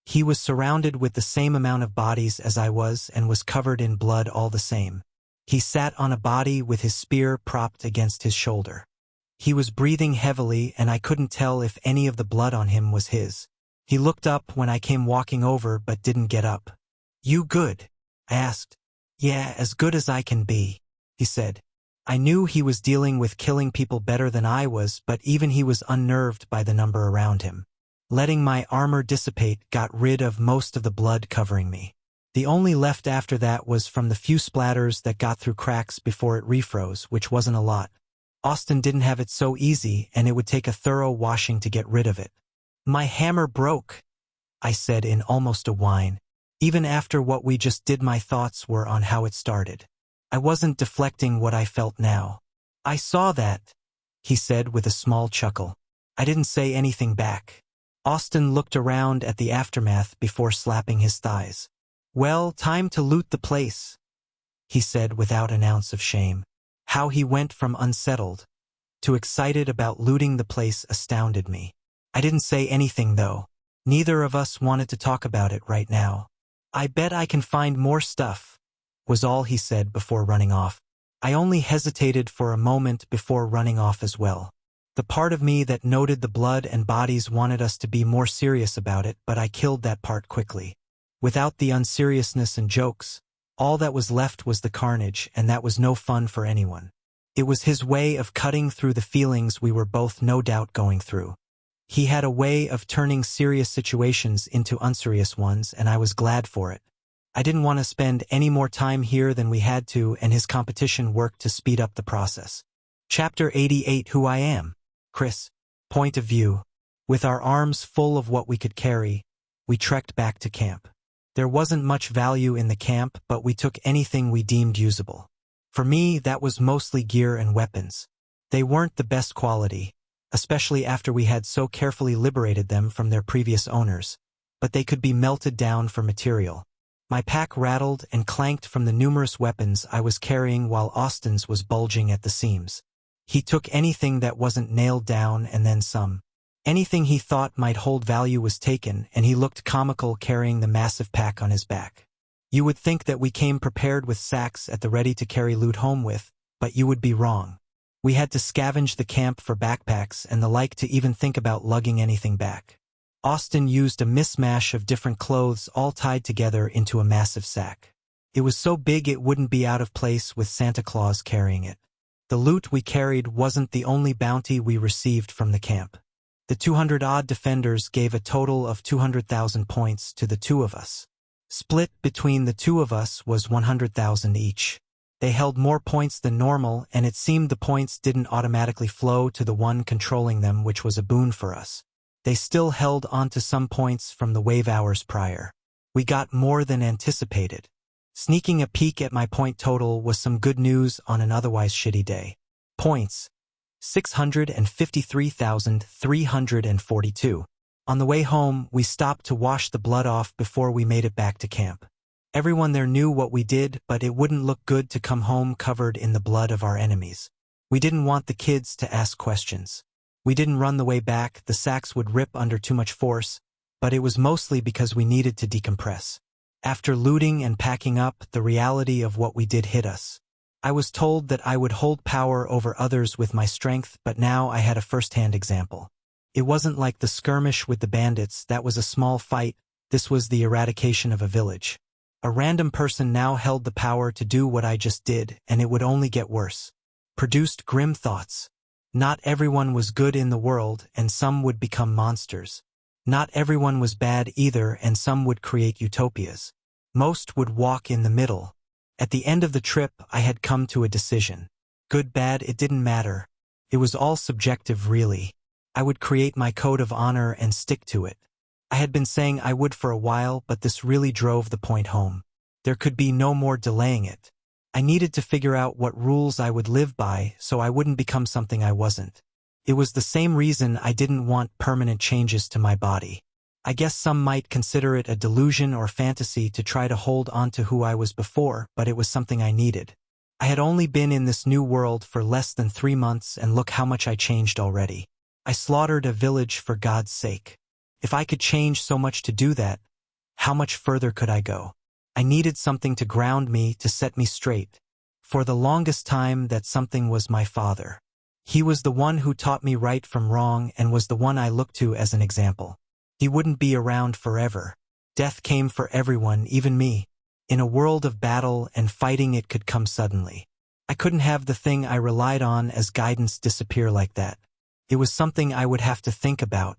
He was surrounded with the same amount of bodies as I was and was covered in blood all the same. He sat on a body with his spear propped against his shoulder. He was breathing heavily, and I couldn't tell if any of the blood on him was his. He looked up when I came walking over but didn't get up. "You good?" I asked. "Yeah, as good as I can be," he said. I knew he was dealing with killing people better than I was, but even he was unnerved by the number around him. Letting my armor dissipate got rid of most of the blood covering me. The only left after that was from the few splatters that got through cracks before it refroze, which wasn't a lot. Austin didn't have it so easy, and it would take a thorough washing to get rid of it. "My hammer broke," I said in almost a whine. Even after what we just did, my thoughts were on how it started. I wasn't deflecting what I felt now. "I saw that," he said with a small chuckle. I didn't say anything back. Austin looked around at the aftermath before slapping his thighs. "Well, time to loot the place," he said without an ounce of shame. How he went from unsettled to excited about looting the place astounded me. I didn't say anything though. Neither of us wanted to talk about it right now. "I bet I can find more stuff," was all he said before running off. I only hesitated for a moment before running off as well. The part of me that noted the blood and bodies wanted us to be more serious about it, but I killed that part quickly. Without the unseriousness and jokes, all that was left was the carnage, and that was no fun for anyone. It was his way of cutting through the feelings we were both no doubt going through. He had a way of turning serious situations into unserious ones, and I was glad for it. I didn't want to spend any more time here than we had to, and his competition worked to speed up the process. Chapter 88. Who I Am. Chris. Point of view. With our arms full of what we could carry, we trekked back to camp. There wasn't much value in the camp, but we took anything we deemed usable. For me, that was mostly gear and weapons. They weren't the best quality, especially after we had so carefully liberated them from their previous owners, but they could be melted down for material. My pack rattled and clanked from the numerous weapons I was carrying while Austin's was bulging at the seams. He took anything that wasn't nailed down and then some. Anything he thought might hold value was taken, and he looked comical carrying the massive pack on his back. You would think that we came prepared with sacks at the ready to carry loot home with, but you would be wrong. We had to scavenge the camp for backpacks and the like to even think about lugging anything back. Austin used a mismatch of different clothes all tied together into a massive sack. It was so big it wouldn't be out of place with Santa Claus carrying it. The loot we carried wasn't the only bounty we received from the camp. The 200-odd defenders gave a total of 200,000 points to the two of us. Split between the two of us was 100,000 each. They held more points than normal, and it seemed the points didn't automatically flow to the one controlling them, which was a boon for us. They still held onto some points from the wave hours prior. We got more than anticipated. Sneaking a peek at my point total was some good news on an otherwise shitty day. Points: 653,342. On the way home, we stopped to wash the blood off before we made it back to camp. Everyone there knew what we did, but it wouldn't look good to come home covered in the blood of our enemies. We didn't want the kids to ask questions. We didn't run the way back, the sacks would rip under too much force, but it was mostly because we needed to decompress. After looting and packing up, the reality of what we did hit us. I was told that I would hold power over others with my strength, but now I had a first-hand example. It wasn't like the skirmish with the bandits, that was a small fight, this was the eradication of a village. A random person now held the power to do what I just did, and it would only get worse. Produced grim thoughts. Not everyone was good in the world, and some would become monsters. Not everyone was bad either, and some would create utopias. Most would walk in the middle. At the end of the trip, I had come to a decision. Good, bad, it didn't matter. It was all subjective, really. I would create my code of honor and stick to it. I had been saying I would for a while, but this really drove the point home. There could be no more delaying it. I needed to figure out what rules I would live by so I wouldn't become something I wasn't. It was the same reason I didn't want permanent changes to my body. I guess some might consider it a delusion or fantasy to try to hold on to who I was before, but it was something I needed. I had only been in this new world for less than 3 months, and look how much I changed already. I slaughtered a village for God's sake. If I could change so much to do that, how much further could I go? I needed something to ground me, to set me straight. For the longest time, that something was my father. He was the one who taught me right from wrong and was the one I looked to as an example. He wouldn't be around forever. Death came for everyone, even me. In a world of battle and fighting, it could come suddenly. I couldn't have the thing I relied on as guidance disappear like that. It was something I would have to think about.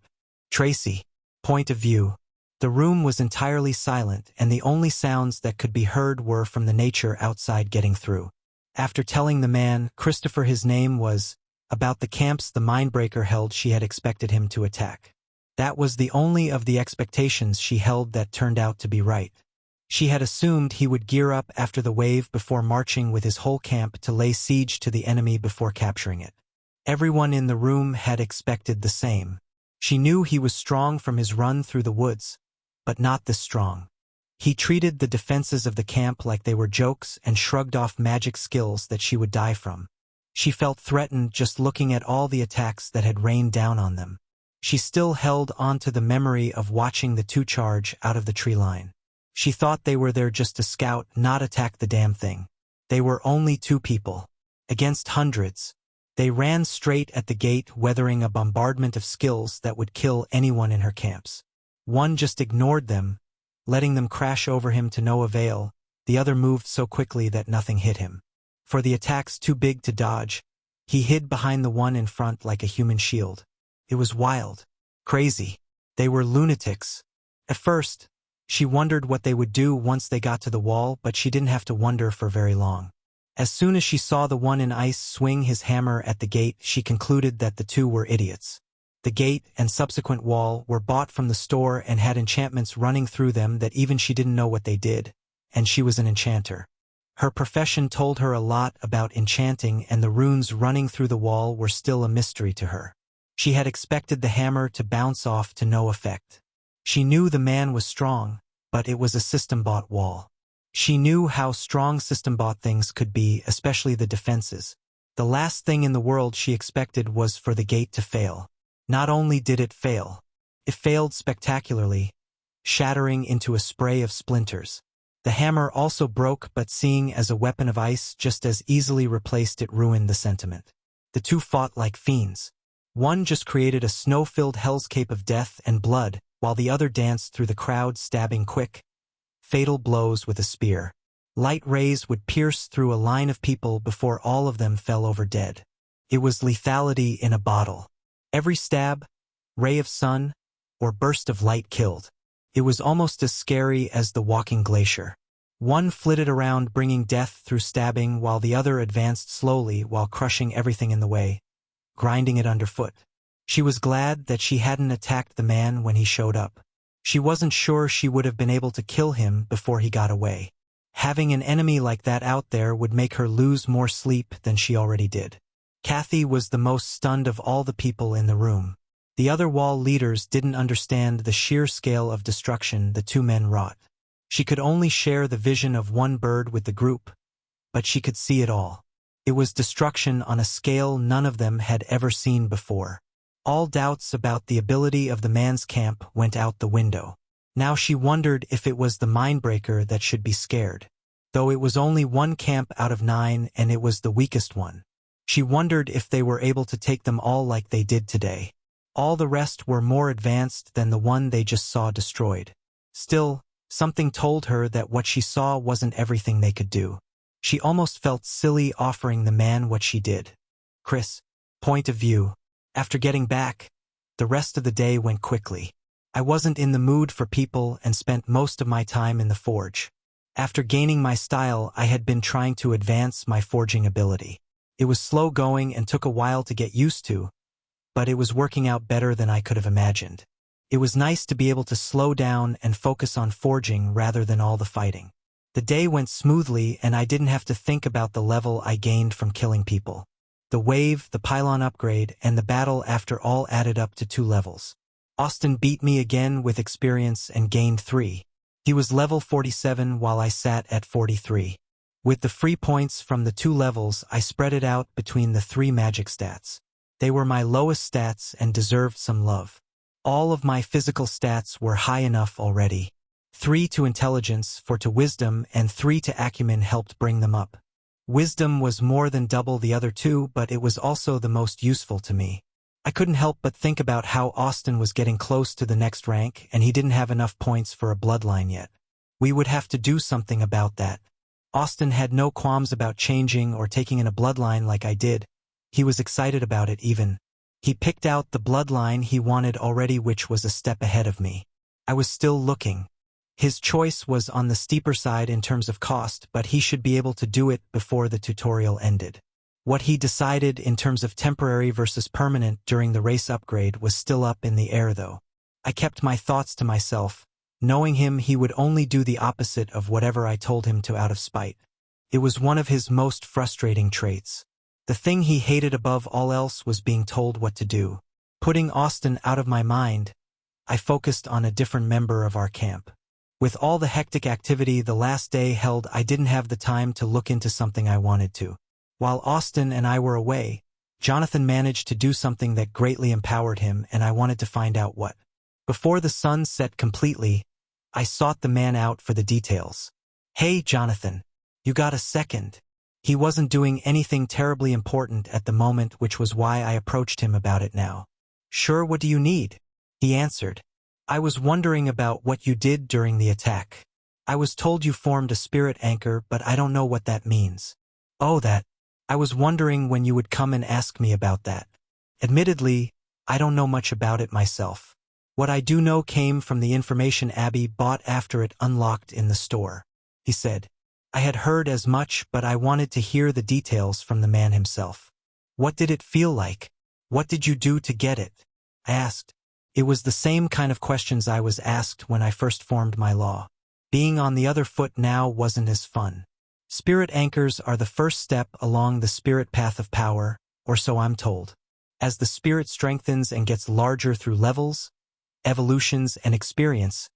Tracy. Point of view. The room was entirely silent, and the only sounds that could be heard were from the nature outside getting through. After telling the man, Christopher his name was, about the camps the mindbreaker held, she had expected him to attack. That was the only of the expectations she held that turned out to be right. She had assumed he would gear up after the wave before marching with his whole camp to lay siege to the enemy before capturing it. Everyone in the room had expected the same. She knew he was strong from his run through the woods, but not this strong. He treated the defenses of the camp like they were jokes and shrugged off magic skills that she would die from. She felt threatened just looking at all the attacks that had rained down on them. She still held on to the memory of watching the two charge out of the tree line. She thought they were there just to scout, not attack the damn thing. They were only 2 people. Against hundreds. They ran straight at the gate, weathering a bombardment of skills that would kill anyone in her camps. One just ignored them, letting them crash over him to no avail. The other moved so quickly that nothing hit him. For the attacks too big to dodge, he hid behind the one in front like a human shield. It was wild. Crazy. They were lunatics. At first, she wondered what they would do once they got to the wall, but she didn't have to wonder for very long. As soon as she saw the one in ice swing his hammer at the gate, she concluded that the 2 were idiots. The gate and subsequent wall were bought from the store and had enchantments running through them that even she didn't know what they did, and she was an enchanter. Her profession told her a lot about enchanting, and the runes running through the wall were still a mystery to her. She had expected the hammer to bounce off to no effect. She knew the man was strong, but it was a system-bought wall. She knew how strong system-bought things could be, especially the defenses. The last thing in the world she expected was for the gate to fail. Not only did it fail, it failed spectacularly, shattering into a spray of splinters. The hammer also broke, but seeing as a weapon of ice just as easily replaced, it ruined the sentiment. The 2 fought like fiends. One just created a snow-filled hellscape of death and blood, while the other danced through the crowd, stabbing quick, fatal blows with a spear. Light rays would pierce through a line of people before all of them fell over dead. It was lethality in a bottle. Every stab, ray of sun, or burst of light killed. It was almost as scary as the walking glacier. One flitted around bringing death through stabbing, while the other advanced slowly while crushing everything in the way, grinding it underfoot. She was glad that she hadn't attacked the man when he showed up. She wasn't sure she would have been able to kill him before he got away. Having an enemy like that out there would make her lose more sleep than she already did. Kathy was the most stunned of all the people in the room. The other wall leaders didn't understand the sheer scale of destruction the 2 men wrought. She could only share the vision of one bird with the group, but she could see it all. It was destruction on a scale none of them had ever seen before. All doubts about the ability of the man's camp went out the window. Now she wondered if it was the mindbreaker that should be scared. Though it was only 1 camp out of 9 and it was the weakest one. She wondered if they were able to take them all like they did today. All the rest were more advanced than the one they just saw destroyed. Still, Something told her that what she saw wasn't everything they could do. She almost felt silly offering the man what she did. Chris, point of view. After getting back, the rest of the day went quickly. I wasn't in the mood for people and spent most of my time in the forge. After gaining my style, I had been trying to advance my forging ability. It was slow going and took a while to get used to, but it was working out better than I could have imagined. It was nice to be able to slow down and focus on forging rather than all the fighting. The day went smoothly and I didn't have to think about the level I gained from killing people. The wave, the pylon upgrade, and the battle after all added up to 2 levels. Austin beat me again with experience and gained 3. He was level 47 while I sat at 43. With the free points from the 2 levels, I spread it out between the 3 magic stats. They were my lowest stats and deserved some love. All of my physical stats were high enough already. 3 to intelligence, 4 to wisdom, and 3 to acumen helped bring them up. Wisdom was more than double the other 2, but it was also the most useful to me. I couldn't help but think about how Austin was getting close to the next rank and he didn't have enough points for a bloodline yet. We would have to do something about that. Austin had no qualms about changing or taking in a bloodline like I did. He was excited about it even. He picked out the bloodline he wanted already, which was a step ahead of me. I was still looking. His choice was on the steeper side in terms of cost, but he should be able to do it before the tutorial ended. What he decided in terms of temporary versus permanent during the race upgrade was still up in the air though. I kept my thoughts to myself. Knowing him, he would only do the opposite of whatever I told him to out of spite. It was one of his most frustrating traits. The thing he hated above all else was being told what to do. Putting Austin out of my mind, I focused on a different member of our camp. With all the hectic activity the last day held, I didn't have the time to look into something I wanted to. While Austin and I were away, Jonathan managed to do something that greatly empowered him, and I wanted to find out what. Before the sun set completely, I sought the man out for the details. "Hey, Jonathan, you got a second?" He wasn't doing anything terribly important at the moment, which was why I approached him about it now. "Sure, what do you need?" he answered. "I was wondering about what you did during the attack. I was told you formed a spirit anchor, but I don't know what that means." "Oh, that. I was wondering when you would come and ask me about that. Admittedly, I don't know much about it myself. What I do know came from the information Abby bought after it unlocked in the store," he said. I had heard as much, but I wanted to hear the details from the man himself. "What did it feel like? What did you do to get it?" I asked. It was the same kind of questions I was asked when I first formed my law. Being on the other foot now wasn't as fun. Spirit anchors are the first step along the spirit path of power, or so I'm told. As the spirit strengthens and gets larger through levels, evolutions, and experience,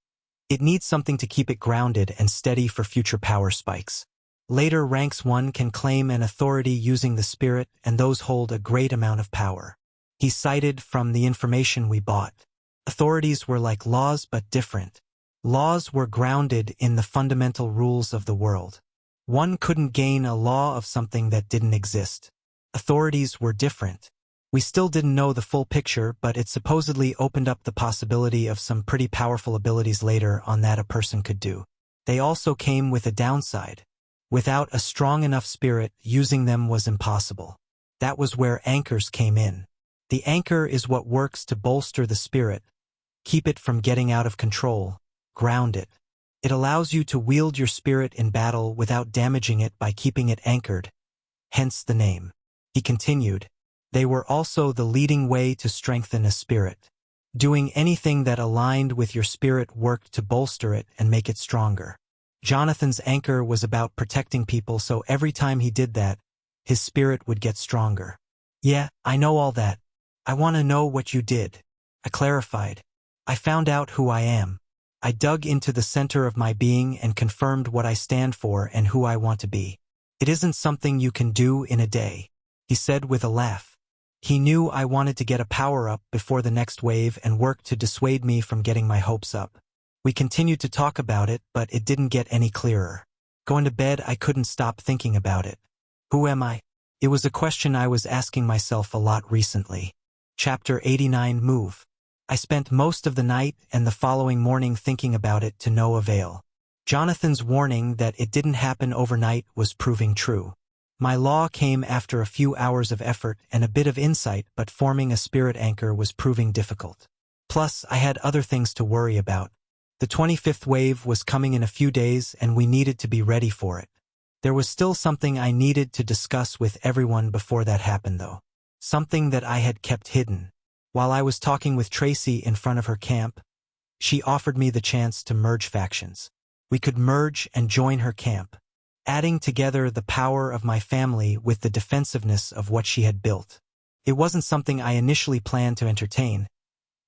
it needs something to keep it grounded and steady for future power spikes. Later ranks one can claim an authority using the spirit, and those hold a great amount of power. He cited from the information we bought. Authorities were like laws but different. Laws were grounded in the fundamental rules of the world. One couldn't gain a law of something that didn't exist. Authorities were different. We still didn't know the full picture, but it supposedly opened up the possibility of some pretty powerful abilities later on that a person could do. They also came with a downside. Without a strong enough spirit, using them was impossible. That was where anchors came in. The anchor is what works to bolster the spirit, keep it from getting out of control, ground it. It allows you to wield your spirit in battle without damaging it by keeping it anchored, hence the name. He continued, they were also the leading way to strengthen a spirit. Doing anything that aligned with your spirit worked to bolster it and make it stronger. Jonathan's anchor was about protecting people, so every time he did that, his spirit would get stronger. "Yeah, I know all that. I want to know what you did," I clarified. "I found out who I am. I dug into the center of my being and confirmed what I stand for and who I want to be. It isn't something you can do in a day," he said with a laugh. He knew I wanted to get a power-up before the next wave and worked to dissuade me from getting my hopes up. We continued to talk about it, but it didn't get any clearer. Going to bed, I couldn't stop thinking about it. Who am I? It was a question I was asking myself a lot recently. Chapter 89 Move. I spent most of the night and the following morning thinking about it to no avail. Jonathan's warning that it didn't happen overnight was proving true. My law came after a few hours of effort and a bit of insight, but forming a spirit anchor was proving difficult. Plus, I had other things to worry about. The 25th wave was coming in a few days and we needed to be ready for it. There was still something I needed to discuss with everyone before that happened though. Something that I had kept hidden. While I was talking with Tracy in front of her camp, she offered me the chance to merge factions. We could merge and join her camp, adding together the power of my family with the defensiveness of what she had built. It wasn't something I initially planned to entertain,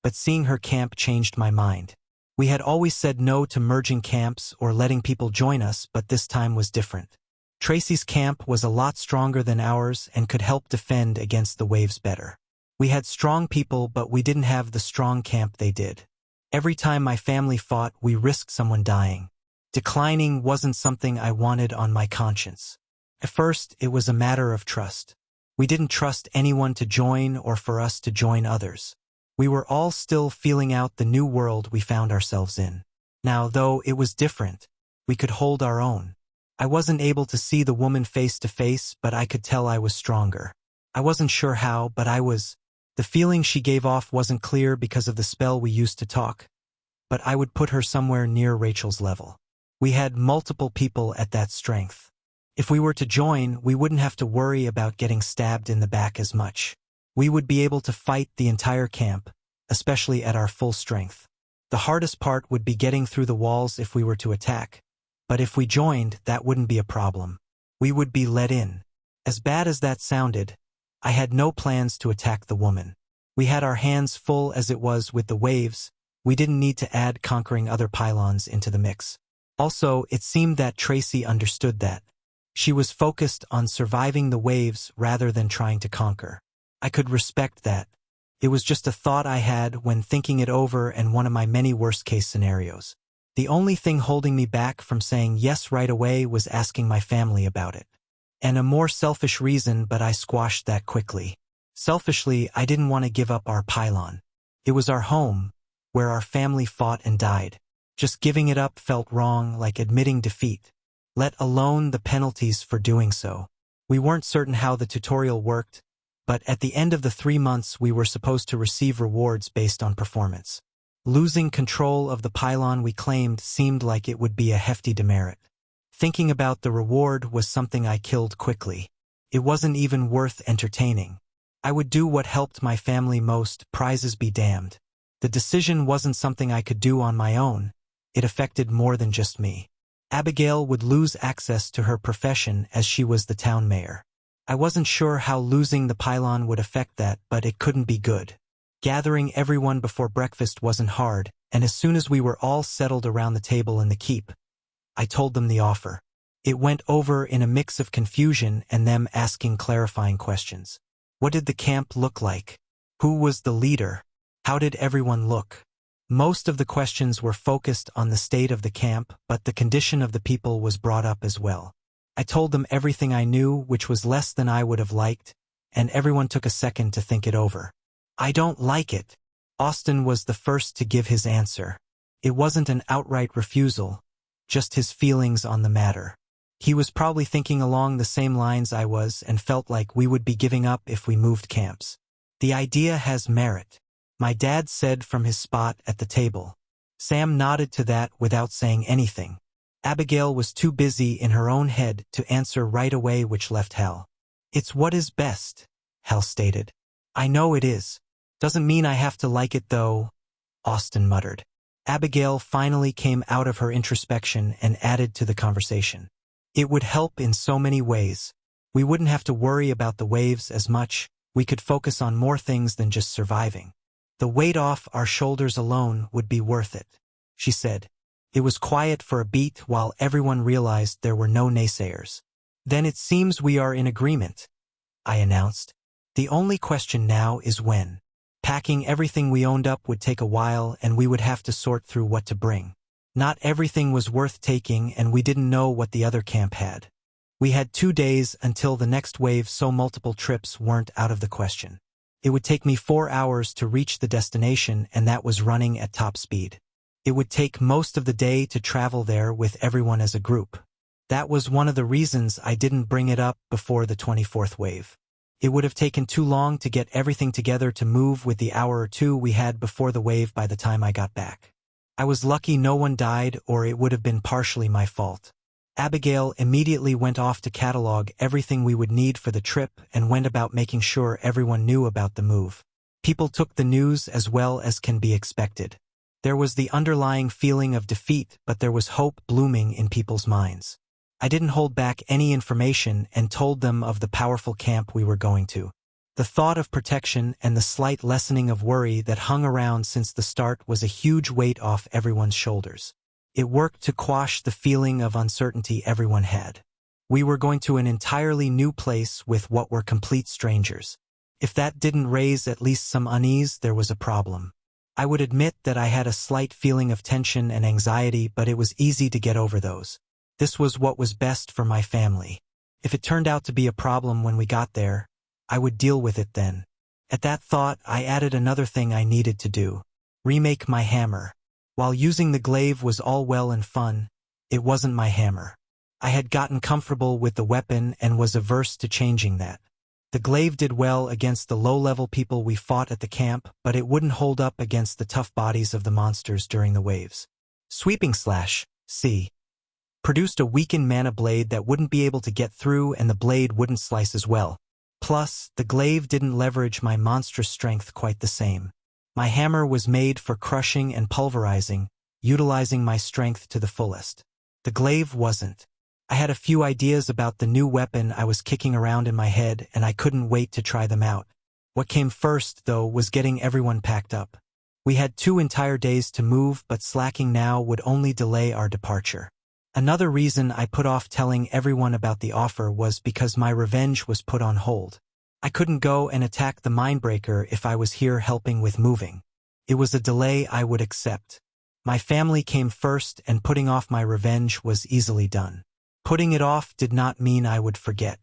but seeing her camp changed my mind. We had always said no to merging camps or letting people join us, but this time was different. Tracy's camp was a lot stronger than ours and could help defend against the waves better. We had strong people, but we didn't have the strong camp they did. Every time my family fought, we risked someone dying. Declining wasn't something I wanted on my conscience. At first, it was a matter of trust. We didn't trust anyone to join or for us to join others. We were all still feeling out the new world we found ourselves in. Now, though it was different, we could hold our own. I wasn't able to see the woman face to face, but I could tell I was stronger. I wasn't sure how, but I was. The feeling she gave off wasn't clear because of the spell we used to talk, but I would put her somewhere near Rachel's level. We had multiple people at that strength. If we were to join, we wouldn't have to worry about getting stabbed in the back as much. We would be able to fight the entire camp, especially at our full strength. The hardest part would be getting through the walls if we were to attack. But if we joined, that wouldn't be a problem. We would be let in. As bad as that sounded, I had no plans to attack the woman. We had our hands full as it was with the waves. We didn't need to add conquering other pylons into the mix. Also, it seemed that Tracy understood that. She was focused on surviving the waves rather than trying to conquer. I could respect that. It was just a thought I had when thinking it over and one of my many worst-case scenarios. The only thing holding me back from saying yes right away was asking my family about it. And a more selfish reason, but I squashed that quickly. Selfishly, I didn't want to give up our pylon. It was our home, where our family fought and died. Just giving it up felt wrong, like admitting defeat, let alone the penalties for doing so. We weren't certain how the tutorial worked, but at the end of the 3 months we were supposed to receive rewards based on performance. Losing control of the pylon we claimed seemed like it would be a hefty demerit. Thinking about the reward was something I killed quickly. It wasn't even worth entertaining. I would do what helped my family most, prizes be damned. The decision wasn't something I could do on my own. It affected more than just me. Abigail would lose access to her profession as she was the town mayor. I wasn't sure how losing the pylon would affect that, but it couldn't be good. Gathering everyone before breakfast wasn't hard, and as soon as we were all settled around the table in the keep, I told them the offer. It went over in a mix of confusion and them asking clarifying questions. What did the camp look like? Who was the leader? How did everyone look? Most of the questions were focused on the state of the camp, but the condition of the people was brought up as well. I told them everything I knew, which was less than I would have liked, and everyone took a second to think it over. I don't like it. Austin was the first to give his answer. It wasn't an outright refusal, just his feelings on the matter. He was probably thinking along the same lines I was and felt like we would be giving up if we moved camps. The idea has merit, my dad said from his spot at the table. Sam nodded to that without saying anything. Abigail was too busy in her own head to answer right away, which left Hal. It's what is best, Hal stated. I know it is. Doesn't mean I have to like it though, Austin muttered. Abigail finally came out of her introspection and added to the conversation. It would help in so many ways. We wouldn't have to worry about the waves as much. We could focus on more things than just surviving. The weight off our shoulders alone would be worth it, she said. It was quiet for a beat while everyone realized there were no naysayers. Then it seems we are in agreement, I announced. The only question now is when. Packing everything we owned up would take a while and we would have to sort through what to bring. Not everything was worth taking and we didn't know what the other camp had. We had 2 days until the next wave, so multiple trips weren't out of the question. It would take me 4 hours to reach the destination, and that was running at top speed. It would take most of the day to travel there with everyone as a group. That was one of the reasons I didn't bring it up before the 24th wave. It would have taken too long to get everything together to move with the hour or two we had before the wave by the time I got back. I was lucky no one died, or it would have been partially my fault. Abigail immediately went off to catalog everything we would need for the trip and went about making sure everyone knew about the move. People took the news as well as can be expected. There was the underlying feeling of defeat, but there was hope blooming in people's minds. I didn't hold back any information and told them of the powerful camp we were going to. The thought of protection and the slight lessening of worry that hung around since the start was a huge weight off everyone's shoulders. It worked to quash the feeling of uncertainty everyone had. We were going to an entirely new place with what were complete strangers. If that didn't raise at least some unease, there was a problem. I would admit that I had a slight feeling of tension and anxiety, but it was easy to get over those. This was what was best for my family. If it turned out to be a problem when we got there, I would deal with it then. At that thought, I added another thing I needed to do: remake my hammer. While using the glaive was all well and fun, it wasn't my hammer. I had gotten comfortable with the weapon and was averse to changing that. The glaive did well against the low-level people we fought at the camp, but it wouldn't hold up against the tough bodies of the monsters during the waves. Sweeping Slash, C. Produced a weakened mana blade that wouldn't be able to get through, and the blade wouldn't slice as well. Plus, the glaive didn't leverage my monstrous strength quite the same. My hammer was made for crushing and pulverizing, utilizing my strength to the fullest. The glaive wasn't. I had a few ideas about the new weapon I was kicking around in my head, and I couldn't wait to try them out. What came first, though, was getting everyone packed up. We had 2 entire days to move, but slacking now would only delay our departure. Another reason I put off telling everyone about the offer was because my revenge was put on hold. I couldn't go and attack the Mindbreaker if I was here helping with moving. It was a delay I would accept. My family came first, and putting off my revenge was easily done. Putting it off did not mean I would forget.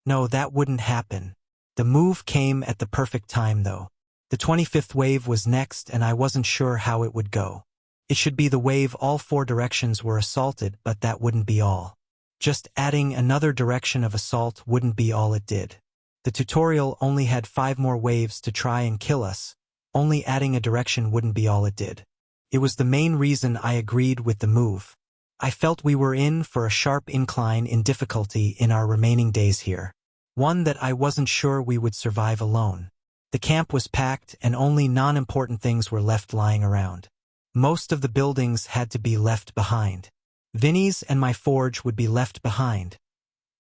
No, that wouldn't happen. The move came at the perfect time, though. The 25th wave was next, and I wasn't sure how it would go. It should be the wave all 4 directions were assaulted, but that wouldn't be all. Just adding another direction of assault wouldn't be all it did. The tutorial only had 5 more waves to try and kill us. Only adding a direction wouldn't be all it did. It was the main reason I agreed with the move. I felt we were in for a sharp incline in difficulty in our remaining days here. One that I wasn't sure we would survive alone. The camp was packed, and only non-important things were left lying around. Most of the buildings had to be left behind. Vinny's and my forge would be left behind.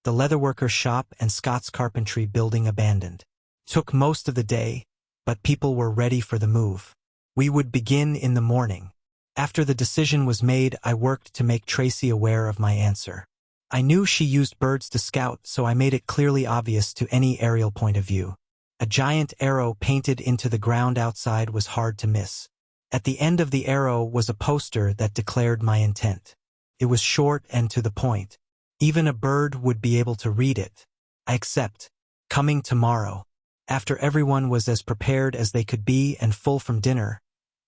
The leatherworker's shop and Scott's carpentry building abandoned. Took most of the day, but people were ready for the move. We would begin in the morning. After the decision was made, I worked to make Tracy aware of my answer. I knew she used birds to scout, so I made it clearly obvious to any aerial point of view. A giant arrow painted into the ground outside was hard to miss. At the end of the arrow was a poster that declared my intent. It was short and to the point. Even a bird would be able to read it. I accept. Coming tomorrow. After everyone was as prepared as they could be and full from dinner,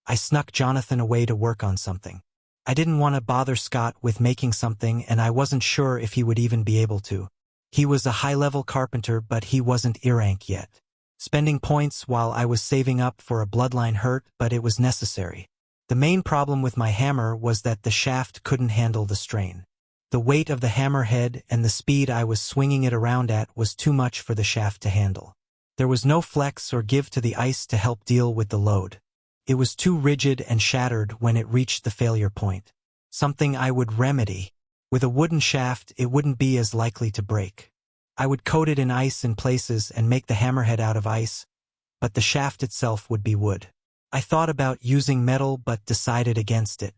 I snuck Jonathan away to work on something. I didn't want to bother Scott with making something, and I wasn't sure if he would even be able to. He was a high-level carpenter, but he wasn't E-rank yet. Spending points while I was saving up for a bloodline hurt, but it was necessary. The main problem with my hammer was that the shaft couldn't handle the strain. The weight of the hammerhead and the speed I was swinging it around at was too much for the shaft to handle. There was no flex or give to the ice to help deal with the load. It was too rigid and shattered when it reached the failure point. Something I would remedy. With a wooden shaft, it wouldn't be as likely to break. I would coat it in ice in places and make the hammerhead out of ice, but the shaft itself would be wood. I thought about using metal but decided against it.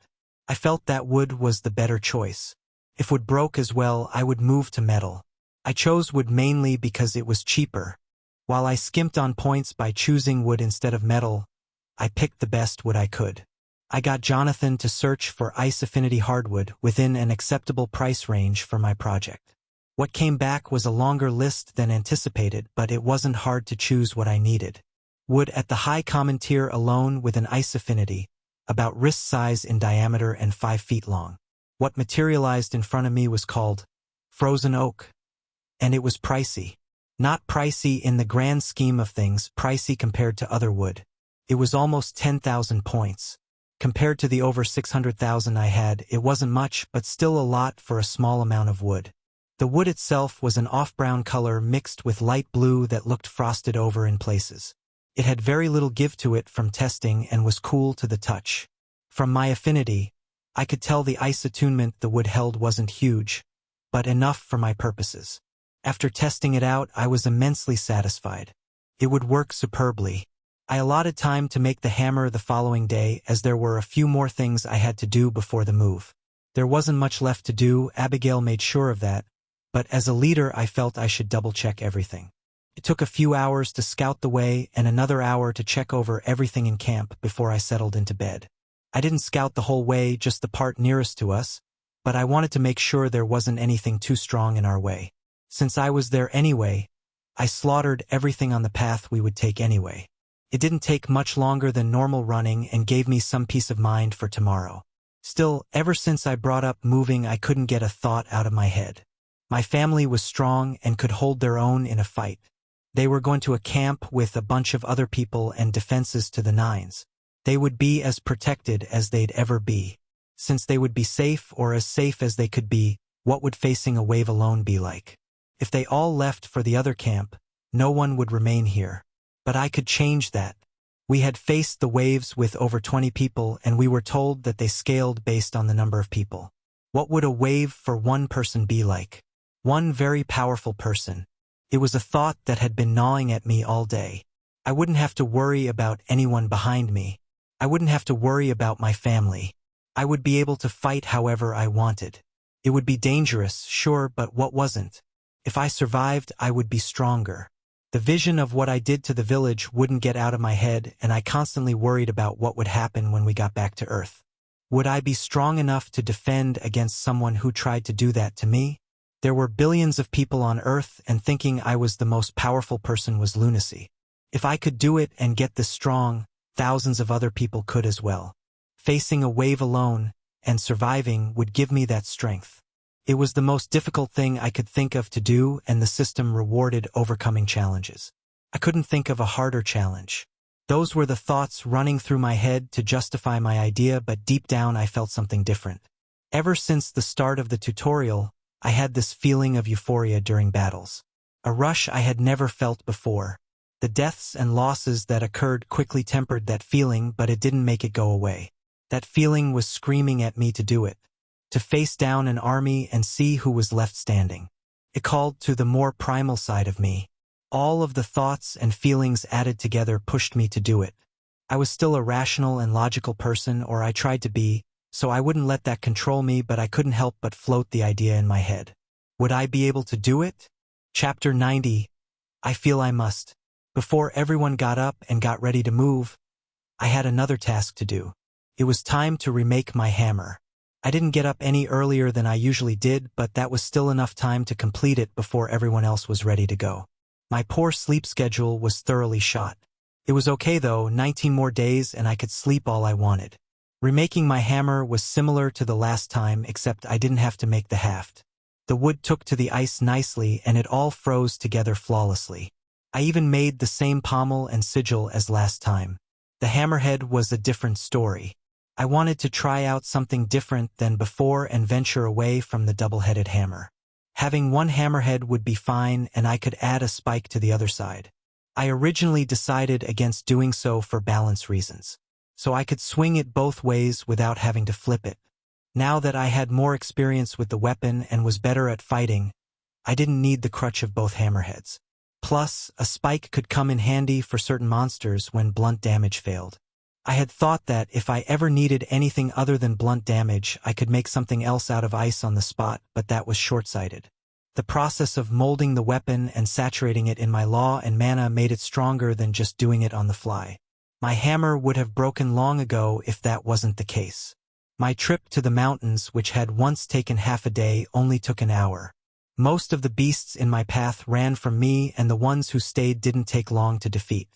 I felt that wood was the better choice. If wood broke as well, I would move to metal. I chose wood mainly because it was cheaper. While I skimped on points by choosing wood instead of metal, I picked the best wood I could. I got Jonathan to search for ice affinity hardwood within an acceptable price range for my project. What came back was a longer list than anticipated, but it wasn't hard to choose what I needed. Wood at the high common tier alone with an ice affinity, about wrist size in diameter and 5 feet long. What materialized in front of me was called frozen oak. And it was pricey. Not pricey in the grand scheme of things, pricey compared to other wood. It was almost 10,000 points. Compared to the over 600,000 I had, it wasn't much, but still a lot for a small amount of wood. The wood itself was an off-brown color mixed with light blue that looked frosted over in places. It had very little give to it from testing and was cool to the touch. From my affinity, I could tell the ice attunement the wood held wasn't huge, but enough for my purposes. After testing it out, I was immensely satisfied. It would work superbly. I allotted time to make the hammer the following day as there were a few more things I had to do before the move. There wasn't much left to do, Abigail made sure of that, but as a leader I felt I should double-check everything. It took a few hours to scout the way and another hour to check over everything in camp before I settled into bed. I didn't scout the whole way, just the part nearest to us, but I wanted to make sure there wasn't anything too strong in our way. Since I was there anyway, I slaughtered everything on the path we would take anyway. It didn't take much longer than normal running and gave me some peace of mind for tomorrow. Still, ever since I brought up moving, I couldn't get a thought out of my head. My family was strong and could hold their own in a fight. They were going to a camp with a bunch of other people and defenses to the nines. They would be as protected as they'd ever be. Since they would be safe or as safe as they could be, what would facing a wave alone be like? If they all left for the other camp, no one would remain here. But I could change that. We had faced the waves with over 20 people and we were told that they scaled based on the number of people. What would a wave for one person be like? One very powerful person. It was a thought that had been gnawing at me all day. I wouldn't have to worry about anyone behind me. I wouldn't have to worry about my family. I would be able to fight however I wanted. It would be dangerous, sure, but what wasn't? If I survived, I would be stronger. The vision of what I did to the village wouldn't get out of my head, and I constantly worried about what would happen when we got back to Earth. Would I be strong enough to defend against someone who tried to do that to me? There were billions of people on Earth, and thinking I was the most powerful person was lunacy. If I could do it and get this strong, thousands of other people could as well. Facing a wave alone and surviving would give me that strength. It was the most difficult thing I could think of to do, and the system rewarded overcoming challenges. I couldn't think of a harder challenge. Those were the thoughts running through my head to justify my idea, but deep down I felt something different. Ever since the start of the tutorial, I had this feeling of euphoria during battles. A rush I had never felt before. The deaths and losses that occurred quickly tempered that feeling, but it didn't make it go away. That feeling was screaming at me to do it. To face down an army and see who was left standing. It called to the more primal side of me. All of the thoughts and feelings added together pushed me to do it. I was still a rational and logical person, or I tried to be, so I wouldn't let that control me, but I couldn't help but float the idea in my head. Would I be able to do it? Chapter 90. I feel I must. Before everyone got up and got ready to move, I had another task to do. It was time to remake my hammer. I didn't get up any earlier than I usually did, but that was still enough time to complete it before everyone else was ready to go. My poor sleep schedule was thoroughly shot. It was okay though, 19 more days and I could sleep all I wanted. Remaking my hammer was similar to the last time, except I didn't have to make the haft. The wood took to the ice nicely and it all froze together flawlessly. I even made the same pommel and sigil as last time. The hammerhead was a different story. I wanted to try out something different than before and venture away from the double-headed hammer. Having one hammerhead would be fine, and I could add a spike to the other side. I originally decided against doing so for balance reasons, so I could swing it both ways without having to flip it. Now that I had more experience with the weapon and was better at fighting, I didn't need the crutch of both hammerheads. Plus, a spike could come in handy for certain monsters when blunt damage failed. I had thought that if I ever needed anything other than blunt damage, I could make something else out of ice on the spot, but that was short-sighted. The process of molding the weapon and saturating it in my law and mana made it stronger than just doing it on the fly. My hammer would have broken long ago if that wasn't the case. My trip to the mountains, which had once taken half a day, only took an hour. Most of the beasts in my path ran from me, and the ones who stayed didn't take long to defeat.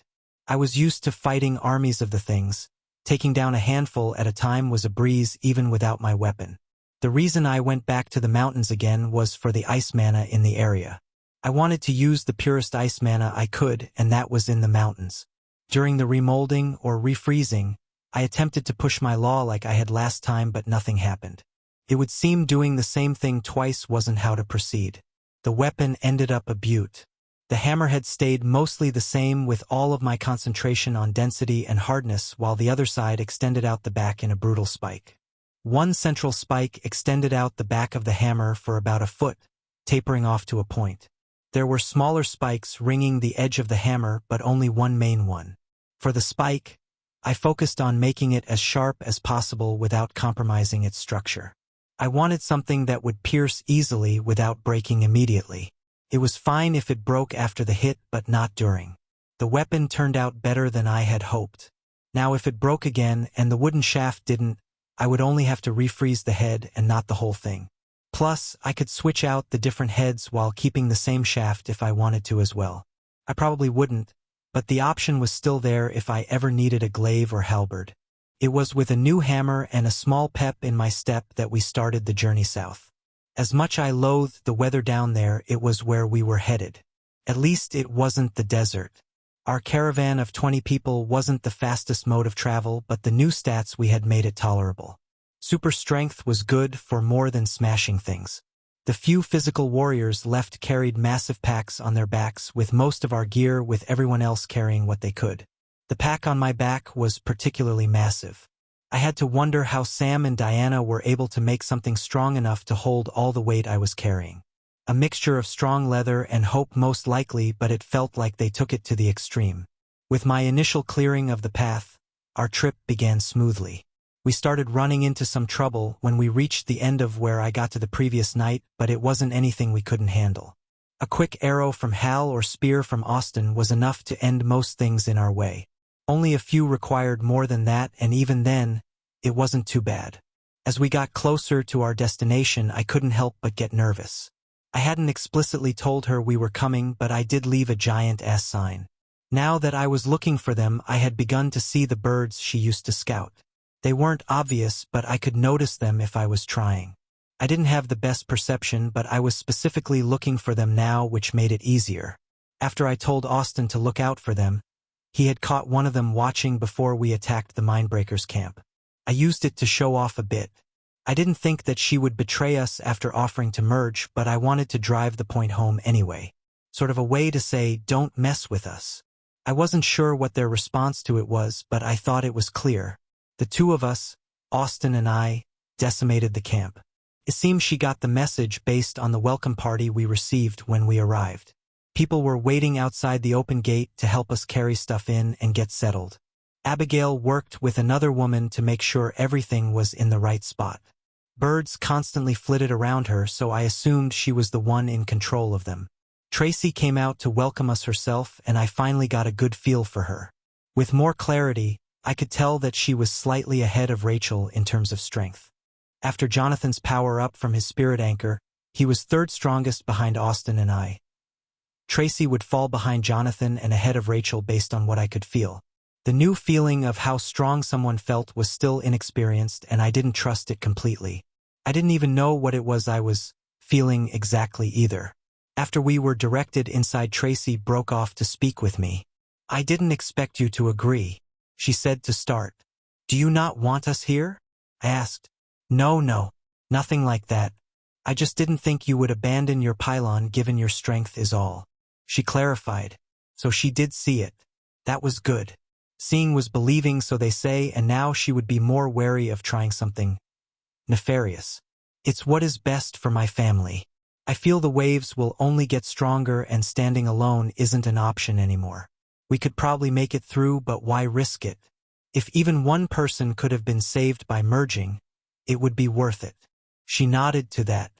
I was used to fighting armies of the things. Taking down a handful at a time was a breeze even without my weapon. The reason I went back to the mountains again was for the ice mana in the area. I wanted to use the purest ice mana I could, and that was in the mountains. During the remolding or refreezing, I attempted to push my law like I had last time, but nothing happened. It would seem doing the same thing twice wasn't how to proceed. The weapon ended up a beaut. The hammerhead stayed mostly the same with all of my concentration on density and hardness, while the other side extended out the back in a brutal spike. One central spike extended out the back of the hammer for about a foot, tapering off to a point. There were smaller spikes ringing the edge of the hammer, but only one main one. For the spike, I focused on making it as sharp as possible without compromising its structure. I wanted something that would pierce easily without breaking immediately. It was fine if it broke after the hit, but not during. The weapon turned out better than I had hoped. Now if it broke again and the wooden shaft didn't, I would only have to refreeze the head and not the whole thing. Plus, I could switch out the different heads while keeping the same shaft if I wanted to as well. I probably wouldn't, but the option was still there if I ever needed a glaive or halberd. It was with a new hammer and a small pep in my step that we started the journey south. As much I loathed the weather down there, it was where we were headed. At least it wasn't the desert. Our caravan of 20 people wasn't the fastest mode of travel, but the new stats we had made it tolerable. Super strength was good for more than smashing things. The few physical warriors left carried massive packs on their backs, with most of our gear with everyone else carrying what they could. The pack on my back was particularly massive. I had to wonder how Sam and Diana were able to make something strong enough to hold all the weight I was carrying. A mixture of strong leather and hope most likely, but it felt like they took it to the extreme. With my initial clearing of the path, our trip began smoothly. We started running into some trouble when we reached the end of where I got to the previous night, but it wasn't anything we couldn't handle. A quick arrow from Hal or spear from Austin was enough to end most things in our way. Only a few required more than that, and even then, it wasn't too bad. As we got closer to our destination, I couldn't help but get nervous. I hadn't explicitly told her we were coming, but I did leave a giant S sign. Now that I was looking for them, I had begun to see the birds she used to scout. They weren't obvious, but I could notice them if I was trying. I didn't have the best perception, but I was specifically looking for them now, which made it easier. After I told Austin to look out for them, he had caught one of them watching before we attacked the Minebreakers camp. I used it to show off a bit. I didn't think that she would betray us after offering to merge, but I wanted to drive the point home anyway. Sort of a way to say, don't mess with us. I wasn't sure what their response to it was, but I thought it was clear. The two of us, Austin and I, decimated the camp. It seems she got the message based on the welcome party we received when we arrived. People were waiting outside the open gate to help us carry stuff in and get settled. Abigail worked with another woman to make sure everything was in the right spot. Birds constantly flitted around her, so I assumed she was the one in control of them. Tracy came out to welcome us herself, and I finally got a good feel for her. With more clarity, I could tell that she was slightly ahead of Rachel in terms of strength. After Jonathan's power-up from his spirit anchor, he was third strongest behind Austin and I. Tracy would fall behind Jonathan and ahead of Rachel based on what I could feel. The new feeling of how strong someone felt was still inexperienced, and I didn't trust it completely. I didn't even know what it was I was feeling exactly either. After we were directed inside, Tracy broke off to speak with me. "I didn't expect you to agree," she said to start. "Do you not want us here?" I asked. No, nothing like that. I just didn't think you would abandon your pylon given your strength is all." She clarified. So she did see it. That was good. Seeing was believing, so they say, and now she would be more wary of trying something nefarious. "It's what is best for my family. I feel the waves will only get stronger, and standing alone isn't an option anymore. We could probably make it through, but why risk it? If even one person could have been saved by merging, it would be worth it." She nodded to that.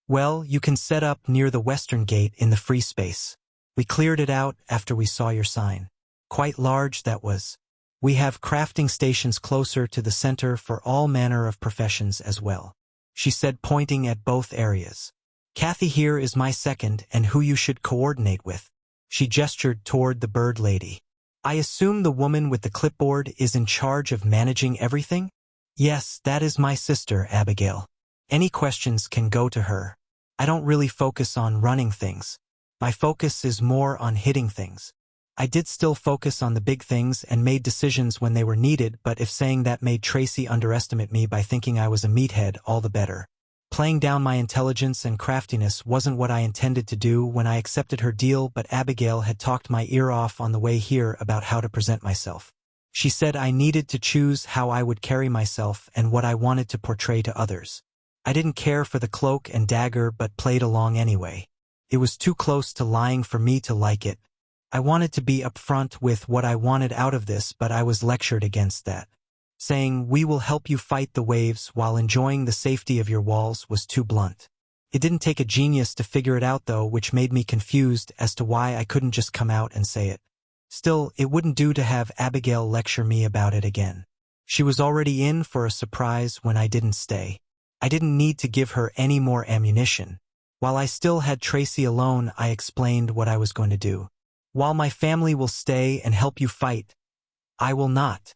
"Well, you can set up near the western gate in the free space. We cleared it out after we saw your sign. Quite large, that was. We have crafting stations closer to the center for all manner of professions as well," she said, pointing at both areas. "Kathy here is my second and who you should coordinate with." She gestured toward the bird lady. I assume the woman with the clipboard is in charge of managing everything? Yes, that is my sister, Abigail. Any questions can go to her. I don't really focus on running things. My focus is more on hitting things. I did still focus on the big things and made decisions when they were needed, but if saying that made Tracy underestimate me by thinking I was a meathead, all the better. Playing down my intelligence and craftiness wasn't what I intended to do when I accepted her deal, but Abigail had talked my ear off on the way here about how to present myself. She said I needed to choose how I would carry myself and what I wanted to portray to others. I didn't care for the cloak and dagger but played along anyway. It was too close to lying for me to like it. I wanted to be upfront with what I wanted out of this, but I was lectured against that. Saying, "We will help you fight the waves while enjoying the safety of your walls," was too blunt. It didn't take a genius to figure it out though, which made me confused as to why I couldn't just come out and say it. Still, it wouldn't do to have Abigail lecture me about it again. She was already in for a surprise when I didn't stay. I didn't need to give her any more ammunition. While I still had Tracy alone, I explained what I was going to do. "While my family will stay and help you fight, I will not,"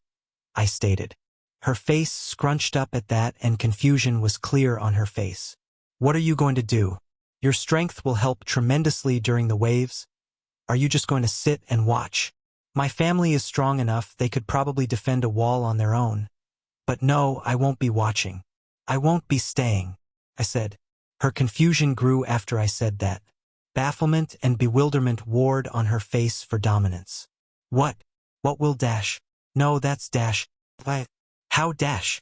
I stated. Her face scrunched up at that and confusion was clear on her face. "What are you going to do? Your strength will help tremendously during the waves. Are you just going to sit and watch? My family is strong enough, they could probably defend a wall on their own. But no, I won't be watching. I won't be staying," I said. Her confusion grew after I said that. Bafflement and bewilderment warred on her face for dominance. What will Dash? No, that's Dash. Why? How Dash?"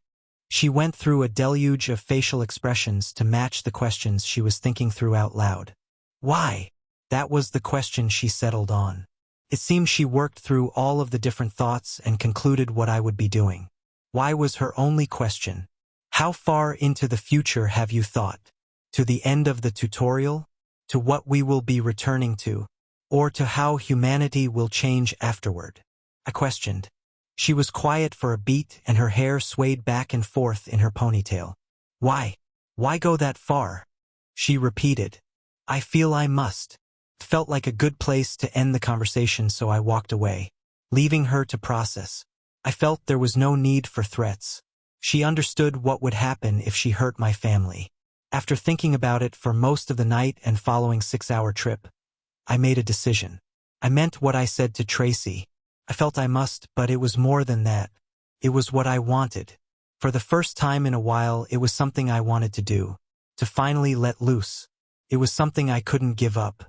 She went through a deluge of facial expressions to match the questions she was thinking through out loud. Why? That was the question she settled on. It seemed she worked through all of the different thoughts and concluded what I would be doing. Why was her only question. How far into the future have you thought? To the end of the tutorial? To what we will be returning to? Or to how humanity will change afterward? I questioned. She was quiet for a beat and her hair swayed back and forth in her ponytail. Why? Why go that far? She repeated. I feel I must. Felt like a good place to end the conversation, so I walked away, leaving her to process. I felt there was no need for threats. She understood what would happen if she hurt my family. After thinking about it for most of the night and following 6-hour trip, I made a decision. I meant what I said to Tracy. I felt I must, but it was more than that. It was what I wanted. For the first time in a while, it was something I wanted to do. To finally let loose. It was something I couldn't give up.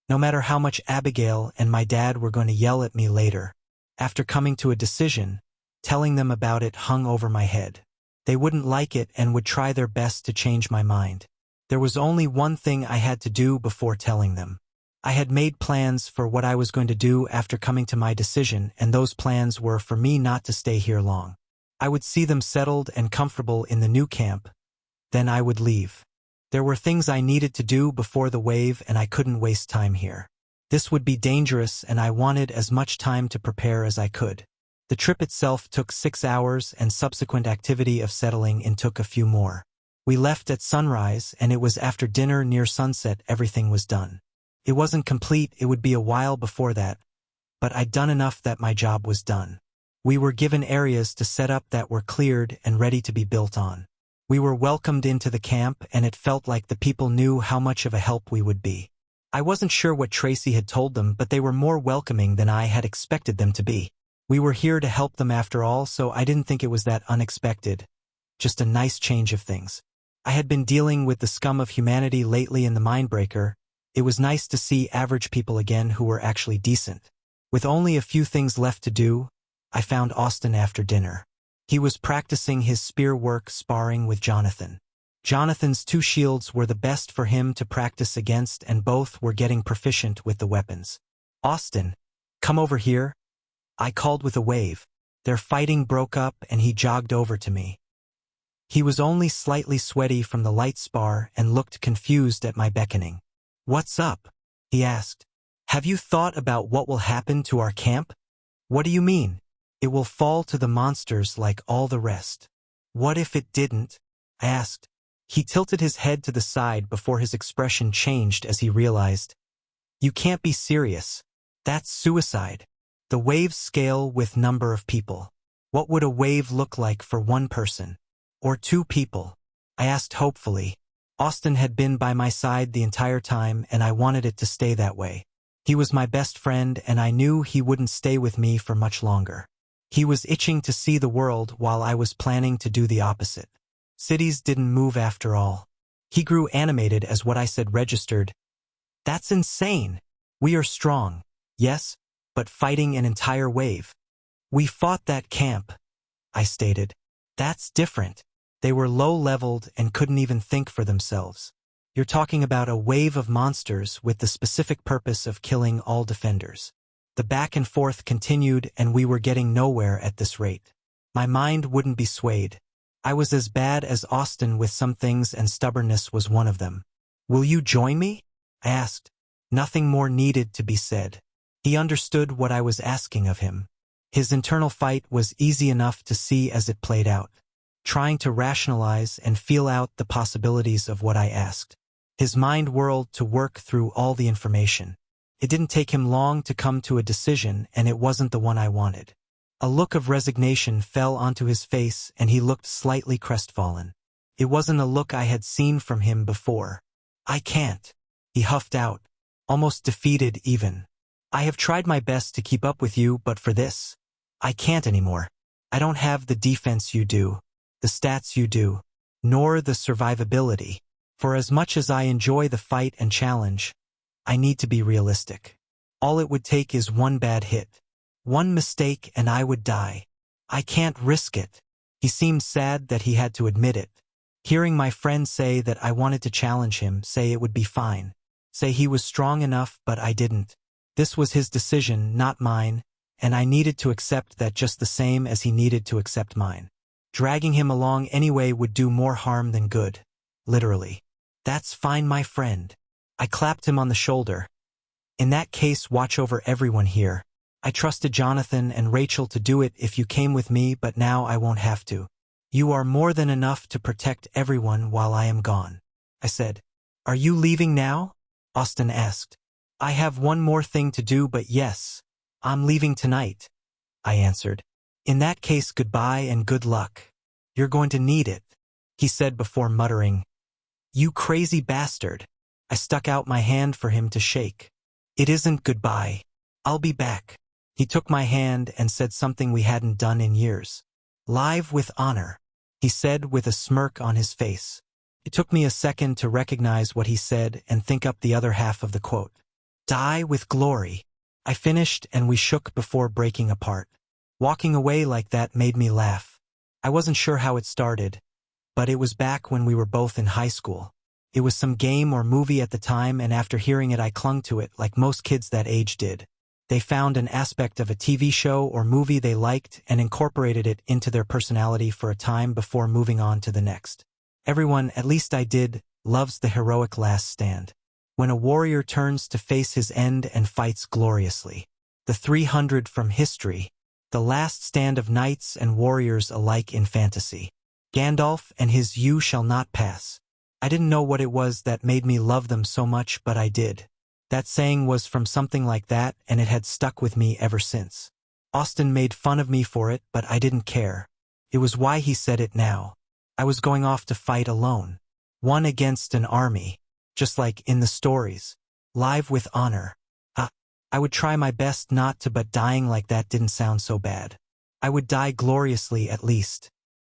No matter how much Abigail and my dad were going to yell at me later. After coming to a decision, telling them about it hung over my head. They wouldn't like it and would try their best to change my mind. There was only one thing I had to do before telling them. I had made plans for what I was going to do after coming to my decision, and those plans were for me not to stay here long. I would see them settled and comfortable in the new camp. Then I would leave. There were things I needed to do before the wave, and I couldn't waste time here. This would be dangerous, and I wanted as much time to prepare as I could. The trip itself took 6 hours, and subsequent activity of settling in took a few more. We left at sunrise, and it was after dinner near sunset everything was done. It wasn't complete, it would be a while before that, but I'd done enough that my job was done. We were given areas to set up that were cleared and ready to be built on. We were welcomed into the camp, and it felt like the people knew how much of a help we would be. I wasn't sure what Tracy had told them, but they were more welcoming than I had expected them to be. We were here to help them after all, so I didn't think it was that unexpected. Just a nice change of things. I had been dealing with the scum of humanity lately in the Mindbreaker. It was nice to see average people again who were actually decent. With only a few things left to do, I found Austin after dinner. He was practicing his spear work sparring with Jonathan. Jonathan's 2 shields were the best for him to practice against, and both were getting proficient with the weapons. Austin, come over here. I called with a wave. Their fighting broke up and he jogged over to me. He was only slightly sweaty from the light spar and looked confused at my beckoning. What's up? He asked. Have you thought about what will happen to our camp? What do you mean? It will fall to the monsters like all the rest. What if it didn't? I asked. He tilted his head to the side before his expression changed as he realized. You can't be serious. That's suicide. The wave scale with number of people. What would a wave look like for one person? Or two people? I asked hopefully. Austin had been by my side the entire time, and I wanted it to stay that way. He was my best friend, and I knew he wouldn't stay with me for much longer. He was itching to see the world while I was planning to do the opposite. Cities didn't move after all. He grew animated as what I said registered. That's insane. We are strong, yes, but fighting an entire wave. We fought that camp, I stated. That's different. They were low-leveled and couldn't even think for themselves. You're talking about a wave of monsters with the specific purpose of killing all defenders. The back and forth continued, and we were getting nowhere at this rate. My mind wouldn't be swayed. I was as bad as Austin with some things, and stubbornness was one of them. Will you join me? I asked. Nothing more needed to be said. He understood what I was asking of him. His internal fight was easy enough to see as it played out, trying to rationalize and feel out the possibilities of what I asked. His mind whirled to work through all the information. It didn't take him long to come to a decision, and it wasn't the one I wanted. A look of resignation fell onto his face, and he looked slightly crestfallen. It wasn't a look I had seen from him before. I can't, he huffed out, almost defeated even. I have tried my best to keep up with you, but for this, I can't anymore. I don't have the defense you do, the stats you do, nor the survivability. For as much as I enjoy the fight and challenge, I need to be realistic. All it would take is one bad hit. One mistake and I would die. I can't risk it. He seemed sad that he had to admit it. Hearing my friend say that I wanted to challenge him, say it would be fine, say he was strong enough, but I didn't. This was his decision, not mine, and I needed to accept that just the same as he needed to accept mine. Dragging him along anyway would do more harm than good. Literally. That's fine, my friend. I clapped him on the shoulder. In that case, watch over everyone here. I trusted Jonathan and Rachel to do it if you came with me, but now I won't have to. You are more than enough to protect everyone while I am gone, I said. Are you leaving now? Austin asked. I have one more thing to do, but yes, I'm leaving tonight, I answered. In that case, goodbye and good luck. You're going to need it, he said before muttering, You crazy bastard. I stuck out my hand for him to shake. It isn't goodbye. I'll be back. He took my hand and said something we hadn't done in years. Live with honor, he said with a smirk on his face. It took me a second to recognize what he said and think up the other half of the quote. Die with glory. I finished and we shook before breaking apart. Walking away like that made me laugh. I wasn't sure how it started, but it was back when we were both in high school. It was some game or movie at the time, and after hearing it I clung to it like most kids that age did. They found an aspect of a TV show or movie they liked and incorporated it into their personality for a time before moving on to the next. Everyone, at least I did, loves the heroic last stand. When a warrior turns to face his end and fights gloriously. The 300 from history. The last stand of knights and warriors alike in fantasy. Gandalf and his You Shall Not Pass. I didn't know what it was that made me love them so much, but I did. That saying was from something like that, and it had stuck with me ever since. Austin made fun of me for it, but I didn't care. It was why he said it now. I was going off to fight alone. One against an army. Just like in the stories. Live with honor. I would try my best not to, but dying like that didn't sound so bad. I would die gloriously at least.